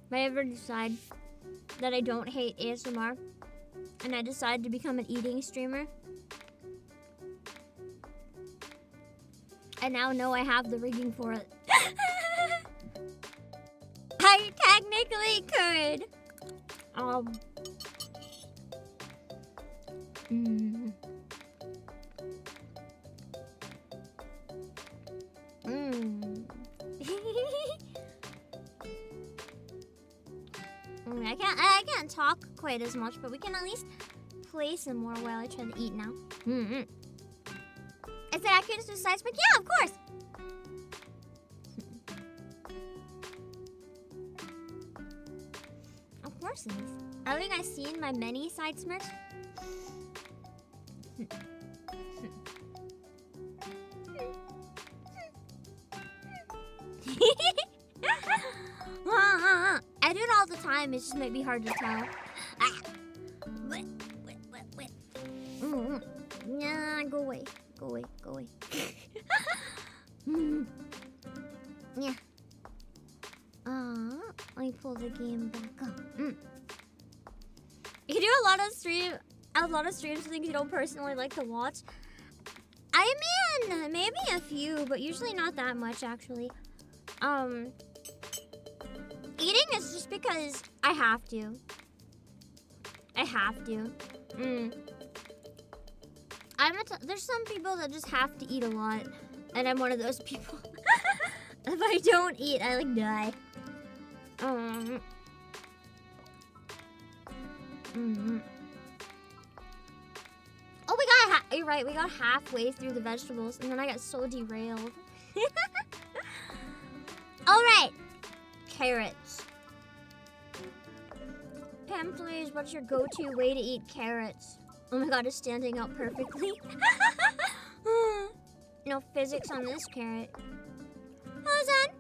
Speaker 1: If I ever decide that I don't hate ASMR and I decide to become an eating streamer, I now know I have the rigging for it. I technically could. I can't talk quite as much, but we can at least play some more while I try to eat now. Is it accurate to size smirk? Yeah, of course. Of course it is. Have you guys seen my many side smirks? I do it all the time. It just might be hard to tell. Nah, go away. Go away. Go away. Yeah. Let me pull the game back up. You do a lot of streams things you don't personally like to watch. I mean, maybe a few, but usually not that much actually. Eating is just because I have to. I have to. There's some people that just have to eat a lot, and I'm one of those people. If I don't eat, I like die. Oh, you're right, we got halfway through the vegetables, and then I got so derailed. Alright. Carrots. Pam, please, what's your go-to way to eat carrots? Oh my god, it's standing out perfectly. No physics on this carrot. Hold on.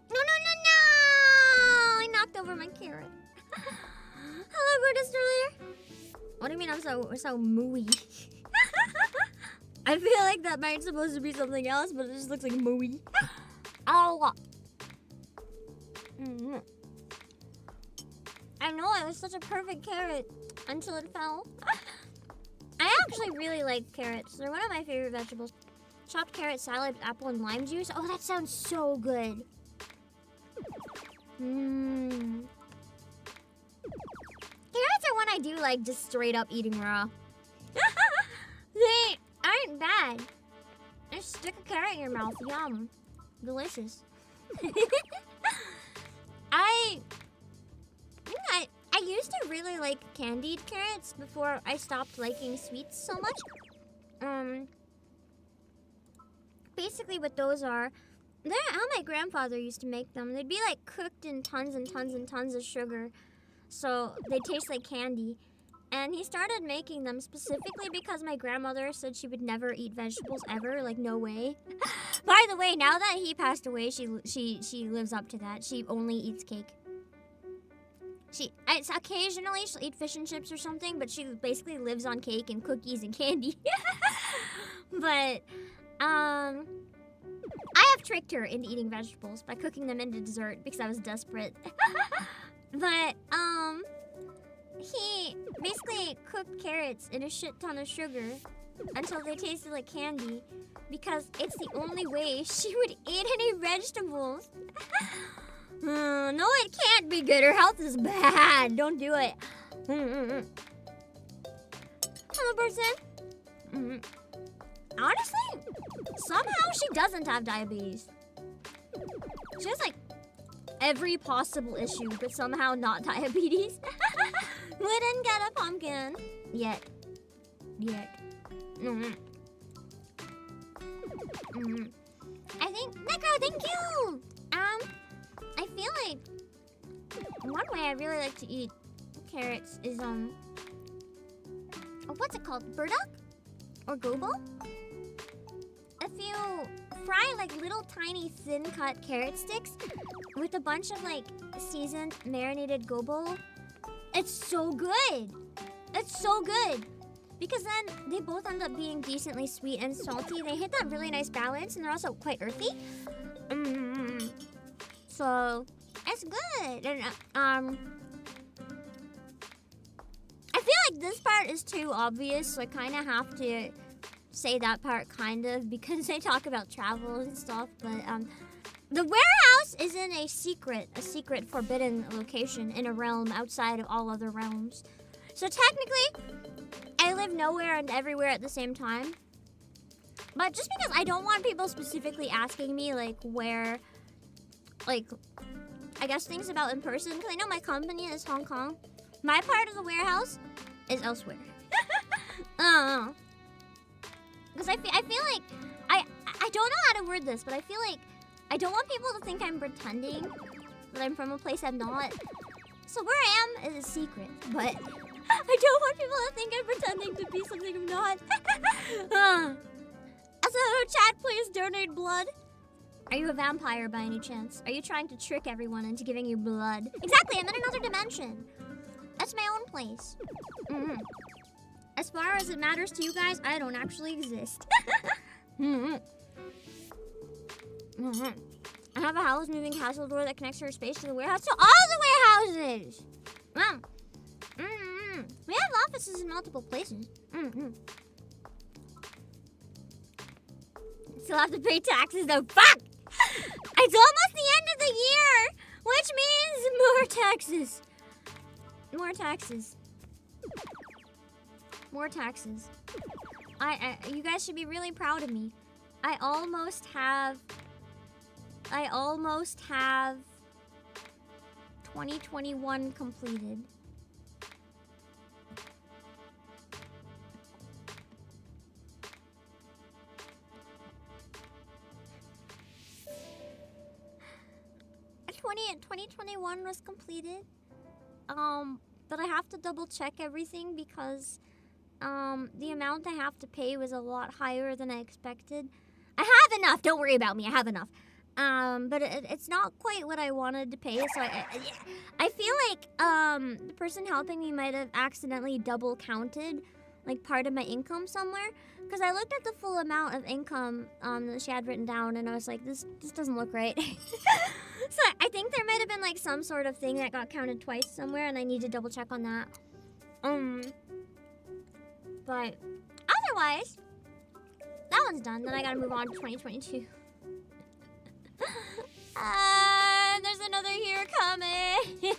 Speaker 1: No! I knocked over my carrot. Hello, Buddhist earlier. What do you mean I'm so mooey? I feel like that might supposed to be something else, but it just looks like mooey. Ow. I know, it was such a perfect carrot until it fell. I actually really like carrots. They're one of my favorite vegetables. Chopped carrot salad with apple and lime juice. Oh, that sounds so good. Carrots are one I do like just straight up eating raw. They aren't bad. Just stick a carrot in your mouth. Yum. Delicious. I used to really like candied carrots before I stopped liking sweets so much. Basically what those are, they're how my grandfather used to make them. They'd be like cooked in tons and tons and tons of sugar, so they taste like candy. And he started making them specifically because my grandmother said she would never eat vegetables ever, like no way. By the way, now that he passed away, she lives up to that. She only eats cake. Occasionally she'll eat fish and chips or something, but she basically lives on cake and cookies and candy. But I have tricked her into eating vegetables by cooking them into dessert because I was desperate. But he basically cooked carrots in a shit ton of sugar until they tasted like candy because it's the only way she would eat any vegetables. No, it can't be good. Her health is bad. Don't do it. Hello, person. Honestly, somehow she doesn't have diabetes. She has like every possible issue, but somehow not diabetes. We didn't get a pumpkin yet. I think Necro, thank you. I feel like one way I really like to eat carrots is what's it called? Burdock or gobo? If you fry like little tiny thin cut carrot sticks with a bunch of like seasoned marinated gobo, it's so good. It's so good. Because then they both end up being decently sweet and salty. They hit that really nice balance and they're also quite earthy. So it's good. And I feel like this part is too obvious, so I kind of have to say that part kind of because they talk about travel and stuff. But the warehouse is in a secret forbidden location in a realm outside of all other realms. So technically, I live nowhere and everywhere at the same time. But just because I don't want people specifically asking me like where, like, I guess things about in person, because I know my company is Hong Kong. My part of the warehouse is elsewhere. Because I feel like, I don't know how to word this, but I feel like I don't want people to think I'm pretending that I'm from a place I'm not. So where I am is a secret, but I don't want people to think I'm pretending to be something I'm not. Also, chat, please donate blood. Are you a vampire by any chance? Are you trying to trick everyone into giving you blood? Exactly, I'm in another dimension. That's my own place. As far as it matters to you guys, I don't actually exist. I have a house moving castle door that connects her space to the warehouse. To all the warehouses! We have offices in multiple places. Still have to pay taxes though. Fuck! It's almost the end of the year! Which means more taxes. More taxes. More taxes. You guys should be really proud of me. I almost have 2021 completed. And 2021 was completed. But I have to double check everything because the amount I have to pay was a lot higher than I expected. I have enough. Don't worry about me. I have enough. But it's not quite what I wanted to pay. So I feel like the person helping me might have accidentally double counted like part of my income somewhere. Because I looked at the full amount of income that she had written down, and I was like, this doesn't look right. So I think there might have been like some sort of thing that got counted twice somewhere, and I need to double check on that. But otherwise, that one's done. Then I gotta move on to 2022. There's another year coming.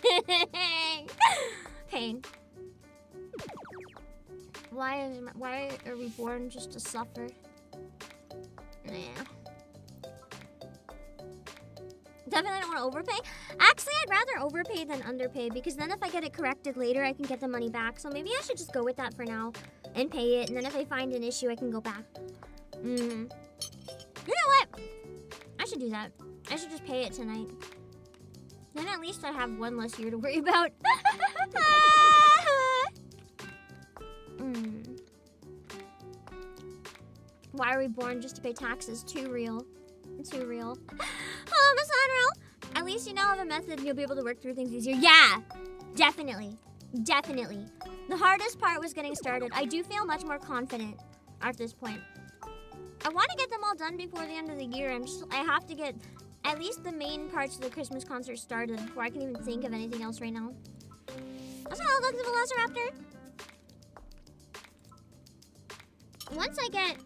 Speaker 1: Pain. Why are we born just to suffer? Nah. Definitely don't want to overpay. Actually, I'd rather overpay than underpay because then if I get it corrected later, I can get the money back. So maybe I should just go with that for now and pay it. And then if I find an issue, I can go back. You know what? I should do that. I should just pay it tonight. Then at least I have one less year to worry about. Why are we born just to pay taxes? Too real. Too real. Hello, Miss Unreal. At least you now have a method and you'll be able to work through things easier. Yeah, definitely. Definitely. The hardest part was getting started. I do feel much more confident at this point. I want to get them all done before the end of the year. I have to get at least the main parts of the Christmas concert started before I can even think of anything else right now. Also, look at the Velociraptor. Once I get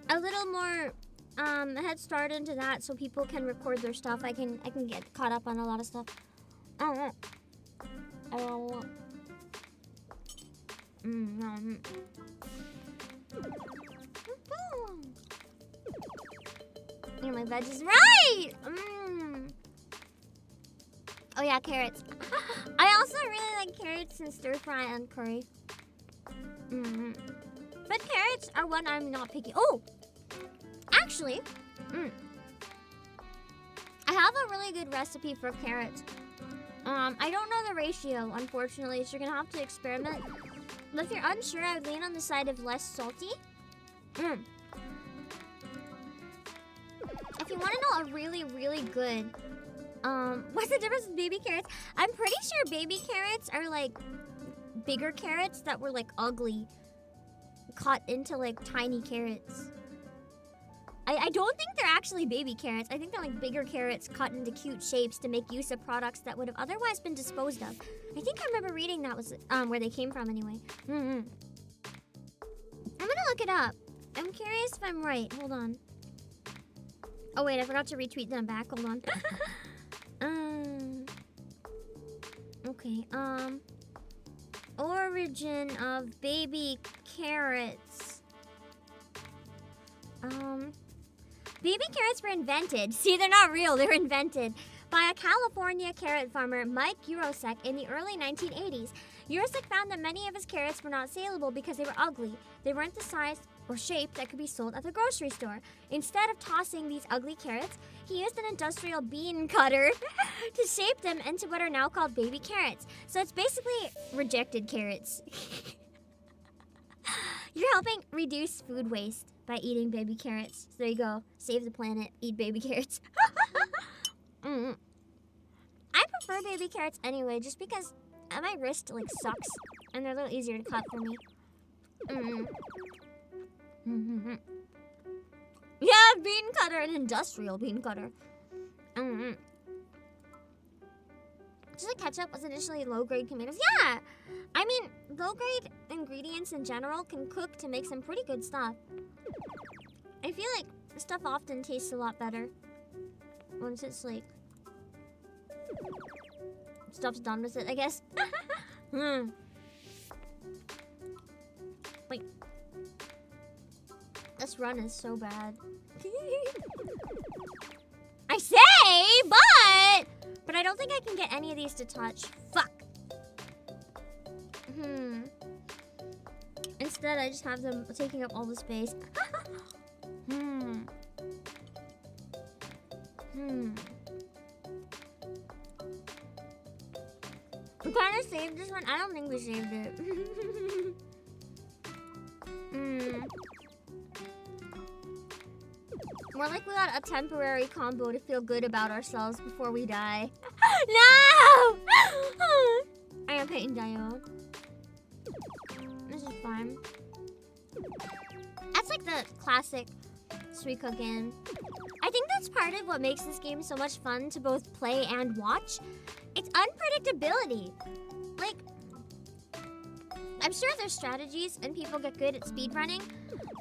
Speaker 1: a little more head start into that so people can record their stuff, I can get caught up on a lot of stuff. Yeah, my veggies. Right! Oh yeah, carrots. I also really like carrots in stir fry and curry. But carrots are one I'm not picky. Oh! Actually, I have a really good recipe for carrots. I don't know the ratio, unfortunately, so you're gonna have to experiment. But if you're unsure, I would lean on the side of less salty. If you want to know a really, really good, what's the difference with baby carrots? I'm pretty sure baby carrots are like bigger carrots that were like ugly, cut into like tiny carrots. I don't think they're actually baby carrots. I think they're like bigger carrots cut into cute shapes to make use of products that would have otherwise been disposed of. I think I remember reading that was where they came from anyway. I'm gonna look it up. I'm curious if I'm right. Hold on. Oh wait, I forgot to retweet them back. Hold on. Okay. Origin of baby carrots. Baby carrots were invented. See, they're not real. They're invented by a California carrot farmer, Mike Urosek, in the early 1980s. Urosek found that many of his carrots were not saleable because they were ugly. They weren't the size or shape that could be sold at the grocery store. Instead of tossing these ugly carrots, he used an industrial bean cutter to shape them into what are now called baby carrots. So it's basically rejected carrots. You're helping reduce food waste by eating baby carrots. So there you go. Save the planet. Eat baby carrots. I prefer baby carrots anyway, just because my wrist like sucks and they're a little easier to cut for me. Yeah, bean cutter, an industrial bean cutter. Just like ketchup was initially low-grade tomatoes. Yeah! I mean, low-grade ingredients in general can cook to make some pretty good stuff. I feel like stuff often tastes a lot better once it's like stuff's done with it, I guess. Wait. This run is so bad. I say, but I don't think I can get any of these to touch. Fuck. Instead, I just have them taking up all the space. We kind of saved this one. I don't think we saved it. More like we got a temporary combo to feel good about ourselves before we die. No! I am Peyton Dio. This is fun. That's like the classic Suika game. I think that's part of what makes this game so much fun to both play and watch. It's unpredictability. Like, I'm sure there's strategies and people get good at speedrunning,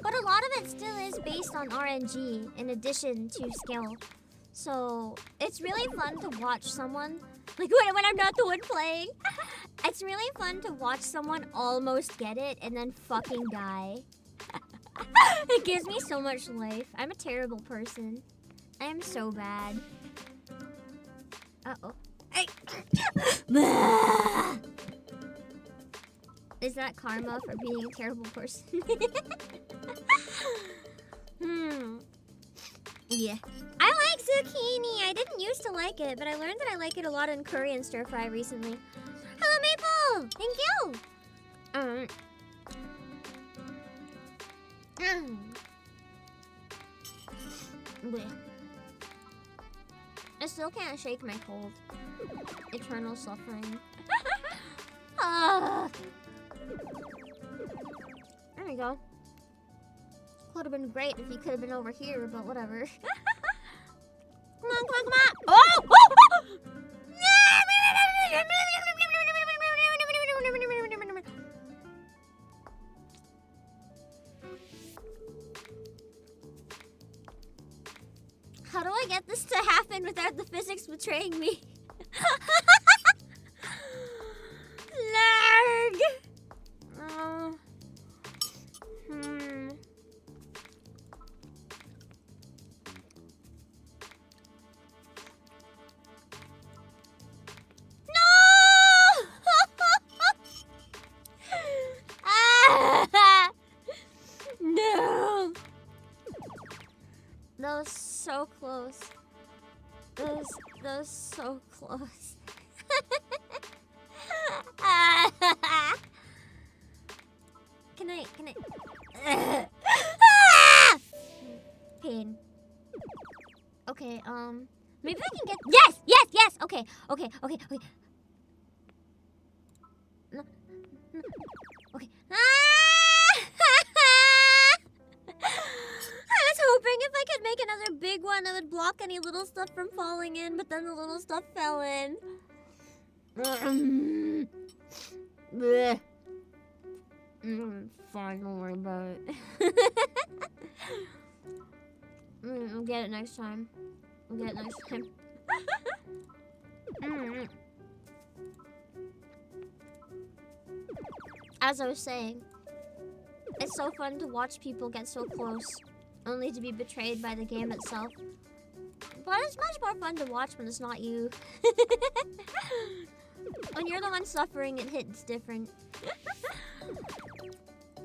Speaker 1: but a lot of it still is based on RNG in addition to skill. So it's really fun to watch someone, like when I'm not the one playing, it's really fun to watch someone almost get it and then fucking die. It gives me so much life. I'm a terrible person. I am so bad. Uh-oh. Is that karma for being a terrible person? Yeah. I like zucchini. I didn't used to like it, but I learned that I like it a lot in curry and stir fry recently. Hello, Maple! Thank you! I still can't shake my cold. Eternal suffering. There we go. Would have been great if you could have been over here, but whatever. Come on, come on, come on! Oh! How do I get this to happen without the physics betraying me? Larg! No! That was so close. That was so close. Can I? Pain. Okay, maybe I can get. Yes. Okay. No. Okay. I was hoping if I could make another big one, I would block any little stuff from falling in, but then the little stuff fell in. Bleh. Fine, don't worry about it. I'll get it next time. As I was saying, it's so fun to watch people get so close, only to be betrayed by the game itself. But it's much more fun to watch when it's not you. When you're the one suffering, it hits different.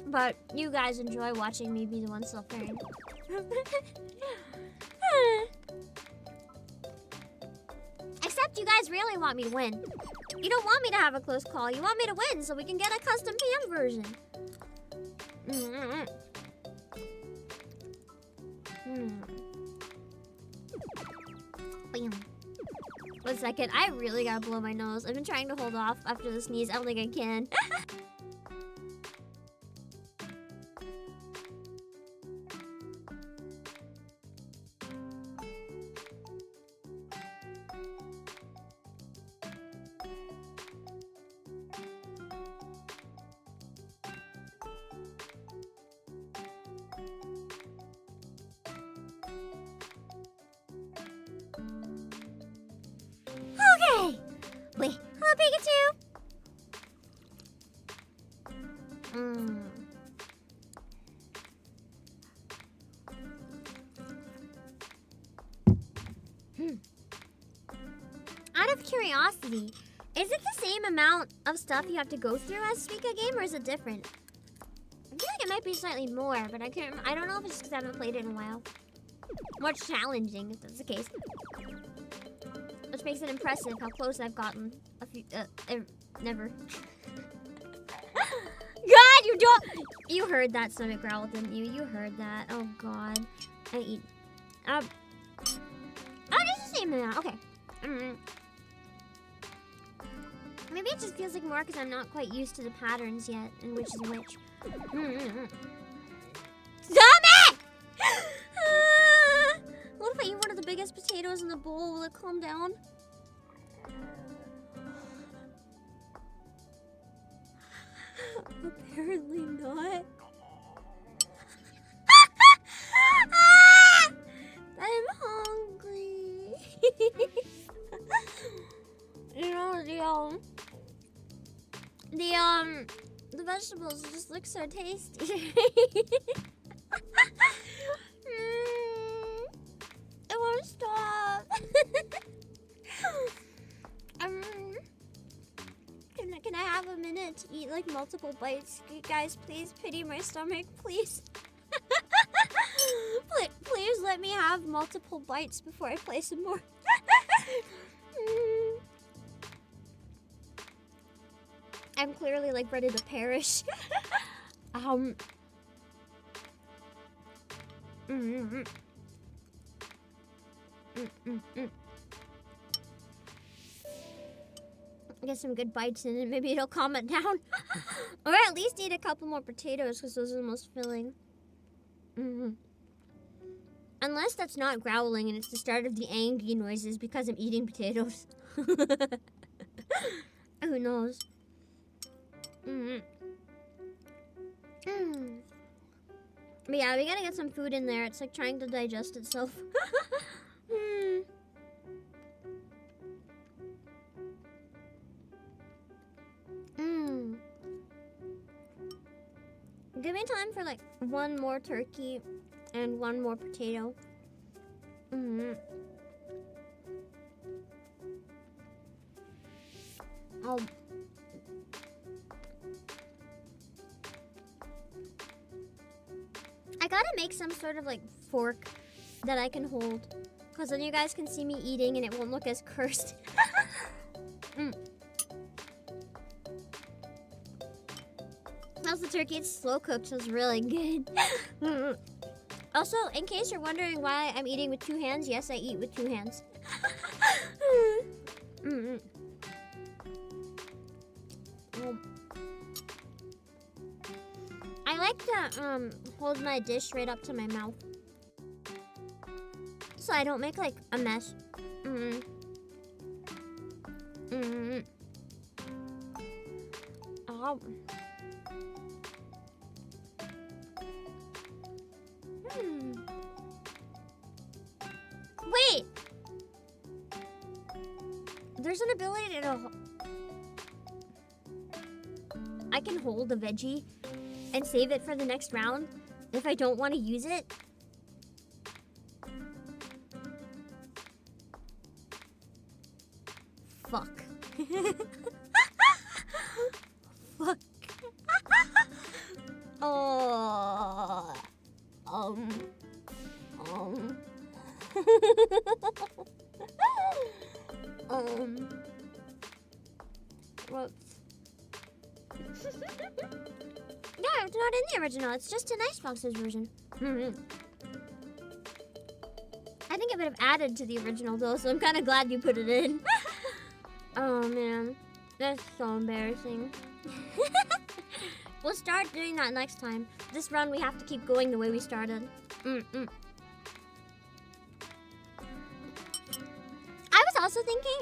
Speaker 1: But you guys enjoy watching me be the one suffering. Except you guys really want me to win. You don't want me to have a close call. You want me to win so we can get a custom PM version. Bam. 1 second. I really gotta blow my nose. I've been trying to hold off after the sneeze. I don't think I can. Okay. Wait. Hello, Pikachu. curiosity. Is it the same amount of stuff you have to go through as Suika game, or is it different? I feel like it might be slightly more, but I can't. I don't know if it's just because I haven't played it in a while. More challenging, if that's the case. Which makes it impressive how close I've gotten. A few, never. God, you don't. You heard that stomach growl, didn't you? You heard that. Oh God. I eat. Oh, it's the same amount. Okay. Maybe it just feels like more because I'm not quite used to the patterns yet, and which is which. Stop it! What if I eat one of the biggest potatoes in the bowl? Will it calm down? Apparently not. I'm hungry. You know, the vegetables just look so tasty. It won't stop. Can I have a minute to eat like multiple bites? Guys, please pity my stomach, please. Please let me have multiple bites before I play some more. I'm clearly like ready to perish. Get some good bites in and maybe it'll calm it down. Or at least eat a couple more potatoes because those are the most filling. Unless that's not growling and it's the start of the angry noises because I'm eating potatoes. Who knows? But yeah, we gotta get some food in there. It's like trying to digest itself. Give me time for like one more turkey and one more potato. I gotta make some sort of like fork that I can hold, because then you guys can see me eating and it won't look as cursed. How's the turkey? It's slow cooked, so it's really good. Also, in case you're wondering why I'm eating with 2 hands, yes, I eat with 2 hands. I like to hold my dish right up to my mouth, so I don't make like a mess. Wait! There's an ability to... I can hold a veggie and save it for the next round if I don't want to use it. Fuck. Fuck. Oh. Whoops. Yeah, it's not in the original. It's just an Icebox's version. I think I would have added to the original though, so I'm kind of glad you put it in. Oh man, that's so embarrassing. We'll start doing that next time. This run we have to keep going the way we started. I was also thinking,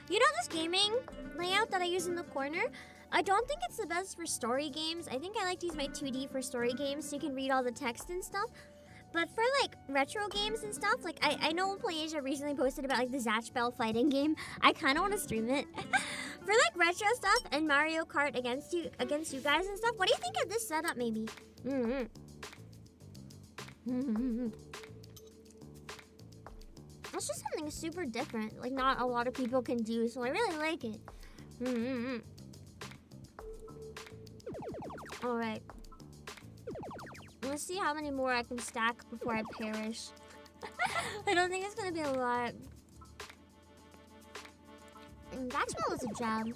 Speaker 1: you know this gaming layout that I use in the corner? I don't think it's the best for story games. I think I like to use my 2D for story games so you can read all the text and stuff. But for like retro games and stuff, like I know Playasia recently posted about like the Zatchbell fighting game. I kind of want to stream it. For like retro stuff and Mario Kart against you guys and stuff, what do you think of this setup maybe? It's just something super different. Like, not a lot of people can do, so I really like it. Alright. Let's see how many more I can stack before I perish. I don't think it's gonna be a lot. Zatchbell is a gem.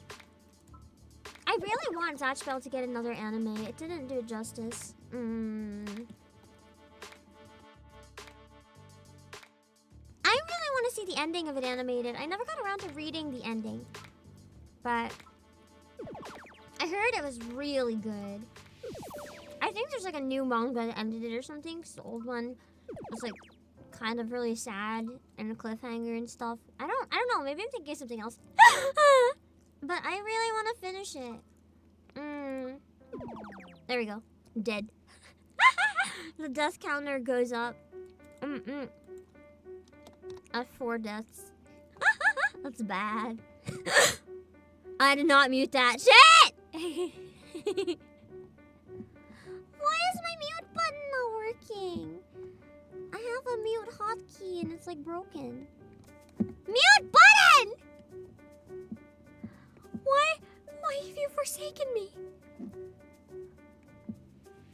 Speaker 1: I really want Zatchbell to get another anime. It didn't do it justice. I really want to see the ending of it animated. I never got around to reading the ending. But I heard it was really good. I think there's like a new manga that ended it or something, because the old one was like kind of really sad and a cliffhanger and stuff. I don't know, maybe I'm thinking of something else. But I really want to finish it. There we go. Dead. The death counter goes up. At 4 deaths. That's bad. I did not mute that. Shit! Why is my mute button not working? I have a mute hotkey and it's like broken. Mute button! Why have you forsaken me?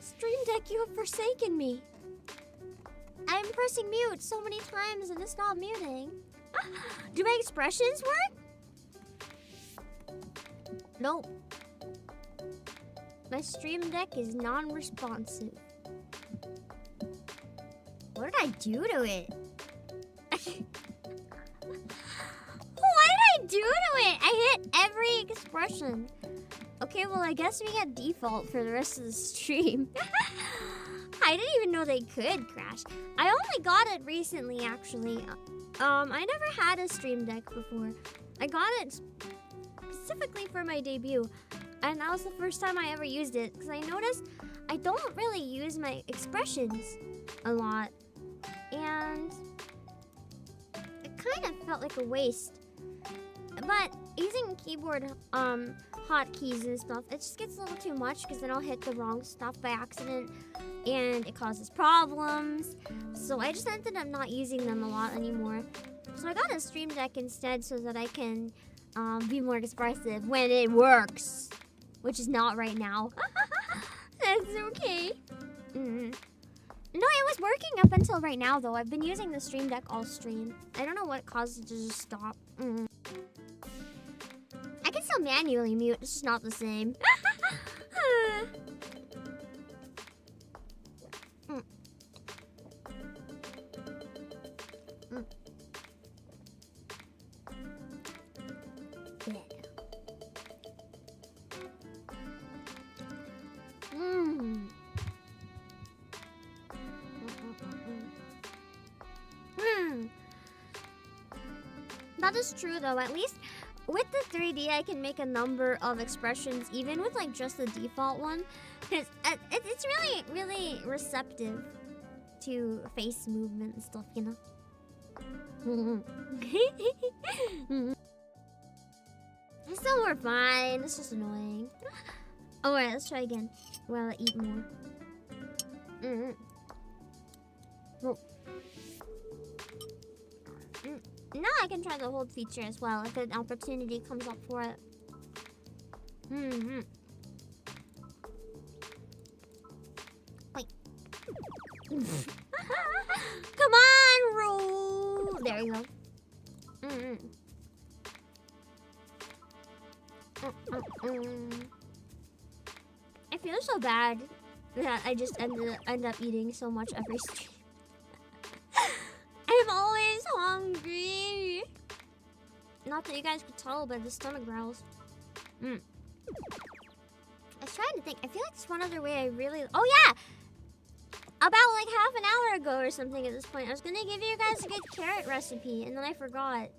Speaker 1: Stream Deck, you have forsaken me. I'm pressing mute so many times and it's not muting. Do my expressions work? Nope. My Stream Deck is non-responsive. What did I do to it? What did I do to it? I hit every expression. Okay, well, I guess we get default for the rest of the stream. I didn't even know they could crash. I only got it recently, actually. I never had a Stream Deck before. I got it specifically for my debut. And that was the first time I ever used it. Because I noticed I don't really use my expressions a lot. And it kind of felt like a waste. But using keyboard hotkeys and stuff, it just gets a little too much because then I'll hit the wrong stuff by accident and it causes problems. So I just ended up not using them a lot anymore. So I got a Stream Deck instead so that I can be more expressive when it works. Which is not right now. That's okay. No, it was working up until right now though. I've been using the Stream Deck all stream. I don't know what caused it to just stop. I can still manually mute, it's just not the same. That is true though, at least with the 3D I can make a number of expressions even with like just the default one. Because it's really receptive to face movement and stuff, you know? Still we're fine, it's just annoying. Alright, let's try again while I eat more. Now I can try the hold feature as well if an opportunity comes up for it. Wait. Come on, roll. There you go. I feel so bad that I just end up eating so much every stream. I'm always hungry. Not that you guys could tell by the stomach growls. I was trying to think. I feel like there's one other way I really... Oh, yeah! About like half an hour ago or something at this point, I was gonna give you guys a good carrot recipe, and then I forgot.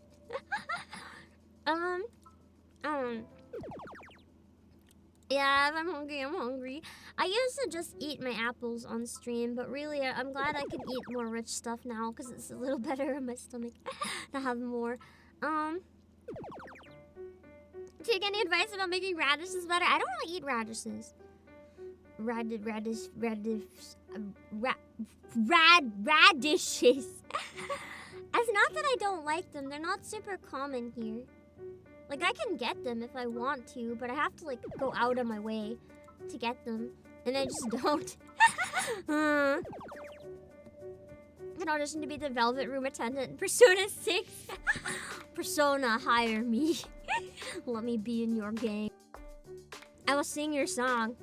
Speaker 1: Yeah, if I'm hungry, I'm hungry. I used to just eat my apples on stream, but really, I'm glad I can eat more rich stuff now, because it's a little better in my stomach to have more. Take any advice about making radishes better? I don't really eat radishes. Radishes. It's not that I don't like them. They're not super common here. Like, I can get them if I want to, but I have to, like, go out of my way to get them. And I just don't. I can audition to be the Velvet Room attendant in Persona 6. Persona, hire me. Let me be in your game. I will sing your song.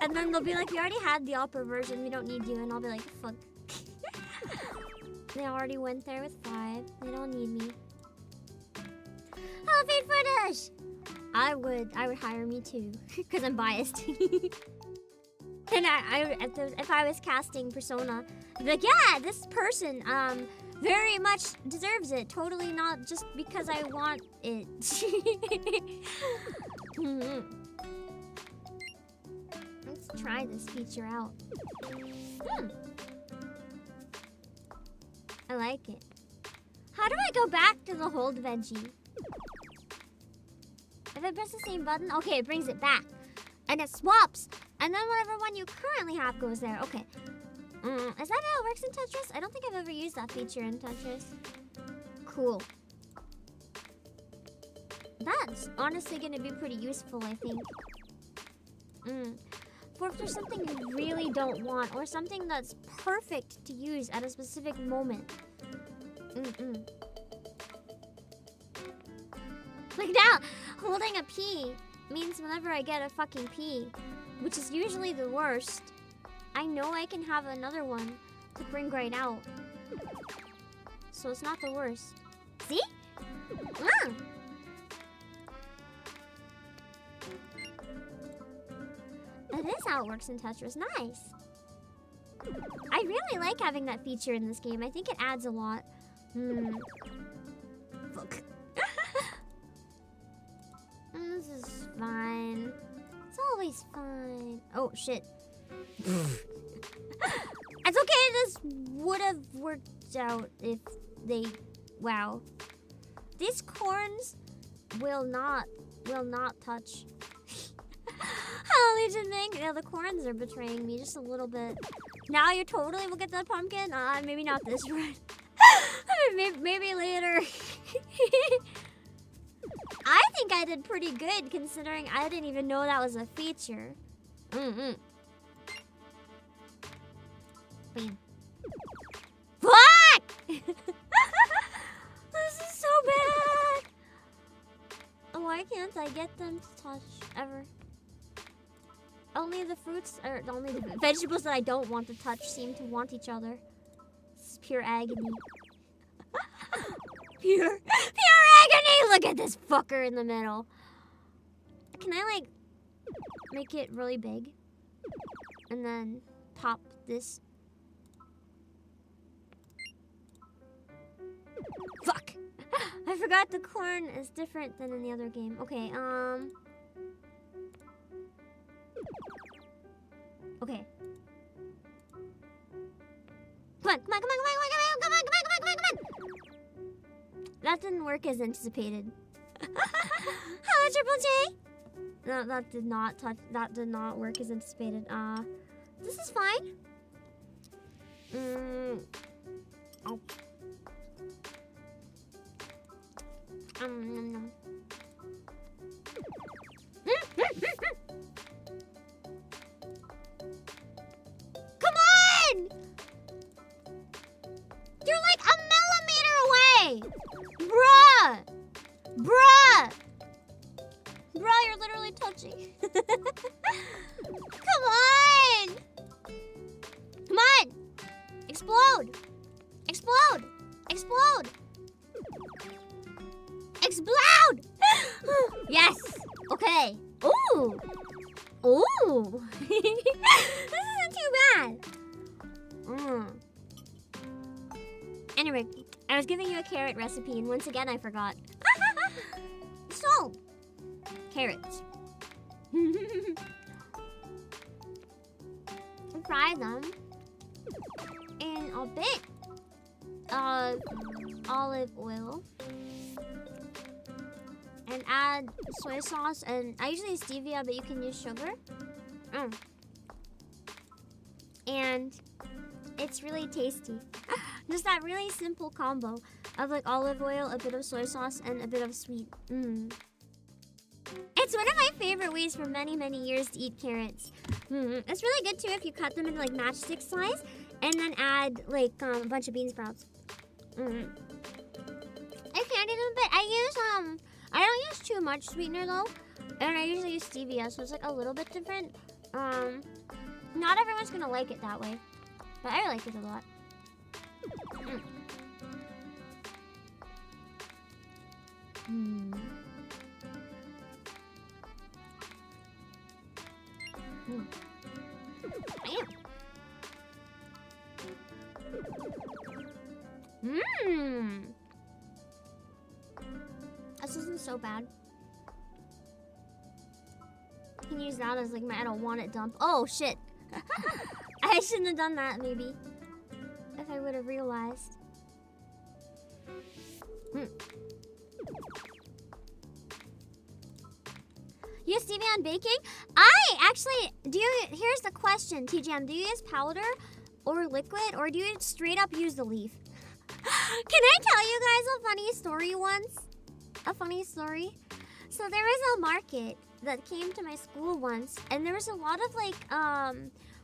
Speaker 1: And then they'll be like, we already had the opera version, we don't need you. And I'll be like, fuck. They already went there with 5. They don't need me. Oh, paid footage! I would hire me too, because I'm biased. And if I was casting Persona, I'd be like, yeah, this person very much deserves it. Totally not just because I want it. Let's try this feature out. I like it. How do I go back to the hold veggie? If I press the same button, okay, it brings it back. And it swaps. And then whatever one you currently have goes there. Okay. Is that how it works in Tetris? I don't think I've ever used that feature in Tetris. Cool. That's honestly going to be pretty useful, I think. For if there's something you really don't want, or something that's perfect to use at a specific moment. Like now, holding a P means whenever I get a fucking P, which is usually the worst, I know I can have another one to bring right out. So it's not the worst. See? That is how it works in Tetris. Nice. I really like having that feature in this game. I think it adds a lot. Fuck. This is fine. It's always fine. Oh, shit. It's okay. This would have worked out if they... Wow. These corns will not touch. How Legion think? Yeah, the corns are betraying me just a little bit. Now you totally will get that pumpkin? Maybe not this run. maybe later. I think I did pretty good considering I didn't even know that was a feature. Bam. Fuck! This is so bad. Why can't I get them to touch ever? Only the fruits, or only the vegetables that I don't want to touch seem to want each other. This is pure agony. pure agony! Look at this fucker in the middle. Can I, like, make it really big? And then pop this. Fuck! I forgot the corn is different than in the other game. Okay, Okay. Come on. That didn't work as anticipated. Hello, Triple J! No, that did not work as anticipated. This is fine. Oh. Come on! You're like a millimeter away! Bruh! Bruh, you're literally touching. Come on! Come on! Explode! Explode! Explode! Explode! Yes! Okay. Ooh! Ooh! This isn't too bad. Anyway, I was giving you a carrot recipe, and once again I forgot. So, carrots. Fry them in a bit of olive oil and add soy sauce, and I usually use stevia, but you can use sugar. And it's really tasty. Just that really simple combo of like olive oil, a bit of soy sauce, and a bit of sweet. It's one of my favorite ways for many, many years to eat carrots. It's really good too if you cut them into like matchstick size and then add like a bunch of bean sprouts. I candied them a bit. I don't use too much sweetener though, and I usually use stevia, so it's like a little bit different. Not everyone's gonna like it that way, but I like it a lot. This isn't so bad. You can use that as like my I don't want it dump. Oh shit. I shouldn't have done that maybe. If I would have realized. You use stevia on baking? Here's the question, TGM. Do you use powder or liquid, or do you straight up use the leaf? Can I tell you guys a funny story once? A funny story? So there was a market that came to my school once, and there was a lot of like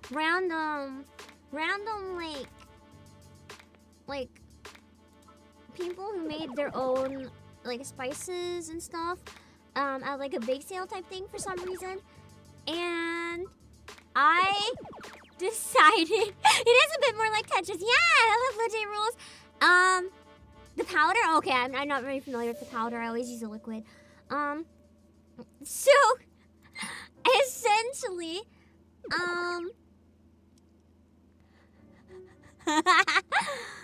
Speaker 1: random like people who made their own like spices and stuff at like a bake sale type thing for some reason. And I decided it is a bit more like Tetris. Yeah, I love legit rules. The powder. Okay, I'm not very familiar with the powder. I always use a liquid. So essentially,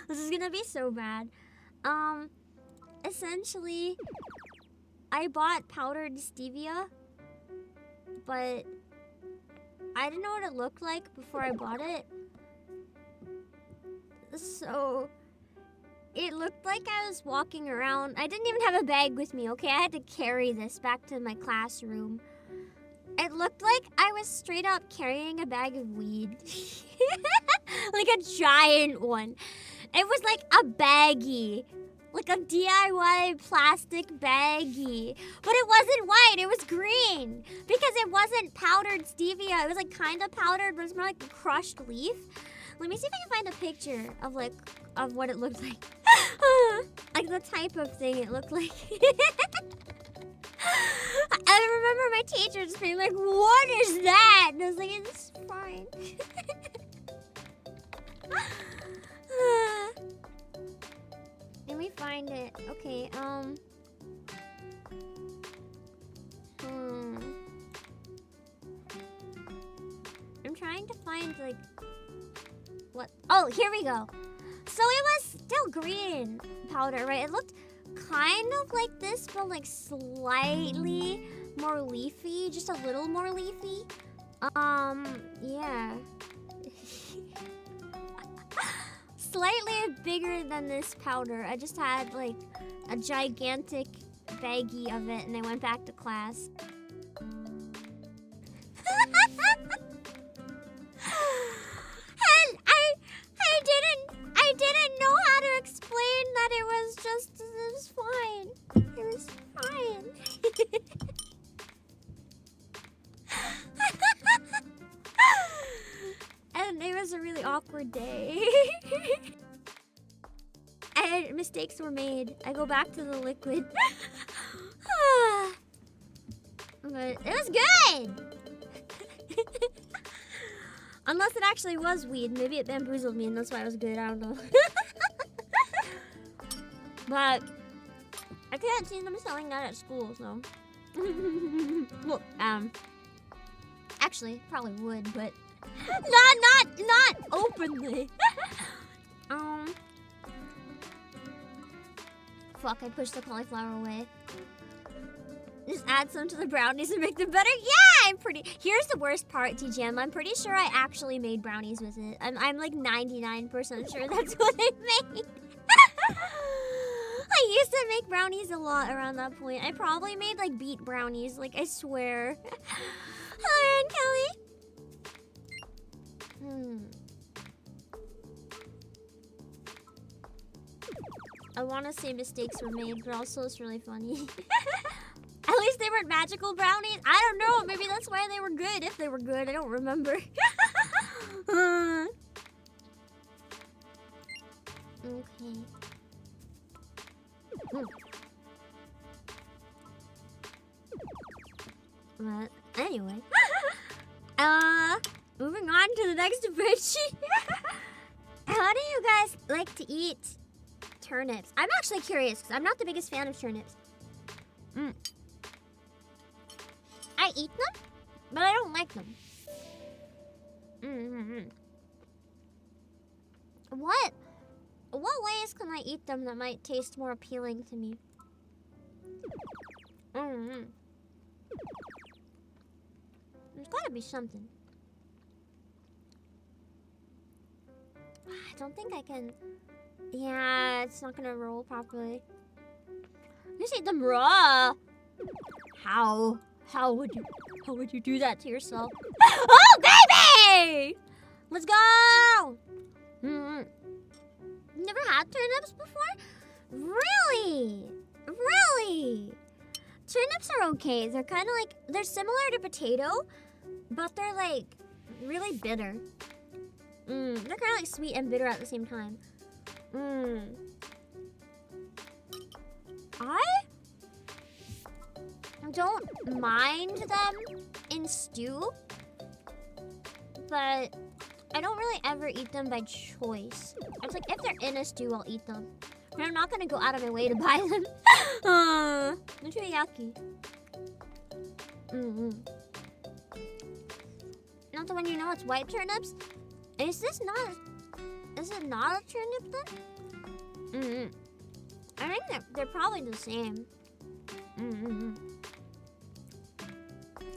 Speaker 1: this is gonna be so bad. Essentially, I bought powdered stevia, but I didn't know what it looked like before I bought it. So it looked like I was walking around. I didn't even have a bag with me, okay? I had to carry this back to my classroom. It looked like I was straight up carrying a bag of weed. Like a giant one. It was like a baggie. Like a DIY plastic baggie. But it wasn't white, it was green. Because it wasn't powdered stevia. It was like kind of powdered, but it's more like a crushed leaf. Let me see if I can find a picture of what it looked like. Like the type of thing it looked like. I remember my teacher just being like, "What is that?" And I was like, "It's fine." Let me find it. Okay, I'm trying to find like what? Oh, here we go. So it was still green powder, right? It looked kind of like this, but like slightly more leafy, just a little more leafy. Yeah. Slightly bigger than this powder. I just had like a gigantic baggie of it, and I went back to class. And I didn't know how to explain that it was fine. It was fine. And it was a really awkward day. And mistakes were made. I go back to the liquid. But it was good! Unless it actually was weed. Maybe it bamboozled me and that's why it was good. I don't know. But I can't see them selling that at school, so. Well, actually, probably would, but not openly. Fuck, I pushed the cauliflower away. Just add some to the brownies and make them better. Yeah, I'm pretty. Here's the worst part, TGM. I'm pretty sure I actually made brownies with it. I'm like 99% sure that's what I made. I used to make brownies a lot around that point. I probably made like beet brownies, like I swear. Alright, Kelly. I want to say mistakes were made, but also it's really funny. At least they weren't magical brownies. I don't know. Maybe that's why they were good. If they were good, I don't remember. Okay. But anyway. Moving on to the next spreadsheet. How do you guys like to eat turnips? I'm actually curious because I'm not the biggest fan of turnips. I eat them, but I don't like them. What ways can I eat them that might taste more appealing to me? There's gotta be something. I don't think I can. Yeah, it's not gonna roll properly. Just eat them raw. How would you do that to yourself? Oh baby! Let's go! Never had turnips before? Really? Really? Turnips are okay. They're kind of like, they're similar to potato, but they're like really bitter. They're kind of like sweet and bitter at the same time. I don't mind them in stew, but I don't really ever eat them by choice. It's like if they're in a stew, I'll eat them. But I'm not gonna go out of my way to buy them. They're too yucky. Not the one you know, it's white turnips. Is it not a turnip then? I think they're probably the same.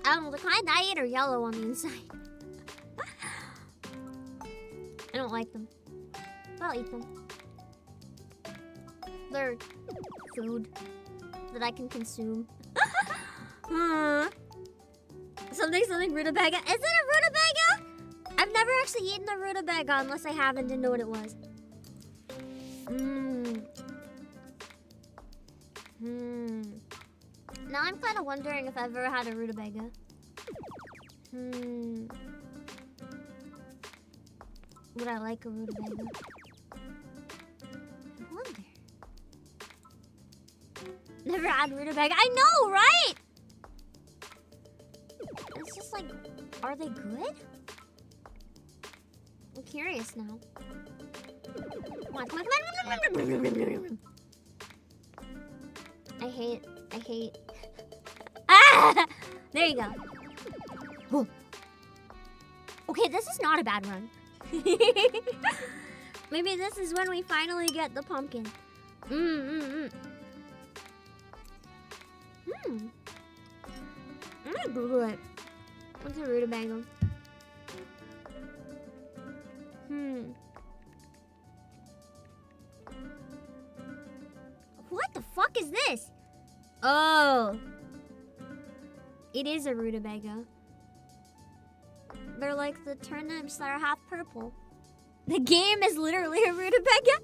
Speaker 1: I don't know, the kind I eat are yellow on the inside. I don't like them. I'll eat them. They're food that I can consume. Something rutabaga. Is it a rutabaga? I've never actually eaten a rutabaga unless I have and didn't know what it was. Now I'm kind of wondering if I've ever had a rutabaga. Would I like a rutabaga? I wonder. Never had rutabaga. I know, right? It's just like, are they good? I'm curious now. Come on. I hate. Ah! There you go. Whoa. Okay, this is not a bad run. Maybe this is when we finally get the pumpkin. I'm gonna Google it. What's a rutabaga? What the fuck is this? Oh. It is a rutabaga. They're like the turnips that are half purple. The game is literally a rutabaga.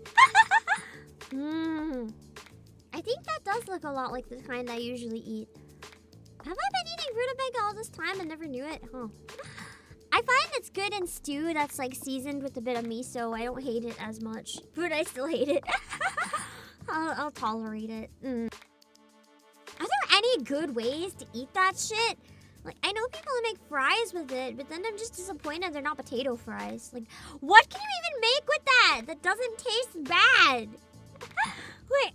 Speaker 1: I think that does look a lot like the kind I usually eat. Have I been eating rutabaga all this time and never knew it? Huh. I find it's good in stew that's like seasoned with a bit of miso. I don't hate it as much, but I still hate it. I'll tolerate it. Are there any good ways to eat that shit? Like, I know people that make fries with it, but then I'm just disappointed they're not potato fries. Like, what can you even make with that? That doesn't taste bad. Wait,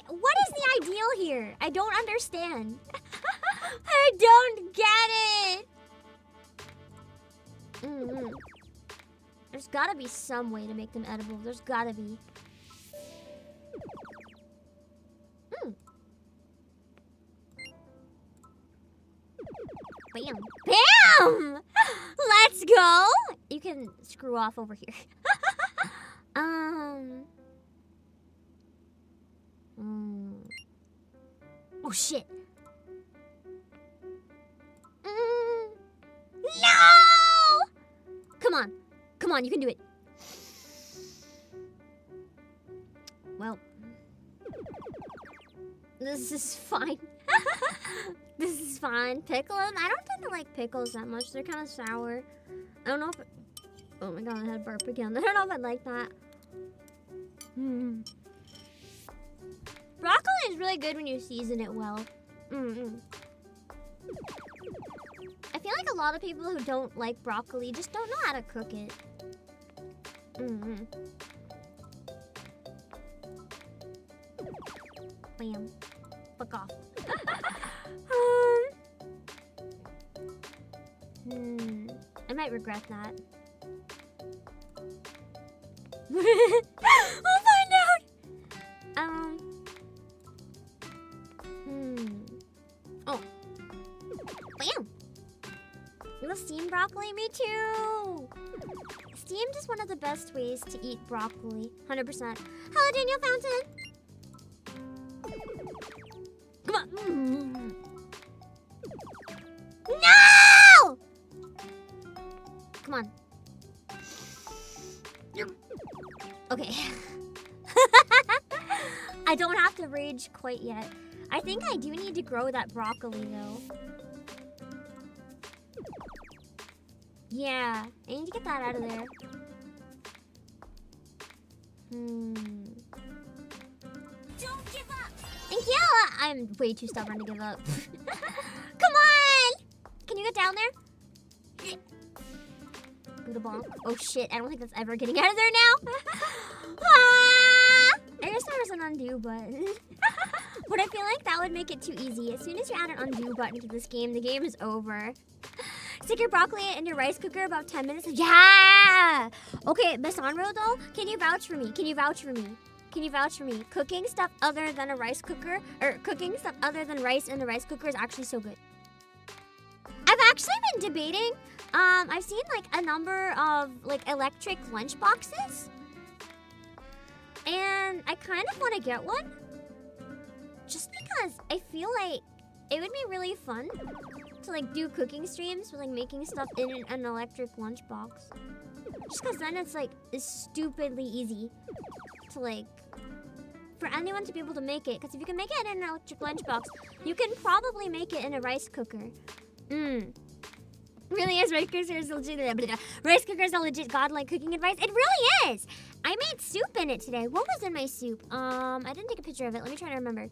Speaker 1: what is the ideal here? I don't understand. I don't get it. There's gotta be some way to make them edible. There's gotta be. Bam. Bam! Let's go! You can screw off over here. Oh, shit. No! Come on. Come on, you can do it. Well. This is fine. This is fine. Pickles? I don't tend to like pickles that much. They're kind of sour. I don't know if... Oh my god, I had burp again. I don't know if I like that. Broccoli is really good when you season it well. I feel like a lot of people who don't like broccoli just don't know how to cook it. Bam. Fuck off. I might regret that. We'll find out. Oh. Bam. You love steamed broccoli? Me too. Steamed is one of the best ways to eat broccoli. 100%. Hello, Daniel Fountain. Come on. No! Come on. Okay. I don't have to rage quite yet. I think I do need to grow that broccoli though. Yeah, I need to get that out of there. Don't give up. Thank you. I'm way too stubborn to give up. Come on! Can you get down there? Buddha bonk. Oh shit, I don't think that's ever getting out of there now. I guess there was an undo button. But I feel like that would make it too easy. As soon as you add an undo button to this game, the game is over. Stick your broccoli in your rice cooker about 10 minutes. Yeah! Okay, Miss Onro though, can you vouch for me? Can you vouch for me? Can you vouch for me? Cooking stuff other than a rice cooker, or cooking stuff other than rice in the rice cooker is actually so good. I've actually been debating. I've seen like a number of like electric lunch boxes, and I kind of want to get one, just because I feel like it would be really fun to like do cooking streams with like making stuff in an electric lunchbox. Just because then it's like stupidly easy to like for anyone to be able to make it. Because if you can make it in an electric lunchbox, you can probably make it in a rice cooker. Really is rice cookers legit. Rice cookers are legit godlike cooking advice. It really is. I made soup in it today. What was in my soup? I didn't take a picture of it. Let me try to remember.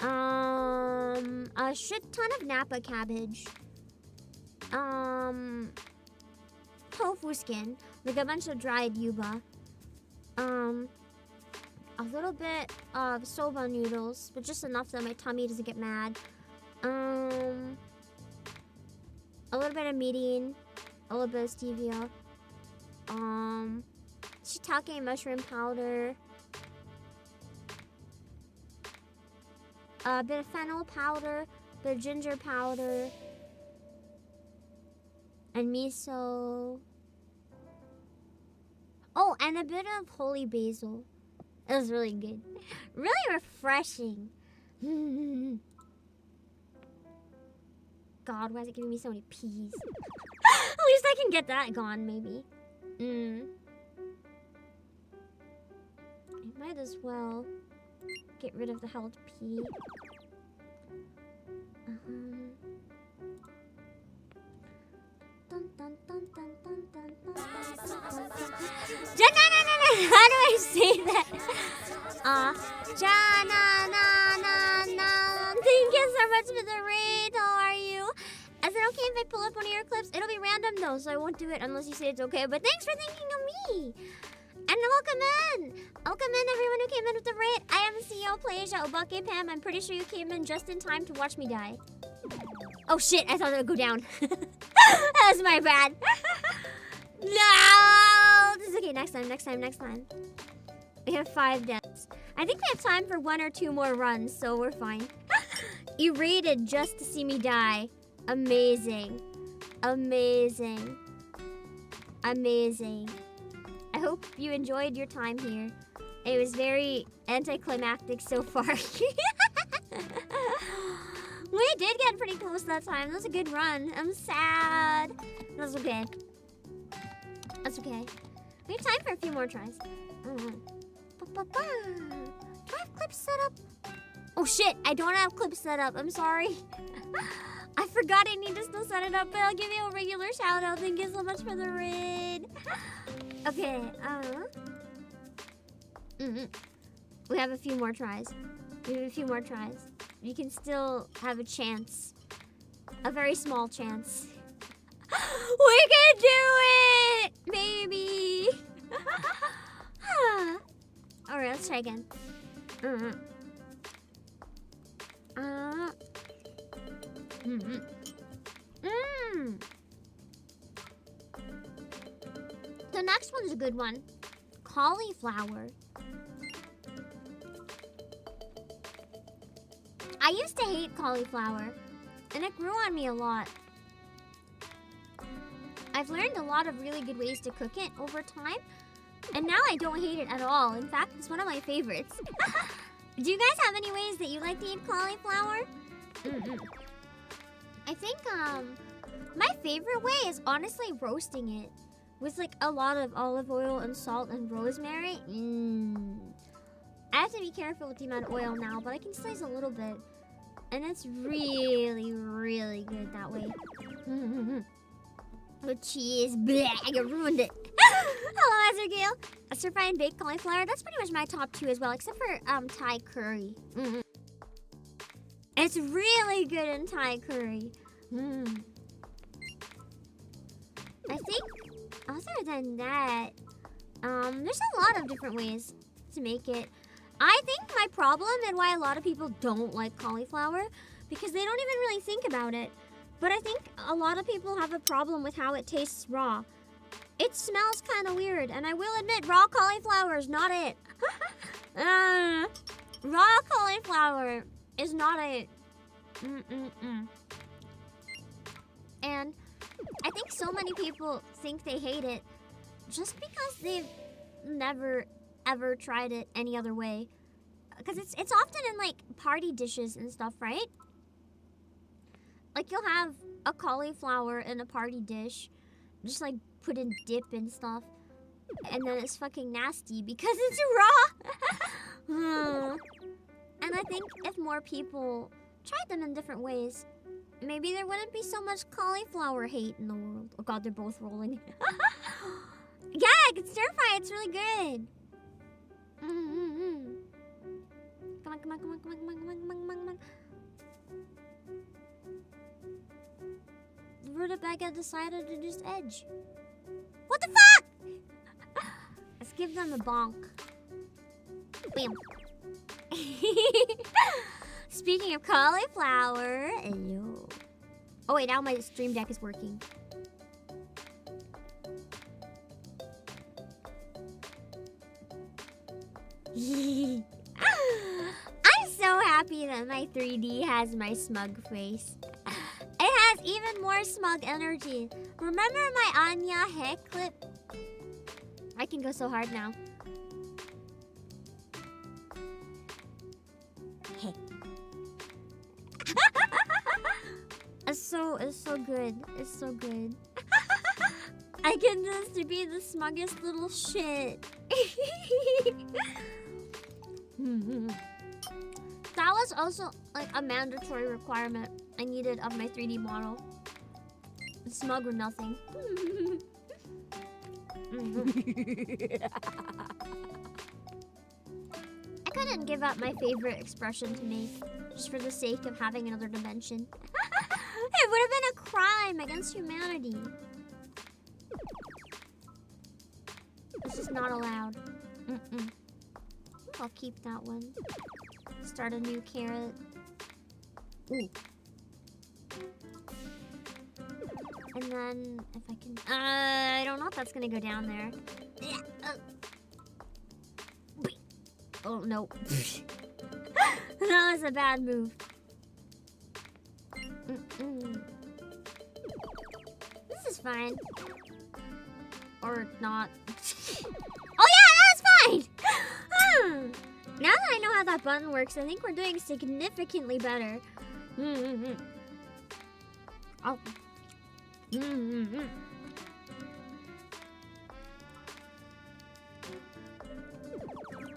Speaker 1: A shit ton of Napa cabbage. Tofu skin, like a bunch of dried yuba. A little bit of soba noodles, but just enough that my tummy doesn't get mad. A little bit of mirin, a little bit of stevia. Shiitake mushroom powder. A bit of fennel powder, a bit of ginger powder, and miso. Oh, and a bit of holy basil. It was really good. Really refreshing. God, why is it giving me so many peas? At least I can get that gone, maybe. I might as well get rid of the held pea. Dun, dun, dun, dun, dun, dun, dun, dun, dun, dun. How do I say that? Thank you so much for the raid. How are you? Is it okay if I pull up one of your clips? It'll be random though, so I won't do it unless you say it's okay. But thanks for thinking of me. And welcome in! Welcome in everyone who came in with the raid. I am CEO Playasia, Obake, Pam. I'm pretty sure you came in just in time to watch me die. Oh shit, I thought it would go down. That was my bad. No! This is okay, next time. We have 5 deaths. I think we have time for 1 or 2 more runs, so we're fine. You raided just to see me die. Amazing. Amazing. Amazing. I hope you enjoyed your time here. It was very anticlimactic so far. We did get pretty close that time. That was a good run. I'm sad. That's okay. That's okay. We have time for a few more tries. Do I have clips set up? Oh shit, I don't have clips set up. I'm sorry. I forgot I need to still set it up, but I'll give you a regular shout out. Thank you so much for the raid. Okay, we have a few more tries. We have a few more tries. You can still have a chance. A very small chance. We can do it! Maybe. Alright, let's try again. The next one's a good one. Cauliflower. I used to hate cauliflower, and it grew on me a lot. I've learned a lot of really good ways to cook it over time, and now I don't hate it at all. In fact, it's one of my favorites. Do you guys have any ways that you like to eat cauliflower? I think my favorite way is honestly roasting it with like a lot of olive oil and salt and rosemary. I have to be careful with the amount of oil now, but I can slice a little bit. And it's really, really good that way. Oh, cheese. Blech, I ruined it. Hello, Azurgale. A stir fry and baked cauliflower. That's pretty much my top 2 as well, except for Thai curry. It's really good in Thai curry. I think other than that, there's a lot of different ways to make it. I think my problem and why a lot of people don't like cauliflower, because they don't even really think about it. But I think a lot of people have a problem with how it tastes raw. It smells kind of weird, and I will admit, raw cauliflower is not it. Raw cauliflower is not it. And I think so many people think they hate it just because they've never ever tried it any other way. Because it's often in like party dishes and stuff, right? Like you'll have a cauliflower in a party dish, just like put in dip and stuff, and then it's fucking nasty because it's raw. And I think if more people tried them in different ways, maybe there wouldn't be so much cauliflower hate in the world. Oh god, they're both rolling. Yeah, I can stir fry. It's really good. Come on, come on, come on, come on, come on, come on, come on, come on. The rutabaga decided to just edge. What the fuck? Let's give them a bonk. Bam. Speaking of cauliflower, hello. Oh wait, now my stream deck is working. I'm so happy that my 3D has my smug face. It has even more smug energy. Remember my Anya Heck clip? I can go so hard now. Hey. It's so good. It's so good. I can just be the smuggest little shit. That was also like a mandatory requirement I needed of my 3D model. Smug or nothing. I couldn't give up my favorite expression to make just for the sake of having another dimension. It would have been a crime against humanity. This is not allowed. I'll keep that one. Start a new carrot. Ooh. And then if I can, I don't know if that's gonna go down there. Oh no. That was a bad move. fine. Or not. Oh yeah, that's fine! Now that I know how that button works, I think we're doing significantly better. Oh.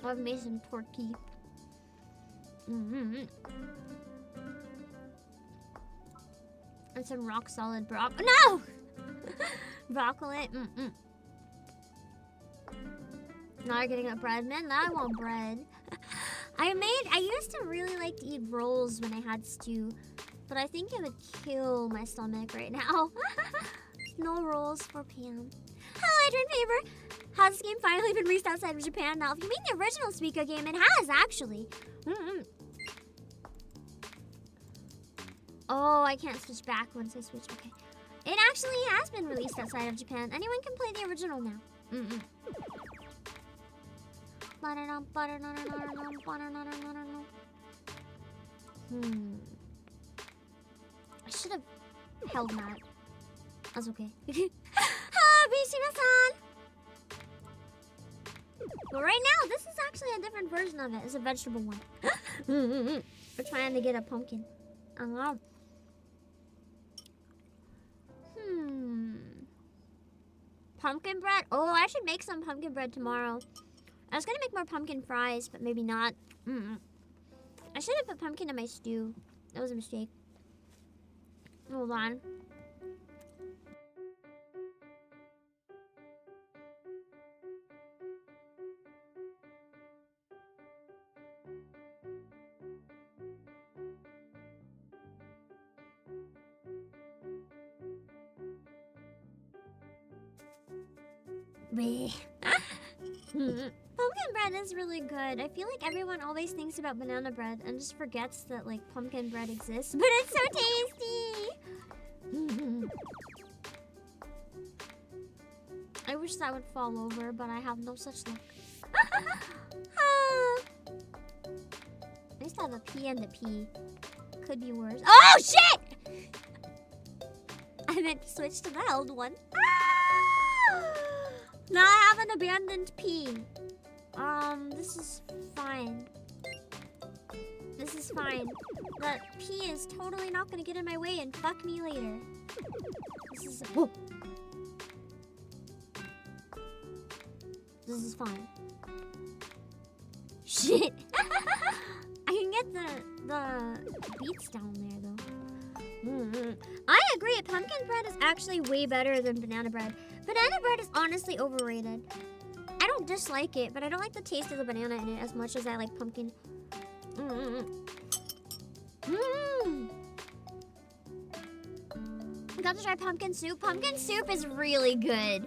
Speaker 1: I've made some turkey. And some rock solid broccoli. No! Broccoli. Now you're getting a bread. Man, now I want bread. I used to really like to eat rolls when I had stew, but I think it would kill my stomach right now. No rolls for Pam. Hello, Adrian Faber. Has this game finally been released outside of Japan now? If you mean the original Suika game, it has actually. Oh, I can't switch back once I switch. Okay. It actually has been released outside of Japan. Anyone can play the original now. I should have held that. That's okay. Hello, Bishima-san! But right now, this is actually a different version of it. It's a vegetable one. We're trying to get a pumpkin. Pumpkin bread? Oh, I should make some pumpkin bread tomorrow. I was gonna make more pumpkin fries, but maybe not. I should have put pumpkin in my stew. That was a mistake. Hold on. Pumpkin bread is really good. I feel like everyone always thinks about banana bread and just forgets that like pumpkin bread exists, but it's so tasty. I wish that would fall over, but I have no such luck. I used to have a P and a P. Could be worse. Oh shit! I meant to switch to the held one. Now I have an abandoned P. This is fine. This is fine. That P is totally not gonna get in my way and fuck me later. This is... Whoa. This is fine. Shit! I can get the beats down there, though. I agree, pumpkin bread is actually way better than banana bread. Banana bread is honestly overrated. I don't dislike it, but I don't like the taste of the banana in it as much as I like pumpkin. Got to try pumpkin soup. Pumpkin soup is really good.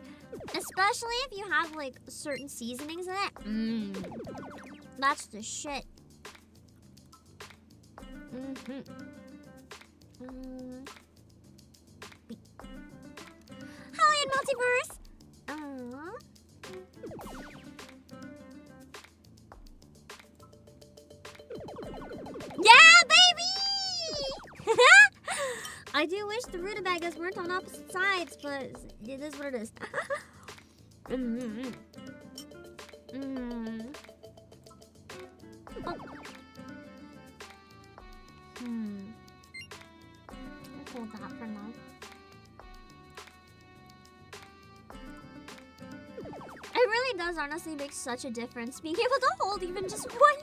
Speaker 1: Especially if you have like certain seasonings in it. That's the shit. Hellion Multiverse! Yeah, baby! I do wish the rutabagas weren't on opposite sides, but it is what it is. Oh. I'll hold that for now. It really does honestly make such a difference being able to hold even just one.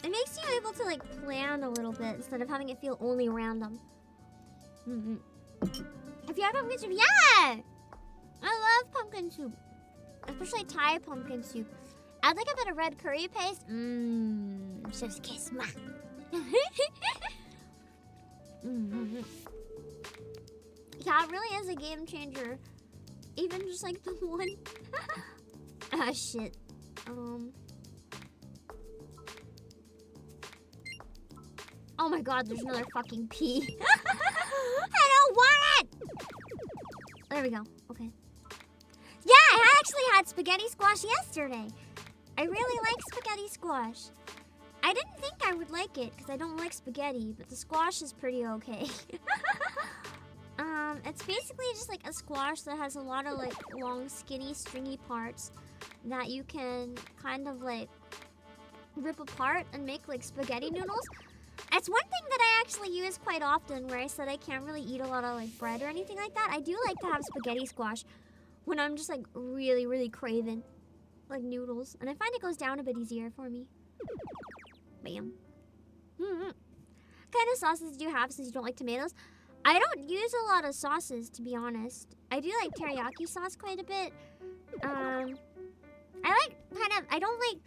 Speaker 1: It makes you able to like plan a little bit instead of having it feel only random. If you have pumpkin soup, yeah! I love pumpkin soup. Especially Thai pumpkin soup. Add like a bit of red curry paste. Chef's kiss. Yeah, it really is a game changer. Even just like the one. Ah, shit. Oh my god, there's another fucking P. I don't want it! There we go. Okay. Yeah, I actually had spaghetti squash yesterday. I really like spaghetti squash. I didn't think I would like it because I don't like spaghetti, but the squash is pretty okay. It's basically just like a squash that has a lot of like long, skinny, stringy parts that you can kind of like rip apart and make like spaghetti noodles. It's one thing that I actually use quite often where I said I can't really eat a lot of like bread or anything like that. I do like to have spaghetti squash when I'm just like really, really craving like noodles. And I find it goes down a bit easier for me. Bam. What kind of sauces do you have since you don't like tomatoes? I don't use a lot of sauces, to be honest. I do like teriyaki sauce quite a bit. I like I don't like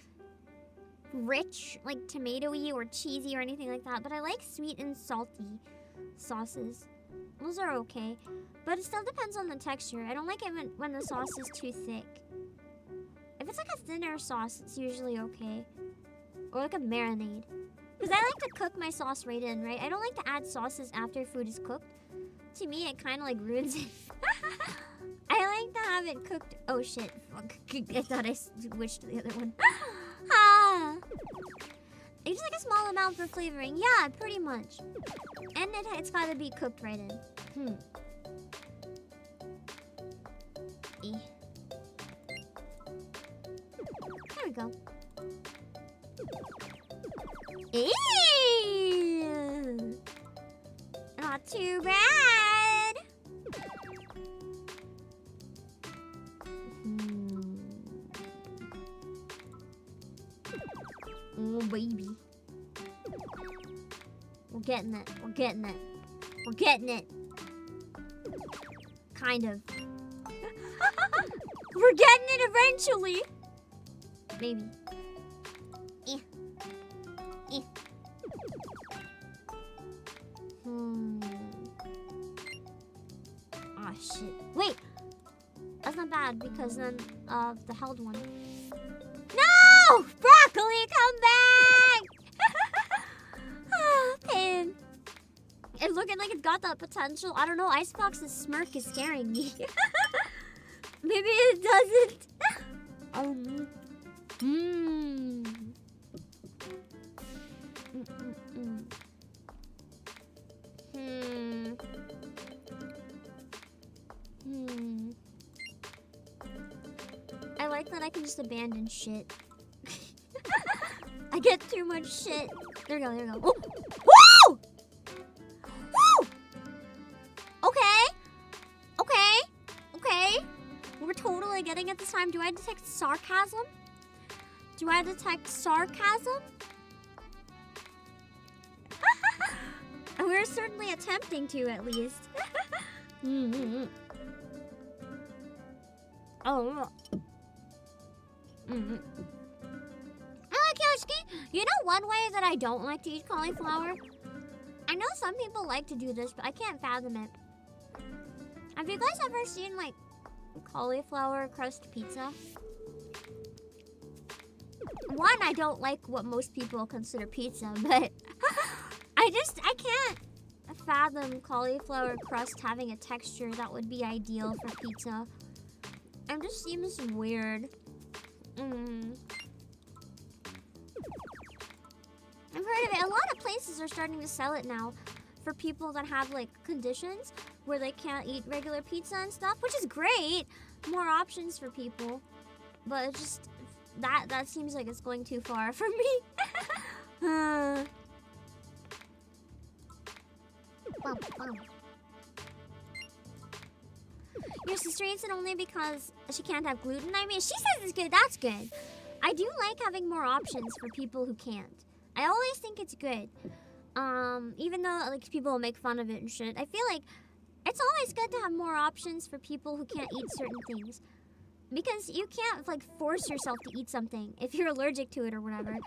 Speaker 1: rich, like tomatoey or cheesy or anything like that, but I like sweet and salty sauces. Those are okay, but it still depends on the texture. I don't like it when the sauce is too thick. If it's like a thinner sauce, it's usually okay. Or like a marinade. Because I like to cook my sauce right in, right? I don't like to add sauces after food is cooked. To me, it kind of like ruins it. I like to have it cooked. Oh shit. Fuck. I thought I switched to the other one. Ah. It's like a small amount for flavoring. Yeah, pretty much. And it's gotta be cooked right in. There we go. Ew. Not too bad. Oh, baby. We're getting it. We're getting it. We're getting it. Kind of. We're getting it eventually. Maybe. Oh shit. Wait! That's not bad because then of the held one. No! Broccoli, come back! Oh, pain. It's looking like it's got that potential. I don't know, Icebox's smirk is scaring me. Maybe it doesn't. I like that I can just abandon shit. I get too much shit. There we go, there we go. Oh. Woo! Woo! Okay. Okay. Okay. We're totally getting it this time. Do I detect sarcasm? Do I detect sarcasm? We're certainly attempting to, at least. Oh. I like Yoshiki. You know one way that I don't like to eat cauliflower? I know some people like to do this, but I can't fathom it. Have you guys ever seen, like, cauliflower crust pizza? One, I don't like what most people consider pizza, but I can't fathom cauliflower crust having a texture that would be ideal for pizza. It just seems weird. I've heard of it. A lot of places are starting to sell it now for people that have like conditions where they can't eat regular pizza and stuff, which is great. More options for people. But it's just that seems like it's going too far for me. Your sister eats it only because she can't have gluten. I mean, she says it's good. That's good. I do like having more options for people who can't. I always think it's good. Even though like people will make fun of it and shit. I feel like it's always good to have more options for people who can't eat certain things. Because you can't like force yourself to eat something if you're allergic to it or whatever.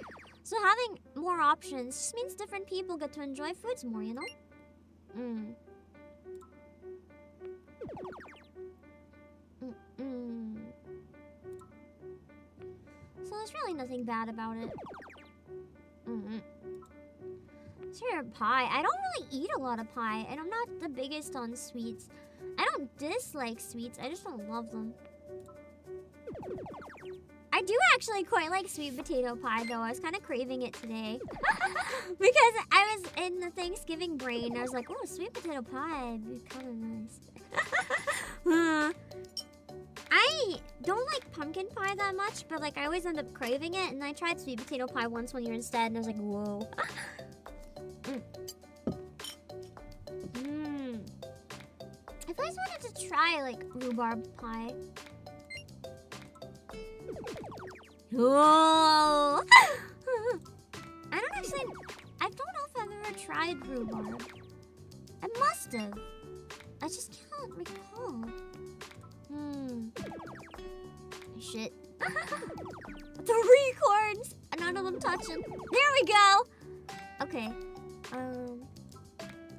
Speaker 1: So having more options just means different people get to enjoy foods more, you know? So there's really nothing bad about it. Sure, pie. I don't really eat a lot of pie, and I'm not the biggest on sweets. I don't dislike sweets, I just don't love them. I I do actually quite like sweet potato pie, though. I was kind of craving it today. Because I was in the Thanksgiving brain. I was like, oh, sweet potato pie would be kind of nice. I don't like pumpkin pie that much, but like I always end up craving it. And I tried sweet potato pie once 1 year instead, and I was like, whoa. I've always wanted to try like rhubarb pie. Whoa! I don't know if I've ever tried rhubarb. I must have. I just can't recall. Shit. 3 corns! And none of them touching. There we go! Okay. I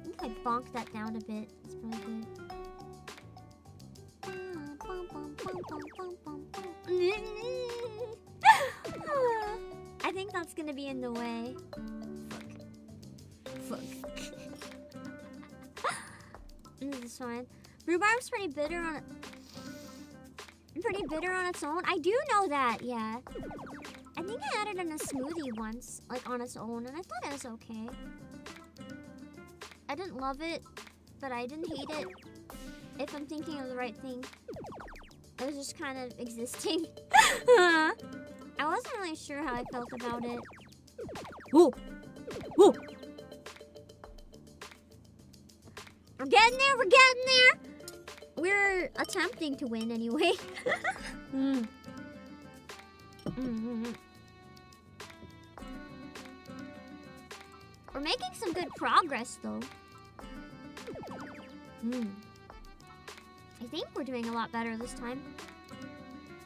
Speaker 1: think I bonked that down a bit. It's probably good. I think that's gonna be in the way. Fuck. This is fine. Rhubarb's pretty bitter on its own. I do know that, yeah. I think I had it in a smoothie once, like on its own, and I thought it was okay. I didn't love it, but I didn't hate it. If I'm thinking of the right thing. It was just kind of existing. I wasn't really sure how I felt about it. Whoa! Whoa! We're getting there, we're getting there! We're attempting to win anyway. We're making some good progress though. I think we're doing a lot better this time.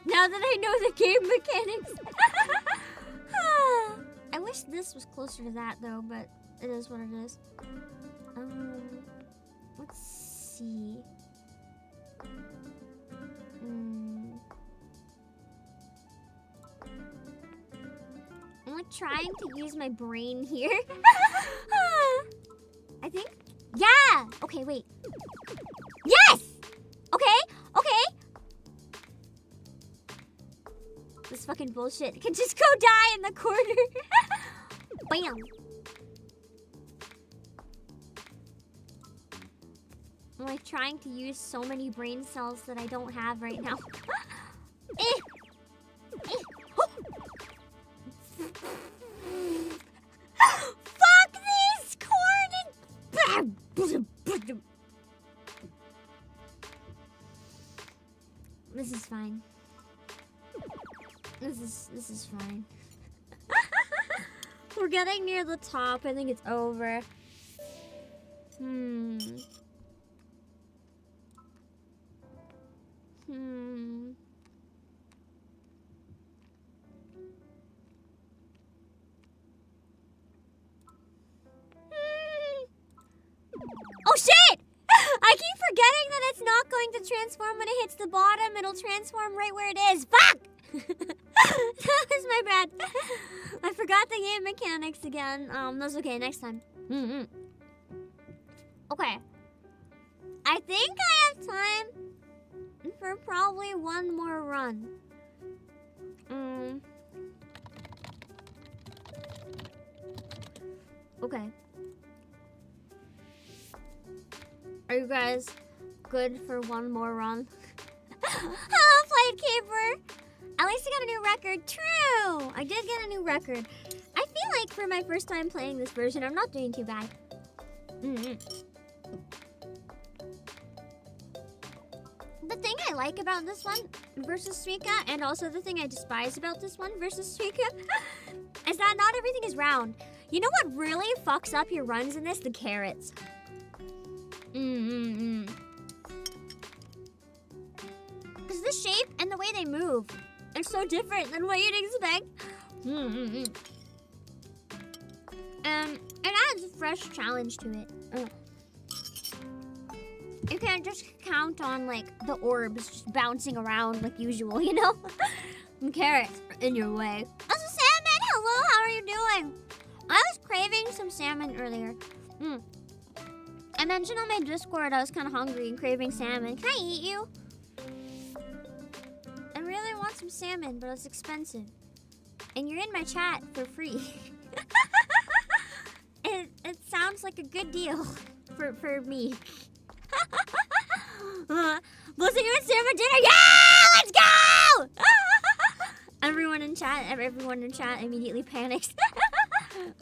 Speaker 1: Now that I know the game mechanics. I wish this was closer to that though, but it is what it is. Let's see. I'm like trying to use my brain here. I think. Yeah! Okay, wait. Yes! Okay, okay. This fucking bullshit can just go die in the corner. Bam. I'm like trying to use so many brain cells that I don't have right now. Fuck this corn and... This is fine. This is fine. We're getting near the top. I think it's over. Oh shit! I keep forgetting that it's not going to transform when it hits the bottom. It'll transform right where it is. Fuck! That was my bad. I forgot the game mechanics again. That's okay. Next time. Okay. I think I have time for probably one more run. Okay. Are you guys good for one more run? Hello, Flight Keeper! At least I got a new record. True! I did get a new record. I feel like for my first time playing this version, I'm not doing too bad. The thing I like about this one versus Suika, and also the thing I despise about this one versus Suika, is that not everything is round. You know what really fucks up your runs in this? The carrots. Because the shape and the way they move are so different than what you'd expect. And it adds a fresh challenge to it. You can't just count on like the orbs just bouncing around like usual, you know? And carrots are in your way. Also, salmon! Hello, how are you doing? I was craving some salmon earlier. I mentioned on my Discord I was kind of hungry and craving salmon. Can I eat you? I really want some salmon, but it's expensive. And you're in my chat for free. It sounds like a good deal for me. Listen, you and Sam for dinner. Yeah, let's go! Everyone in chat immediately panics.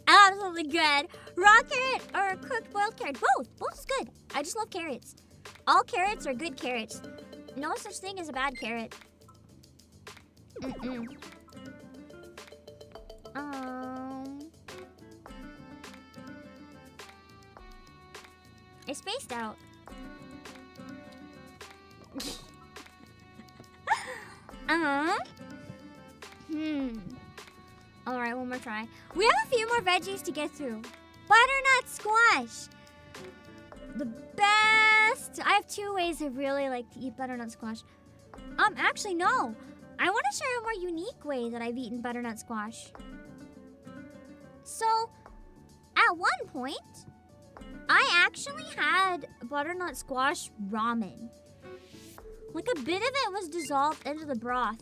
Speaker 1: Absolutely good. Raw carrot or cooked boiled carrot? Both. Both is good. I just love carrots. All carrots are good carrots. No such thing as a bad carrot. I spaced out. Alright, one more try. We have a few more veggies to get through. Butternut squash. The best. I have 2 ways I really like to eat butternut squash. Actually, no. I want to share a more unique way that I've eaten butternut squash. So, at one point, I actually had butternut squash ramen. Like, a bit of it was dissolved into the broth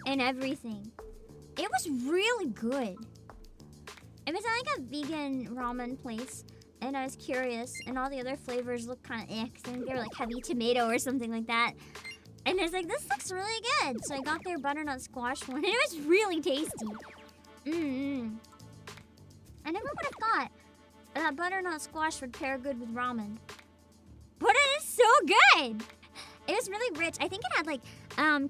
Speaker 1: and everything. It was really good. It was at like a vegan ramen place, and I was curious, and all the other flavors looked kind of I think they were like heavy tomato or something like that. And I was like, this looks really good. So I got their butternut squash one, and it was really tasty. I never would have thought that butternut squash would pair good with ramen. But it is so good! It was really rich. I think it had like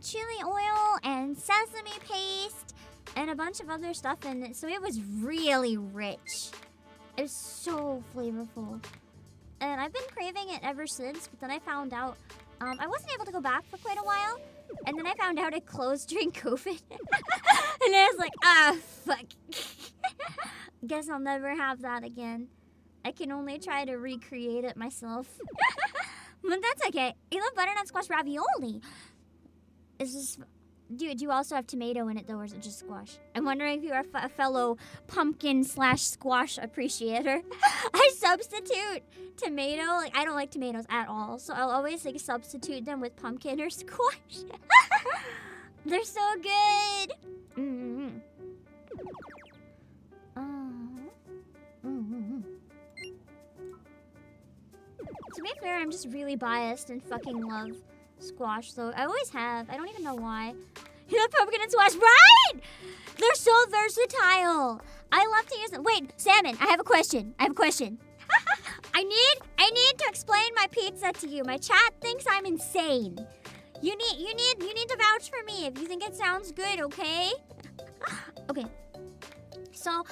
Speaker 1: chili oil and sesame paste and a bunch of other stuff in it. So it was really rich. It was so flavorful. And I've been craving it ever since, but then I found out I wasn't able to go back for quite a while. And then I found out it closed during COVID. And I was like, fuck. Guess I'll never have that again. I can only try to recreate it myself. But that's okay. I love butternut squash ravioli. Is this... Do you also have tomato in it, though, or is it just squash? I'm wondering if you are a fellow pumpkin/squash appreciator. I substitute tomato. Like, I don't like tomatoes at all, so I'll always like substitute them with pumpkin or squash. They're so good. To be fair, I'm just really biased and fucking love squash, though. I always have. I don't even know why. You love pumpkin and squash, right? They're so versatile. I love to use them. Wait, Salmon, I have a question. I need to explain my pizza to you. My chat thinks I'm insane. You need to vouch for me if you think it sounds good, okay? Okay. So,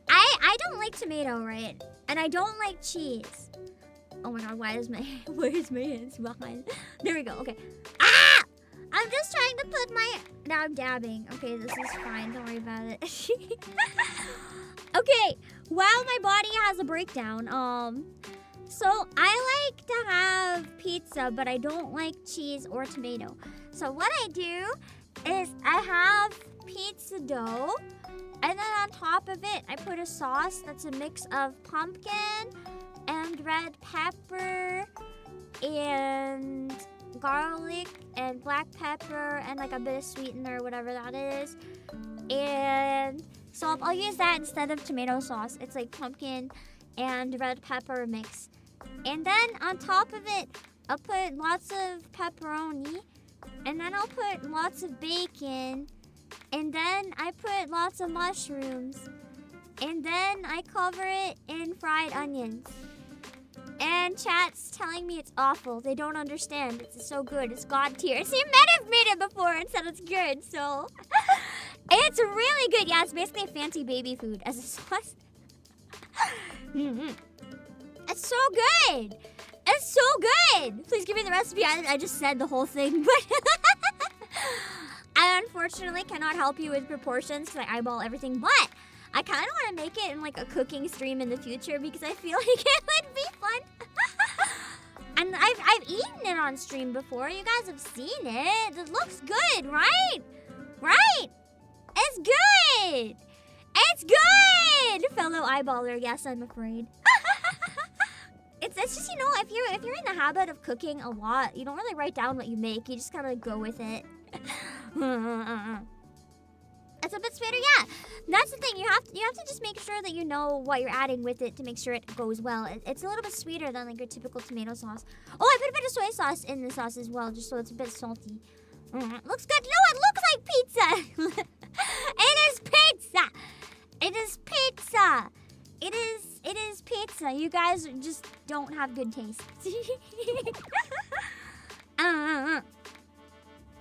Speaker 1: I don't like tomato, right? And I don't like cheese. Oh my god, where's my hands behind? There we go, okay. Ah! I'm just trying to put my... Now I'm dabbing. Okay, this is fine. Don't worry about it. Okay, while my body has a breakdown, so I like to have pizza, but I don't like cheese or tomato. So what I do is I have pizza dough, and then on top of it, I put a sauce that's a mix of pumpkin and red pepper and garlic and black pepper and like a bit of sweetener, whatever that is. And so I'll use that instead of tomato sauce. It's like pumpkin and red pepper mix. And then on top of it, I'll put lots of pepperoni, and then I'll put lots of bacon, and then I put lots of mushrooms, and then I cover it in fried onions. And chat's telling me it's awful. They don't understand. It's so good. It's God tier. See, men have made it before and said it's good, so... It's really good. Yeah, it's basically a fancy baby food as a sauce. It's so good. It's so good. Please give me the recipe. I just said the whole thing, but... I unfortunately cannot help you with proportions because I eyeball everything, but... I kind of want to make it in like a cooking stream in the future because I feel like it would be fun. And I've eaten it on stream before. You guys have seen it. It looks good, right? Right? It's good. It's good, fellow eyeballer. Yes, I'm afraid. It's just, you know, if you're in the habit of cooking a lot, you don't really write down what you make. You just kind of like go with it. It's a bit sweeter, yeah. That's the thing. You have to just make sure that you know what you're adding with it to make sure it goes well. It's a little bit sweeter than like your typical tomato sauce. Oh, I put a bit of soy sauce in the sauce as well, just so it's a bit salty. Looks good. No, it looks like pizza. It is pizza. It is pizza. It is pizza. You guys just don't have good taste.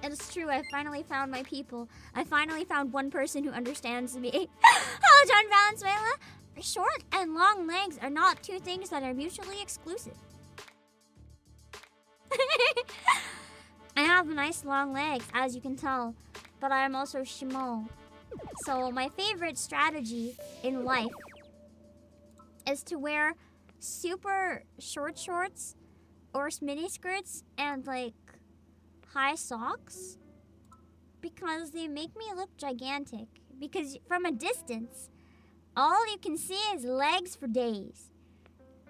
Speaker 1: It is true. I finally found my people. I finally found one person who understands me. Hello, John Valenzuela. Short and long legs are not two things that are mutually exclusive. I have nice long legs, as you can tell, but I am also small. So my favorite strategy in life is to wear super short shorts or mini skirts and like high socks because they make me look gigantic. Because from a distance, all you can see is legs for days.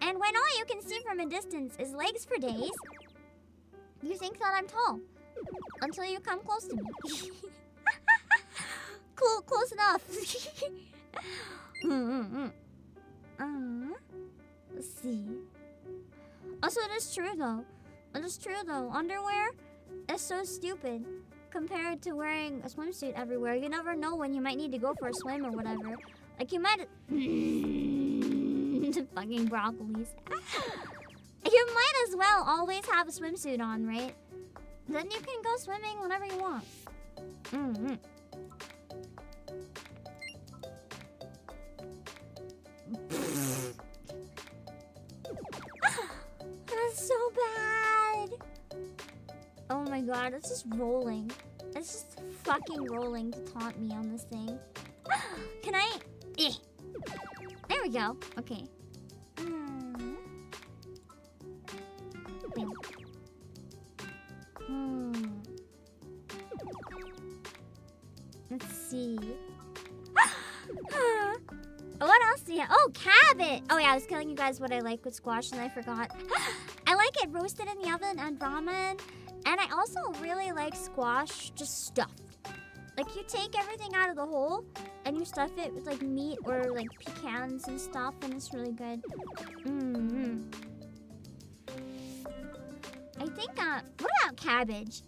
Speaker 1: And when all you can see from a distance is legs for days, you think that I'm tall until you come close to me. Cool, close enough. Let's see. Also, it is true though. It is true though. Underwear is so stupid compared to wearing a swimsuit everywhere. You never know when you might need to go for a swim or whatever. Like you might... Fucking broccolis. You might as well always have a swimsuit on, right? Then you can go swimming whenever you want. That's so bad. Oh my god, it's just rolling. It's just fucking rolling to taunt me on this thing. Can I... There we go. Okay. Let's see. What else do you have? Oh, cabbage! Oh yeah, I was telling you guys what I like with squash and I forgot. I like it roasted in the oven and ramen. And I also really like squash just stuffed. Like you take everything out of the hole and you stuff it with like meat or like pecans and stuff and it's really good. I think, what about cabbage?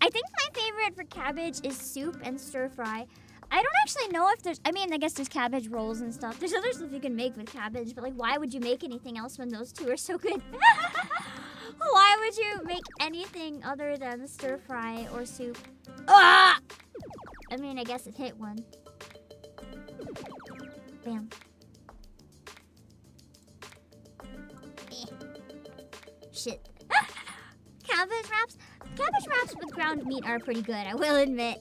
Speaker 1: I think my favorite for cabbage is soup and stir fry. I don't actually know if there's, I mean, I guess there's cabbage rolls and stuff. There's other stuff you can make with cabbage, but like, why would you make anything else when those two are so good? Why would you make anything other than stir fry or soup? Ah! I mean, I guess it hit one. Bam. Shit. Cabbage wraps? Cabbage wraps with ground meat are pretty good, I will admit.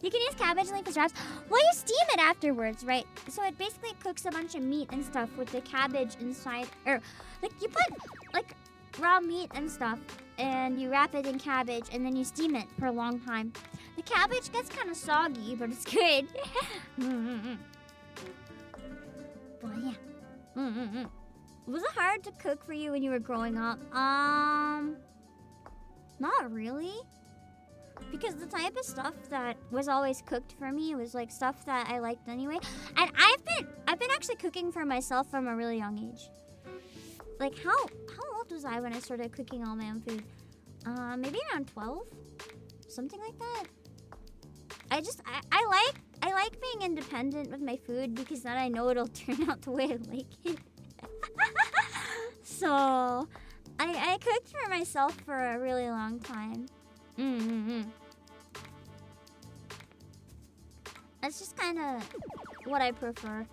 Speaker 1: You can use cabbage leaf as wraps. Well, you steam it afterwards, right? So it basically cooks a bunch of meat and stuff with the cabbage inside. Or, like, you put, like, raw meat and stuff, and you wrap it in cabbage, and then you steam it for a long time. The cabbage gets kind of soggy, but it's good. But yeah. Was it hard to cook for you when you were growing up? Not really. Because the type of stuff that was always cooked for me was like stuff that I liked anyway. And I've been actually cooking for myself from a really young age. Like how old was I when I started cooking all my own food? Maybe around 12? Something like that. I like being independent with my food because then I know it'll turn out the way I like it. So I cooked for myself for a really long time. That's just kind of what I prefer.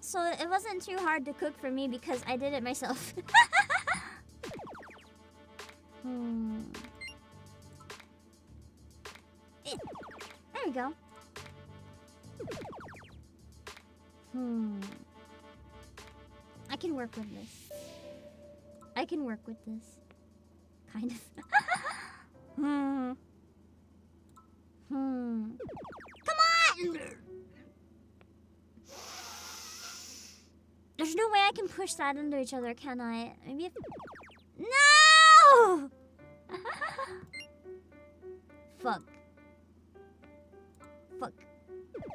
Speaker 1: So it wasn't too hard to cook for me because I did it myself. There we go. I can work with this. I can work with this. Kind of. Come on! There's no way I can push that under each other, can I? Maybe if... No! Fuck. Fuck.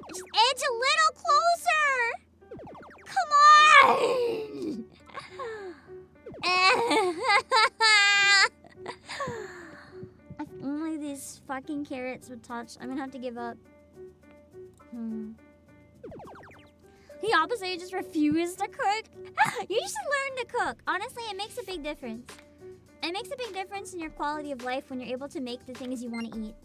Speaker 1: Just edge a little closer! Come on! If only these fucking carrots would touch. I'm gonna have to give up. The opposite, you just refuse to cook? You should learn to cook. Honestly, it makes a big difference. It makes a big difference in your quality of life when you're able to make the things you want to eat.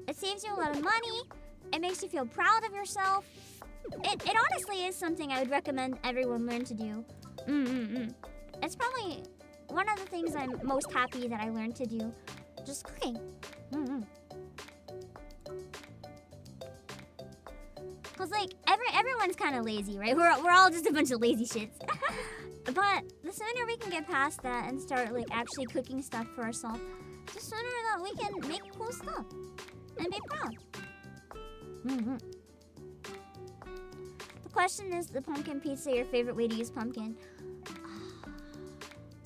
Speaker 1: It saves you a lot of money. It makes you feel proud of yourself. It honestly is something I would recommend everyone learn to do. It's probably one of the things I'm most happy that I learned to do. Just cooking. Cause like everyone's kind of lazy, right? We're all just a bunch of lazy shits. But the sooner we can get past that and start like actually cooking stuff for ourselves, the sooner that we can make cool stuff and be proud. The question is, the pumpkin pizza your favorite way to use pumpkin?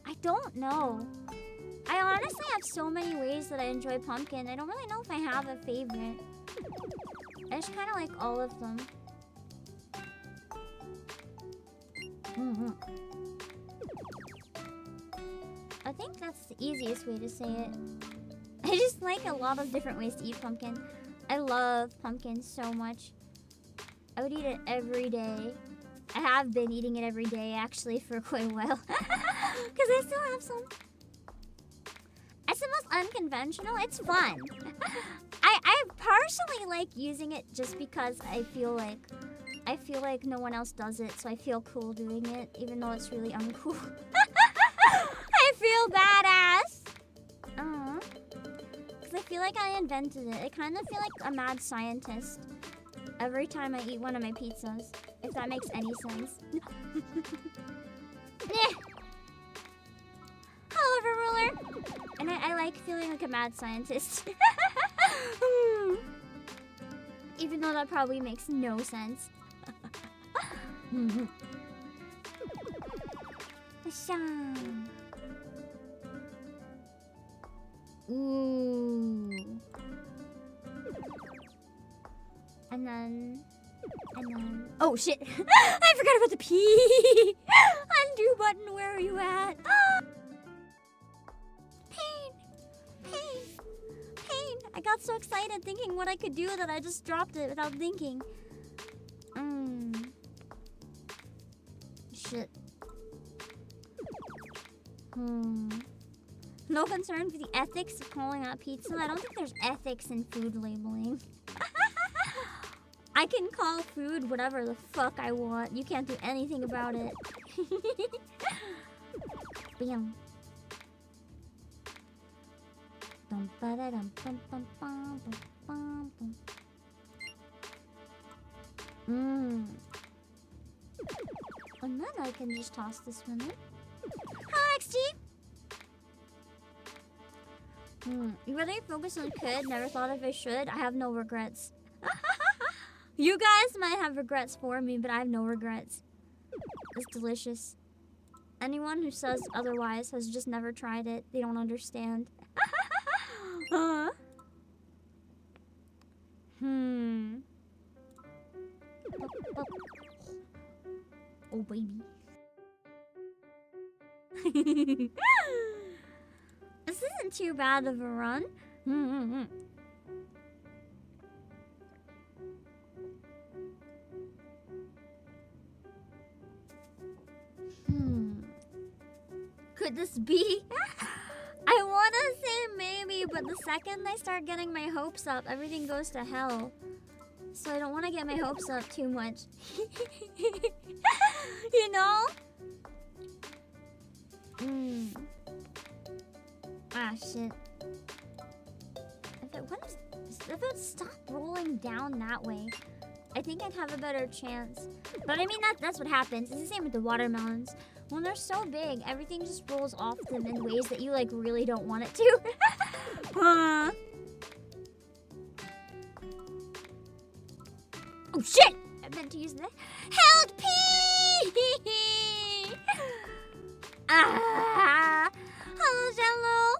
Speaker 1: I don't know. I honestly have so many ways that I enjoy pumpkin. I don't really know if I have a favorite. I just kind of like all of them. I think that's the easiest way to say it. I just like a lot of different ways to eat pumpkin. I love pumpkin so much. I would eat it every day. I have been eating it every day actually for quite a while. Because I still have some. It's the most unconventional. It's fun. I partially like using it just because I feel like no one else does it, so I feel cool doing it, even though it's really uncool. I feel badass. Because I feel like I invented it. I kind of feel like a mad scientist every time I eat one of my pizzas, if that makes any sense. Hello, Ruler. And I like feeling like a mad scientist. Even though that probably makes no sense. Ooh. And then... Oh shit! I forgot about the P! Undo button, where are you at? Pain! I got so excited thinking what I could do that I just dropped it without thinking. Shit. No concern for the ethics of calling out pizza. I don't think there's ethics in food labeling. I can call food whatever the fuck I want. You can't do anything about it. Bam. And then I can just toss this one in. Hi, XG! You really focus on could, never thought if I should. I have no regrets. You guys might have regrets for me, but I have no regrets. It's delicious. Anyone who says otherwise has just never tried it. They don't understand. Oh, baby. This isn't too bad of a run. Could this be? I want to say maybe, but the second I start getting my hopes up, everything goes to hell. So I don't want to get my hopes up too much. You know? Ah, shit. If it would stop rolling down that way, I think I'd have a better chance. But I mean, that's what happens. It's the same with the watermelons. When they're so big, everything just rolls off them in ways that you, like, really don't want it to. Oh, shit! I meant to use that. Held P! Hello, Jello!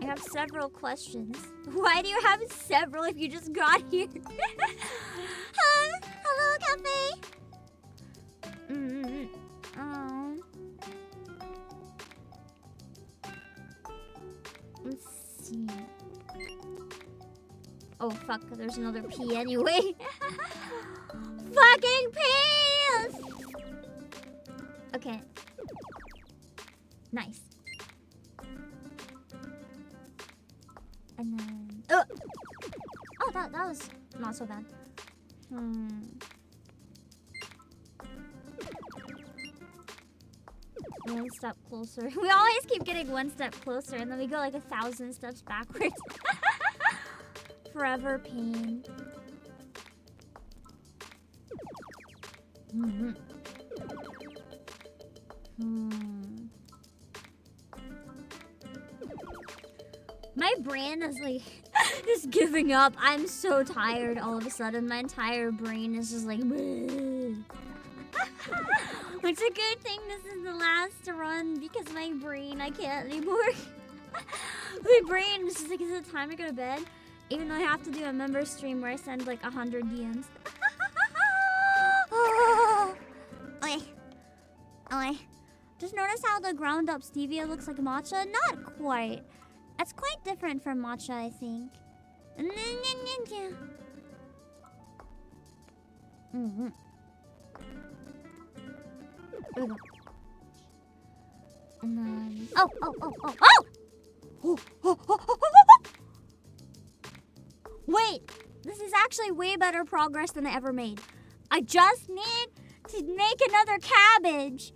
Speaker 1: I have several questions. Why do you have several if you just got here? Huh? Hello, Cafe. Oh. Let's see. Oh fuck, there's another P anyway. Fucking P's! Okay. Nice. And then... Oh, that was not so bad. One step closer. We always keep getting one step closer, and then we go like 1,000 steps backwards. Forever pain. My brain is like just giving up. I'm so tired all of a sudden. My entire brain is just like bleh. It's a good thing this is the last run because my brain, I can't anymore. My brain is just like, is it time to go to bed? Even though I have to do a member stream where I send like 100 DMs. Okay. Just notice how the ground up stevia looks like matcha? Not quite. That's quite different from matcha, I think. There we go. And then... Oh! Wait! This is actually way better progress than I ever made. I just need to make another cabbage.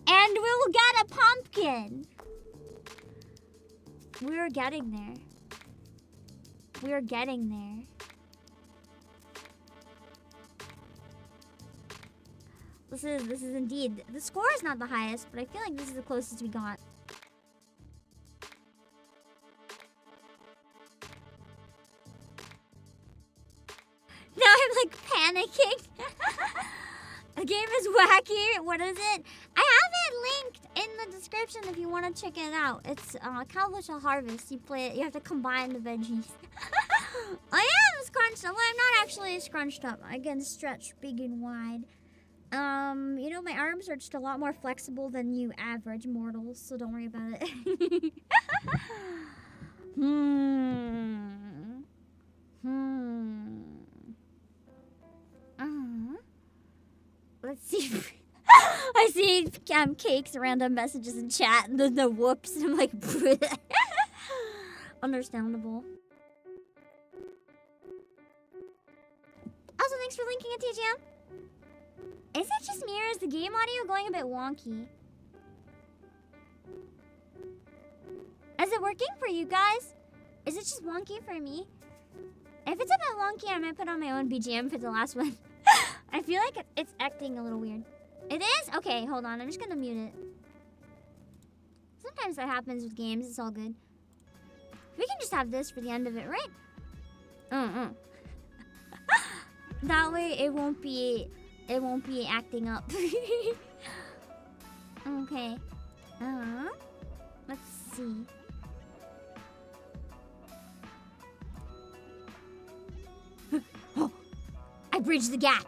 Speaker 1: And we'll get a pumpkin. We're getting there. We're getting there. This is indeed... The score is not the highest, but I feel like this is the closest we got. Now I'm like panicking. The game is wacky. What is it? I have it linked in the description if you want to check it out. It's Kabocha Harvest. You play it. You have to combine the veggies. I am scrunched up. Well, I'm not actually scrunched up. I can stretch big and wide. You know, my arms are just a lot more flexible than you average mortals, so don't worry about it. Let's see. I see Cake's random messages in chat and the whoops. And I'm like, understandable. Also, thanks for linking it, TGM. Is it just me or is the game audio going a bit wonky? Is it working for you guys? Is it just wonky for me? If it's a bit wonky, I might put on my own BGM for the last one. I feel like it's acting a little weird. It is? Okay, hold on. I'm just gonna mute it. Sometimes that happens with games. It's all good. We can just have this for the end of it, right? That way it won't be acting up. Okay. Let's see. Oh, I bridged the gap.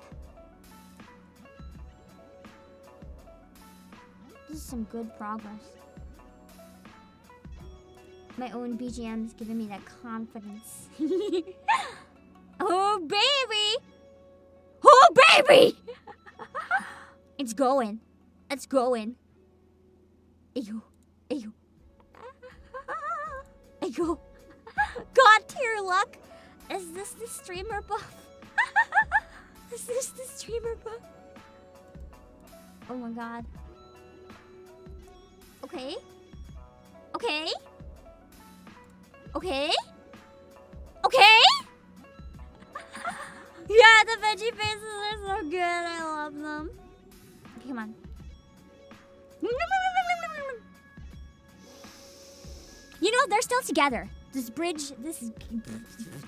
Speaker 1: This is some good progress. My own BGM is giving me that confidence. Oh, baby! Oh, baby! It's going. It's going. Eyo. Eyo. Eyo. God tier luck. Is this the streamer buff? Is this the streamer buff? Oh my god. Okay. Okay. Okay. Okay. Yeah, the veggie faces are so good. I love them. Okay, come on. You know, they're still together. This bridge, this is...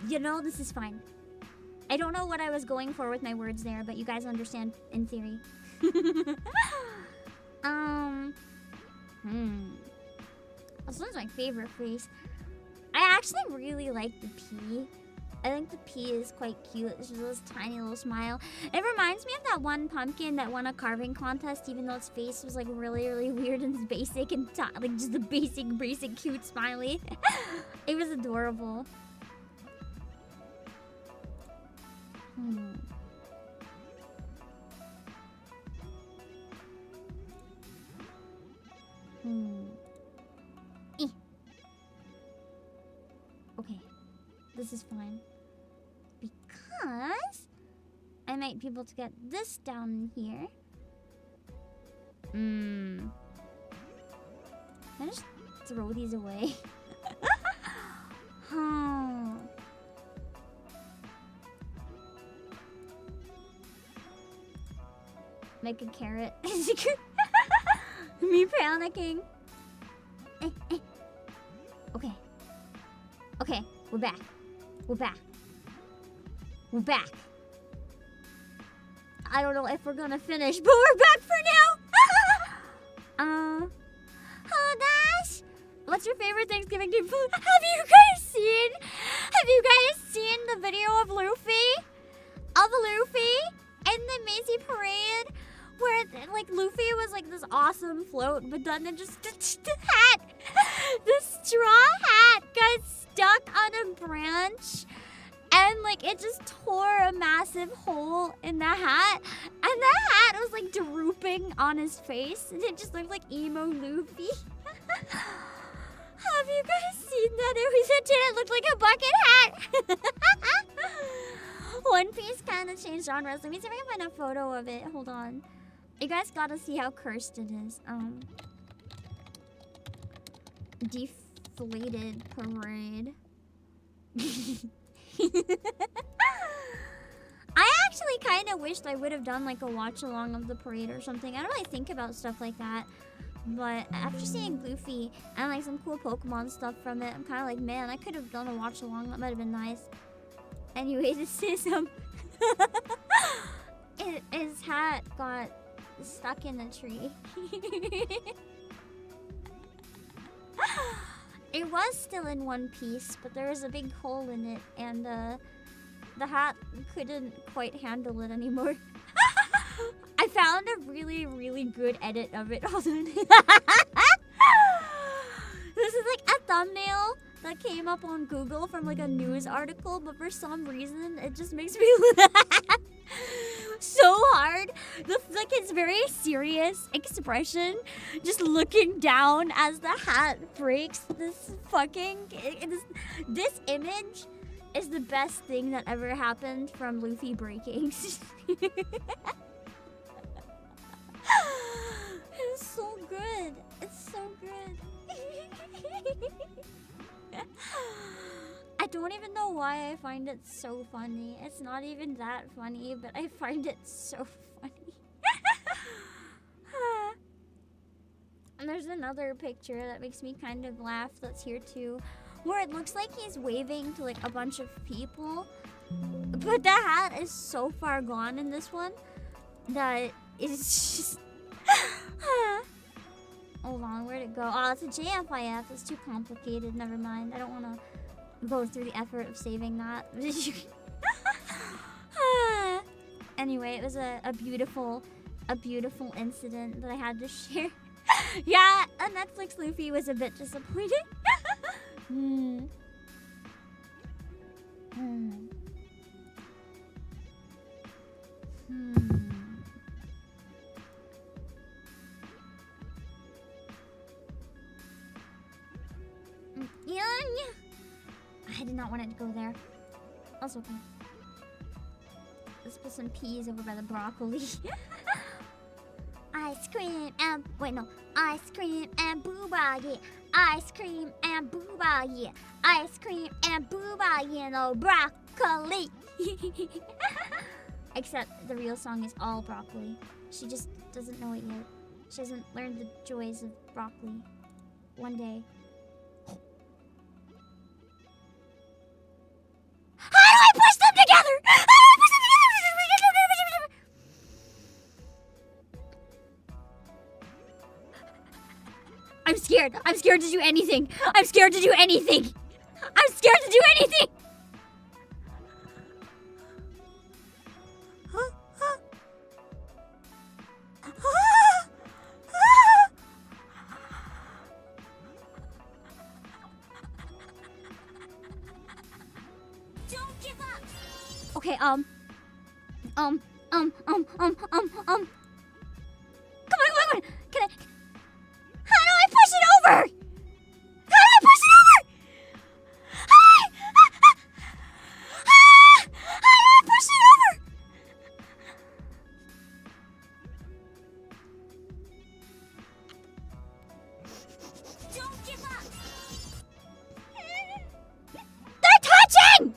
Speaker 1: You know, this is fine. I don't know what I was going for with my words there, but you guys understand in theory. This one's my favorite face. I actually really like the P. I think the P is quite cute. It's just this tiny little smile. It reminds me of that one pumpkin that won a carving contest, even though its face was like really, really weird and basic and like just the basic cute smiley. It was adorable. Okay, this is fine. Because I might be able to get this down in here. I just throw these away. Make a carrot. Me panicking. Okay. Okay, we're back. We're back. We're back. I don't know if we're gonna finish, but we're back for now. Oh gosh. What's your favorite Thanksgiving food? Have you guys seen the video of Luffy? Of Luffy in the Macy parade? Where like Luffy was like this awesome float, but then it just the straw hat got stuck on a branch, and like it just tore a massive hole in the hat, and the hat was like drooping on his face, and it just looked like emo Luffy. Have you guys seen that? It didn't look like a bucket hat. One Piece kind of changed genres. Let me see if I can find a photo of it. Hold on. You guys gotta see how cursed it is. Deflated parade. I actually kind of wished I would have done like a watch along of the parade or something. I don't really think about stuff like that. But after seeing Luffy and like some cool Pokemon stuff from it, I'm kind of like, man, I could have done a watch along. That might have been nice. Anyway, this is his hat got stuck in a tree. It was still in one piece, but there was a big hole in it, and the hat couldn't quite handle it anymore. I found a really, really good edit of it. Hold on. This is like a thumbnail that came up on Google from like a news article, but for some reason it just makes me laugh so hard. Like his very serious expression, just looking down as the hat breaks. This image is the best thing that ever happened from Luffy breaking. It's so good. It's so good. I don't even know why I find it so funny. It's not even that funny, but I find it so funny. And there's another picture that makes me kind of laugh that's here too, where it looks like he's waving to like a bunch of people, but the hat is so far gone in this one that it's just... Hold on, where'd it go? Oh, it's a JFIF. It's too complicated. Never mind. I don't want to go through the effort of saving that. Anyway, it was a beautiful incident that I had to share. Yeah, a Netflix Luffy was a bit disappointing. I did not want it to go there. That's okay. Let's put some peas over by the broccoli. Ice cream and... Wait, no. Ice cream and booba, yeah. Ice cream and booba, yeah. Ice cream and booba, you know, broccoli. Except the real song is all broccoli. She just doesn't know it yet. She hasn't learned the joys of broccoli. One day. How do I push them together? How do I push them together? I'm scared. scared. I'm scared to do anything. I'm scared to do anything. I'm scared to do anything. Don't give up. Okay, Come on. Can I? How do I push it over? How do I push it over? How do I push it over? Don't give up. They're touching!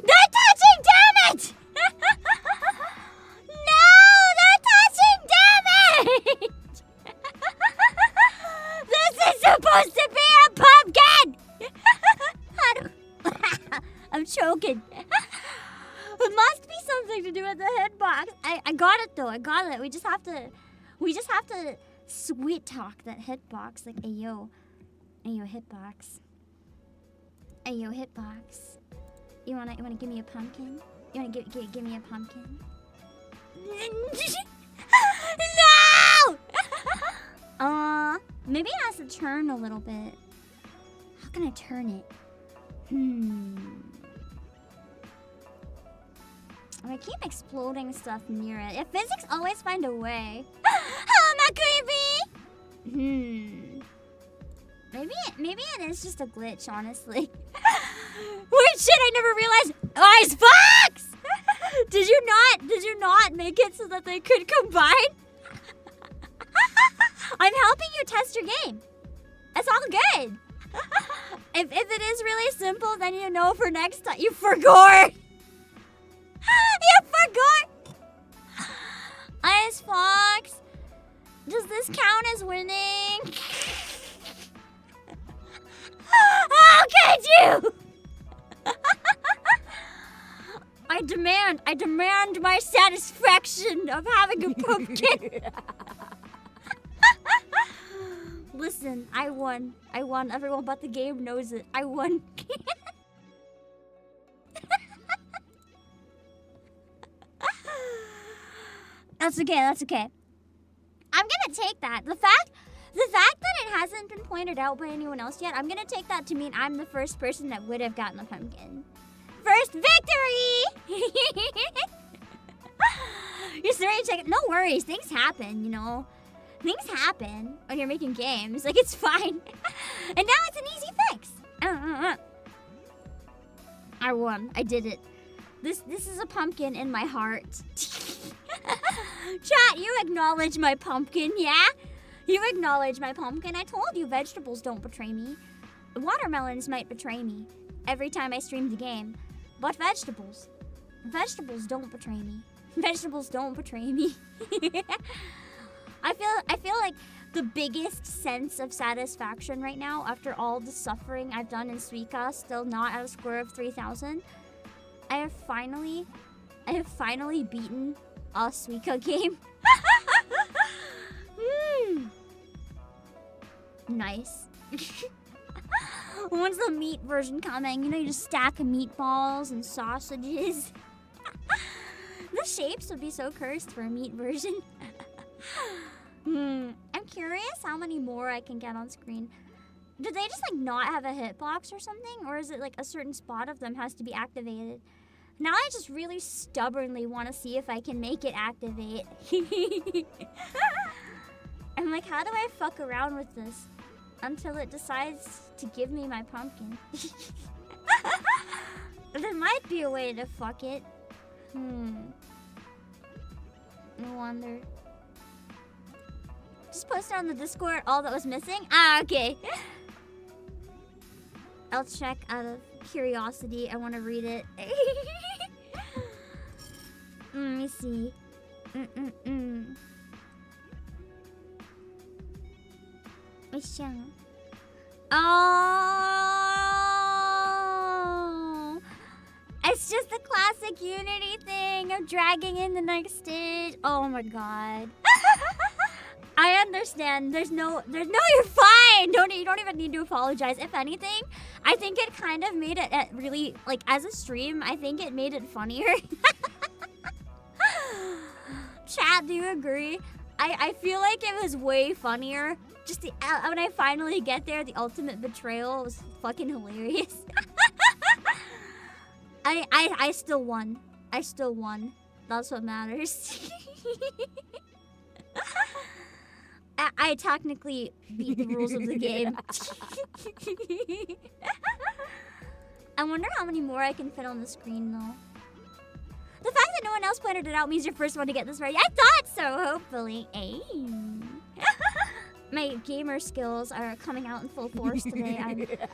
Speaker 1: They're touching, damn it! No, they're touching, damn it! This is supposed to be a pumpkin! How do... I'm choking. It must be something to do with the hitbox. I got it though, I got it. We just have to sweet talk that hitbox. Like, ayo hitbox. Ayo hitbox. You wanna give me a pumpkin? You wanna give me a pumpkin? No! Maybe it has to turn a little bit. How can I turn it? I keep exploding stuff near it. If physics always find a way. How am I creepy? Maybe it is just a glitch, honestly. Wait, shit! I never realized. Icebox! Did you not make it so that they could combine? I'm helping you test your game. It's all good. If it is really simple, then you know for next time. You forgot. You forgot. Icebox. Does this count as winning? How could you? I demand my satisfaction of having a pumpkin. Listen, I won. Everyone but the game knows it. I won. That's okay. I'm gonna take that. The fact that it hasn't been pointed out by anyone else yet, I'm gonna take that to mean I'm the first person that would have gotten the pumpkin. First victory! You're starting to check it. No worries, things happen, you know. Things happen when you're making games. Like, it's fine. And now it's an easy fix. I won. I did it. This is a pumpkin in my heart. Chat, you acknowledge my pumpkin, yeah? You acknowledge my pumpkin. I told you vegetables don't betray me. Watermelons might betray me every time I stream the game. But vegetables don't betray me. Vegetables don't betray me. I feel like the biggest sense of satisfaction right now, after all the suffering I've done in Suika, still not at a score of 3,000. I have finally beaten a Suika game. Nice. When's the meat version coming? You know, you just stack meatballs and sausages. The shapes would be so cursed for a meat version. I'm curious how many more I can get on screen. Do they just like not have a hitbox or something? Or is it like a certain spot of them has to be activated? Now I just really stubbornly want to see if I can make it activate. I'm like, how do I fuck around with this until it decides to give me my pumpkin? There might be a way to fuck it. No wonder. Just post on the Discord all that was missing? Ah, okay. I'll check out of curiosity. I want to read it. Let me see. Oh! It's just the classic Unity thing of dragging in the next stage. Oh my god. I understand. There's no, you're fine. You don't even need to apologize. If anything, I think it kind of made it really, like, as a stream, I think it made it funnier. Chat, do you agree? I feel like it was way funnier. Just when I finally get there, the ultimate betrayal was fucking hilarious. I still won. I still won. That's what matters. I technically beat the rules of the game. I wonder how many more I can fit on the screen, though. The fact that no one else pointed it out means you're first one to get this right. I thought so, hopefully. Hey. My gamer skills are coming out in full force today.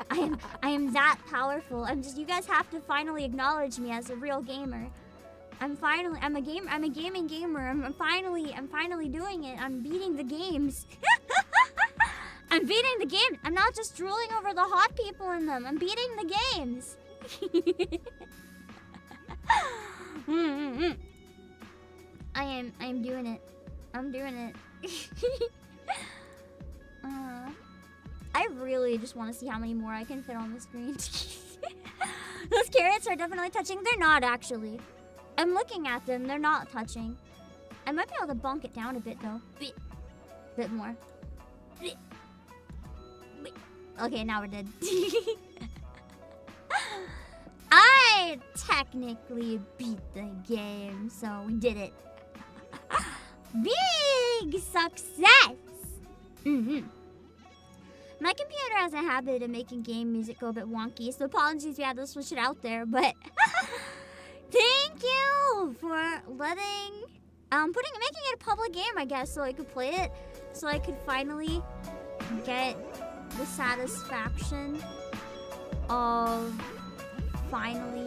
Speaker 1: I am that powerful. You guys have to finally acknowledge me as a real gamer. I'm a gaming gamer. I'm finally doing it. I'm beating the games. I'm beating the game. I'm not just drooling over the hot people in them. I'm beating the games. I am doing it. I'm doing it. I really just want to see how many more I can fit on the screen. Those carrots are definitely touching. They're not, actually. I'm looking at them. They're not touching. I might be able to bunk it down a bit, though. Bit more. Okay, now we're dead. I technically beat the game, so we did it. Big success! My computer has a habit of making game music go a bit wonky, so apologies we had to switch it out there, but thank you for making it a public game, I guess, so I could play it, so I could finally get the satisfaction of finally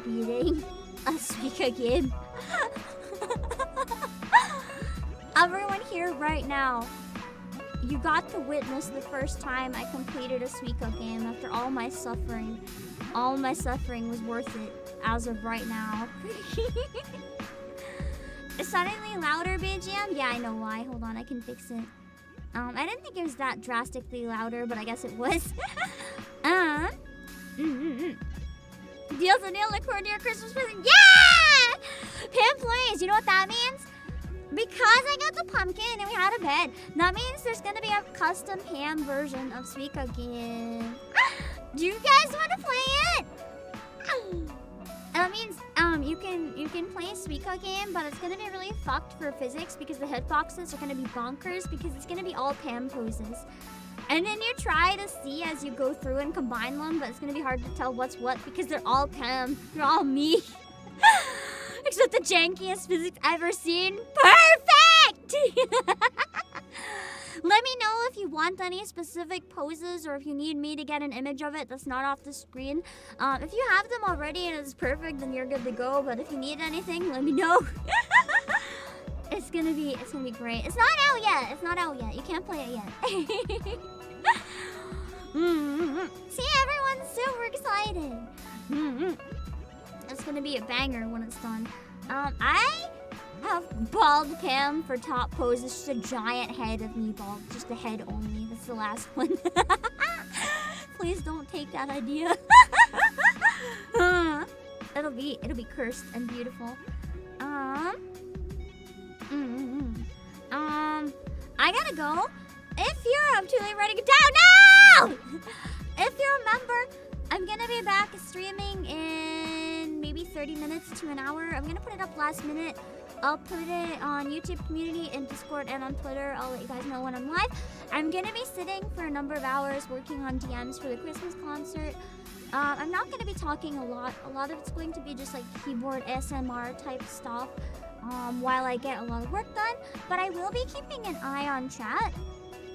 Speaker 1: beating a Suika game. Everyone here right now, you got to witness the first time I completed a Suika game after all my suffering. All my suffering was worth it as of right now. Is suddenly louder, BGM? Yeah, I know why. Hold on, I can fix it. I didn't think it was that drastically louder, but I guess it was. Deals a nail like your Christmas present. Yeah! Pam plays. You know what that means? Because I got the pumpkin and we had a bed, that means there's gonna be a custom ham version of Suika game. Do you guys want to play it? That means you can play a Suika game, but it's gonna be really fucked for physics because the hitboxes are gonna be bonkers because it's gonna be all Pam poses. And then you try to see as you go through and combine them, but it's gonna be hard to tell what's what because they're all Pam. They're all me. Except the jankiest physics I've ever seen. Perfect! Let me know if you want any specific poses or if you need me to get an image of it that's not off the screen. If you have them already and it's perfect, then you're good to go. But if you need anything, let me know. It's gonna be great. It's not out yet. It's not out yet. You can't play it yet. See, everyone's super excited. It's gonna be a banger when it's done. I have bald Pam for top pose. It's just a giant head of me bald. Just the head only. That's the last one. Please don't take that idea. It'll be cursed and beautiful. I gotta go. If you're too late ready to get down. No! If you remember, I'm gonna be back streaming in maybe 30 minutes to an hour. I'm gonna put it up last minute. I'll put it on YouTube community and Discord and on Twitter. I'll let you guys know when I'm live. I'm gonna be sitting for a number of hours working on DMs for the Christmas concert. I'm not gonna be talking a lot. A lot of it's going to be just like keyboard ASMR type stuff while I get a lot of work done. But I will be keeping an eye on chat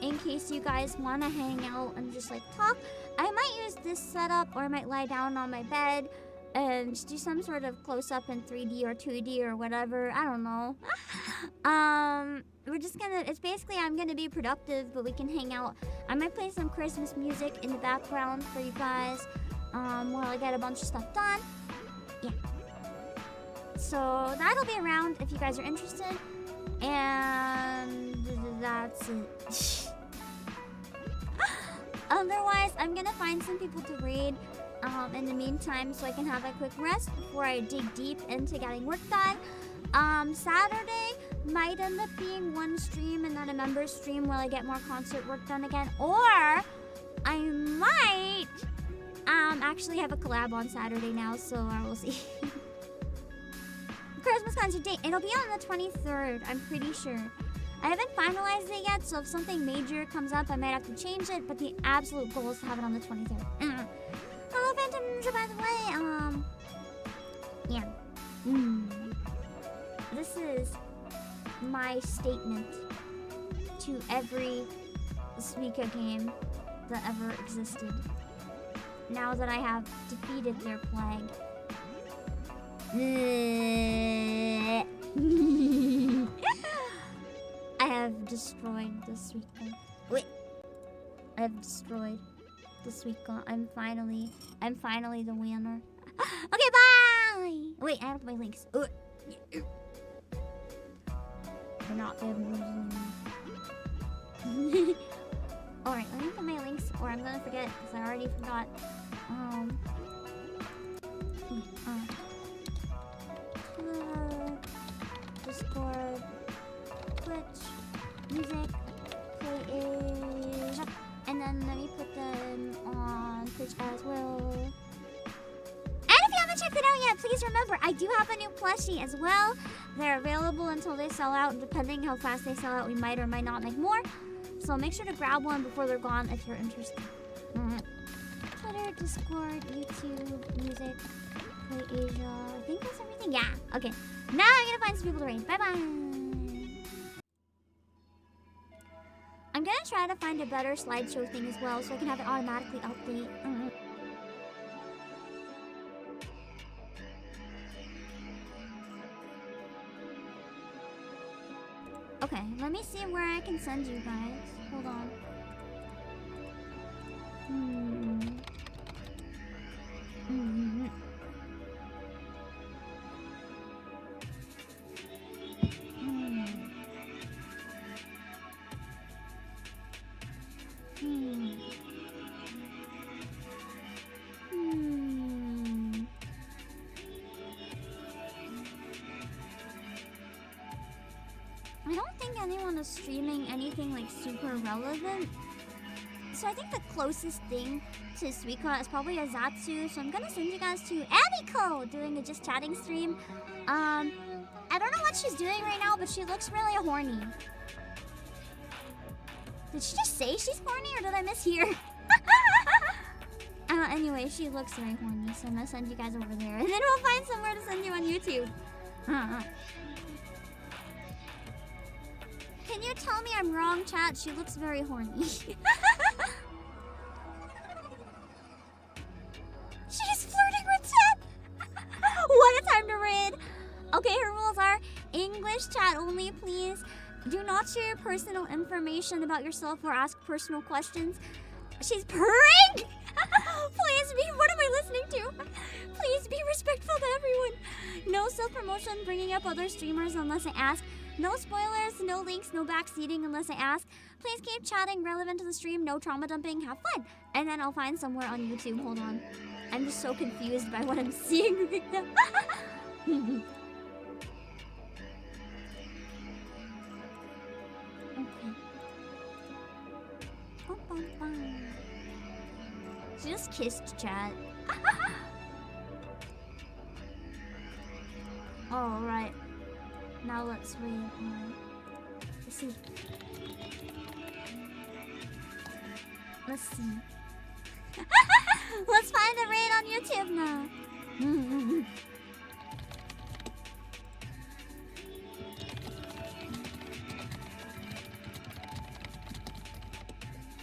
Speaker 1: in case you guys want to hang out and just like talk. I might use this setup, or I might lie down on my bed and just do some sort of close-up in 3D or 2D or whatever. I don't know. We're just gonna, it's basically I'm gonna be productive, but we can hang out. I might play some Christmas music in the background for you guys while I get a bunch of stuff done. Yeah. So that'll be around if you guys are interested. And that's it. Otherwise, I'm gonna find some people to raid in the meantime so I can have a quick rest before I dig deep into getting work done. Saturday might end up being one stream and then a member stream while I get more concert work done again. Or I might actually have a collab on Saturday now, so I will see. Christmas concert date, it'll be on the 23rd, I'm pretty sure. I haven't finalized it yet, so if something major comes up, I might have to change it, but the absolute goal is to have it on the 23rd. Hello, Phantom Ninja, by the way. Yeah. This is my statement to every Suika game that ever existed. Now that I have defeated their plague. I have destroyed the Suika. Wait. I have destroyed the Suika. I'm finally the winner. Okay, bye! Wait, I have my links. We're not losing. Alright, let me put my links, or I'm gonna forget, because I already forgot. Discord, Twitch, music, Playasia, and then let me put them on Twitch as well. And if you haven't checked it out yet, please remember, I do have a new plushie as well. They're available until they sell out, and depending how fast they sell out, we might or might not make more. So make sure to grab one before they're gone if you're interested. Twitter, Discord, YouTube, music, Playasia. I think that's everything. Yeah. Okay. Now I'm gonna find some people to raid. Bye bye. I'm gonna try to find a better slideshow thing as well, so I can have it automatically update. Okay, let me see where I can send you guys. Hold on. I don't think anyone is streaming anything like super relevant. So I think the closest thing to Suika is probably a Zatsu. So I'm gonna send you guys to Abiko doing a just chatting stream. I don't know what she's doing right now, but she looks really horny. Did she just say she's horny, or did I mishear? Anyway, she looks very horny, so I'm gonna send you guys over there, and then we'll find somewhere to send you on YouTube. Can you tell me I'm wrong, chat? She looks very horny. She's flirting with chat. What a time to raid. Okay, her rules are English chat only, please. Do not share your personal information about yourself or ask personal questions. She's purring! Please be, what am I listening to? Please be respectful to everyone. No self-promotion, bringing up other streamers unless I ask. No spoilers, no links, no backseating unless I ask. Please keep chatting relevant to the stream, no trauma dumping, have fun. And then I'll find somewhere on YouTube, hold on. I'm just so confused by what I'm seeing right now. Okay. She just kissed chat. Alright. Now let's read. Let's see. Let's see. Let's find a raid on YouTube now.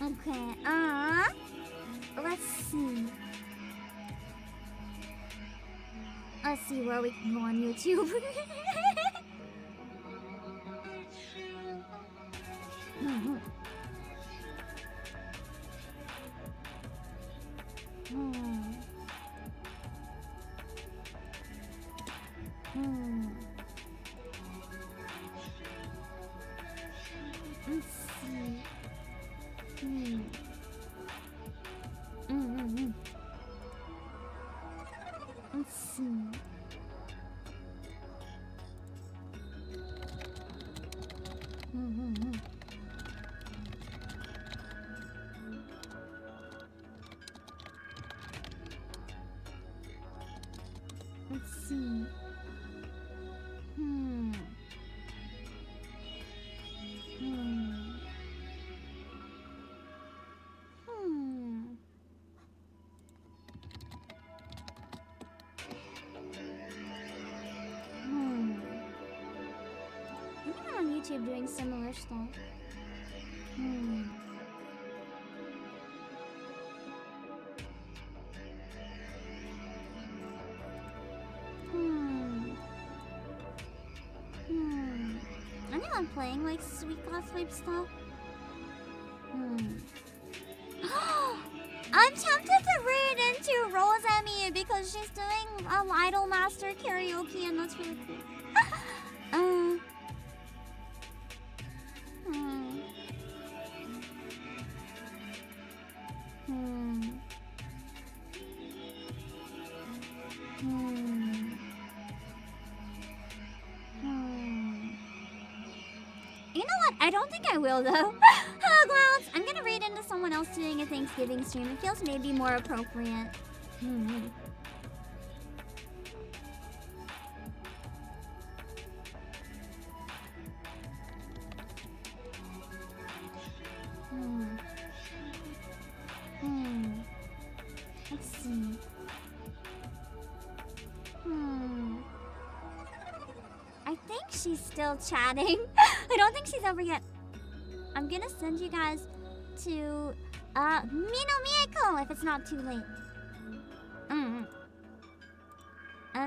Speaker 1: Okay, let's see. Let's see where we can go on YouTube. Let's see. Let's see. Anyone on YouTube doing similar stuff? Anyone playing like sweet class type stuff? I'm tempted to read into Rose Emmy because she's doing Idol Master karaoke and that's really cool. You know what? I don't think I will though. Hello, Clouds! I'm gonna read into someone else doing a Thanksgiving stream. It feels maybe more appropriate. Let's see. I think she's still chatting. I don't think she's over yet. I'm gonna send you guys to Mino Mieko if it's not too late.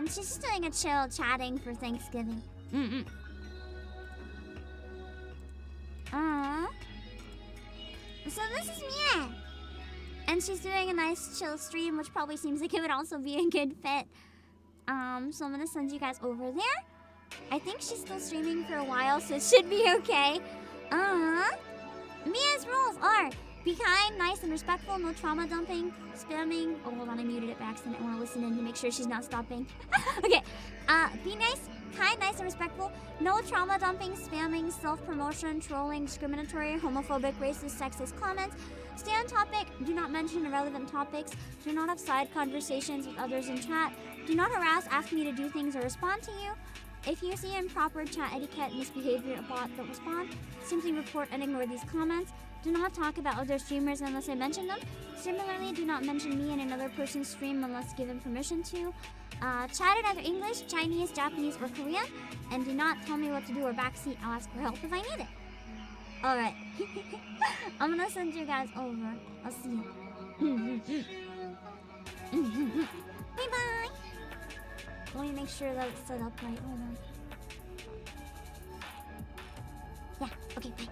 Speaker 1: She's just doing a chill chatting for Thanksgiving. So this is Mia. And she's doing a nice chill stream, which probably seems like it would also be a good fit. So I'm gonna send you guys over there. I think she's still streaming for a while, so it should be okay. Mia's rules are: be kind, nice, and respectful, no trauma dumping, spamming. Oh, hold on, I muted it by accident. I want to listen in to make sure she's not stopping. Okay. Be nice, kind, nice, and respectful. No trauma dumping, spamming, self-promotion, trolling, discriminatory, homophobic, racist, sexist comments. Stay on topic. Do not mention irrelevant topics. Do not have side conversations with others in chat. Do not harass, ask me to do things, or respond to you. If you see improper chat etiquette, misbehavior, a bot, don't respond. Simply report and ignore these comments. Do not talk about other streamers unless I mention them. Similarly, do not mention me in another person's stream unless given permission to. Chat in either English, Chinese, Japanese, or Korean. And do not tell me what to do or backseat. I'll ask for help if I need it. Alright. I'm gonna send you guys over. I'll see you. Bye-bye! Let me make sure that it's set up right. Hold on. Yeah, okay, bye.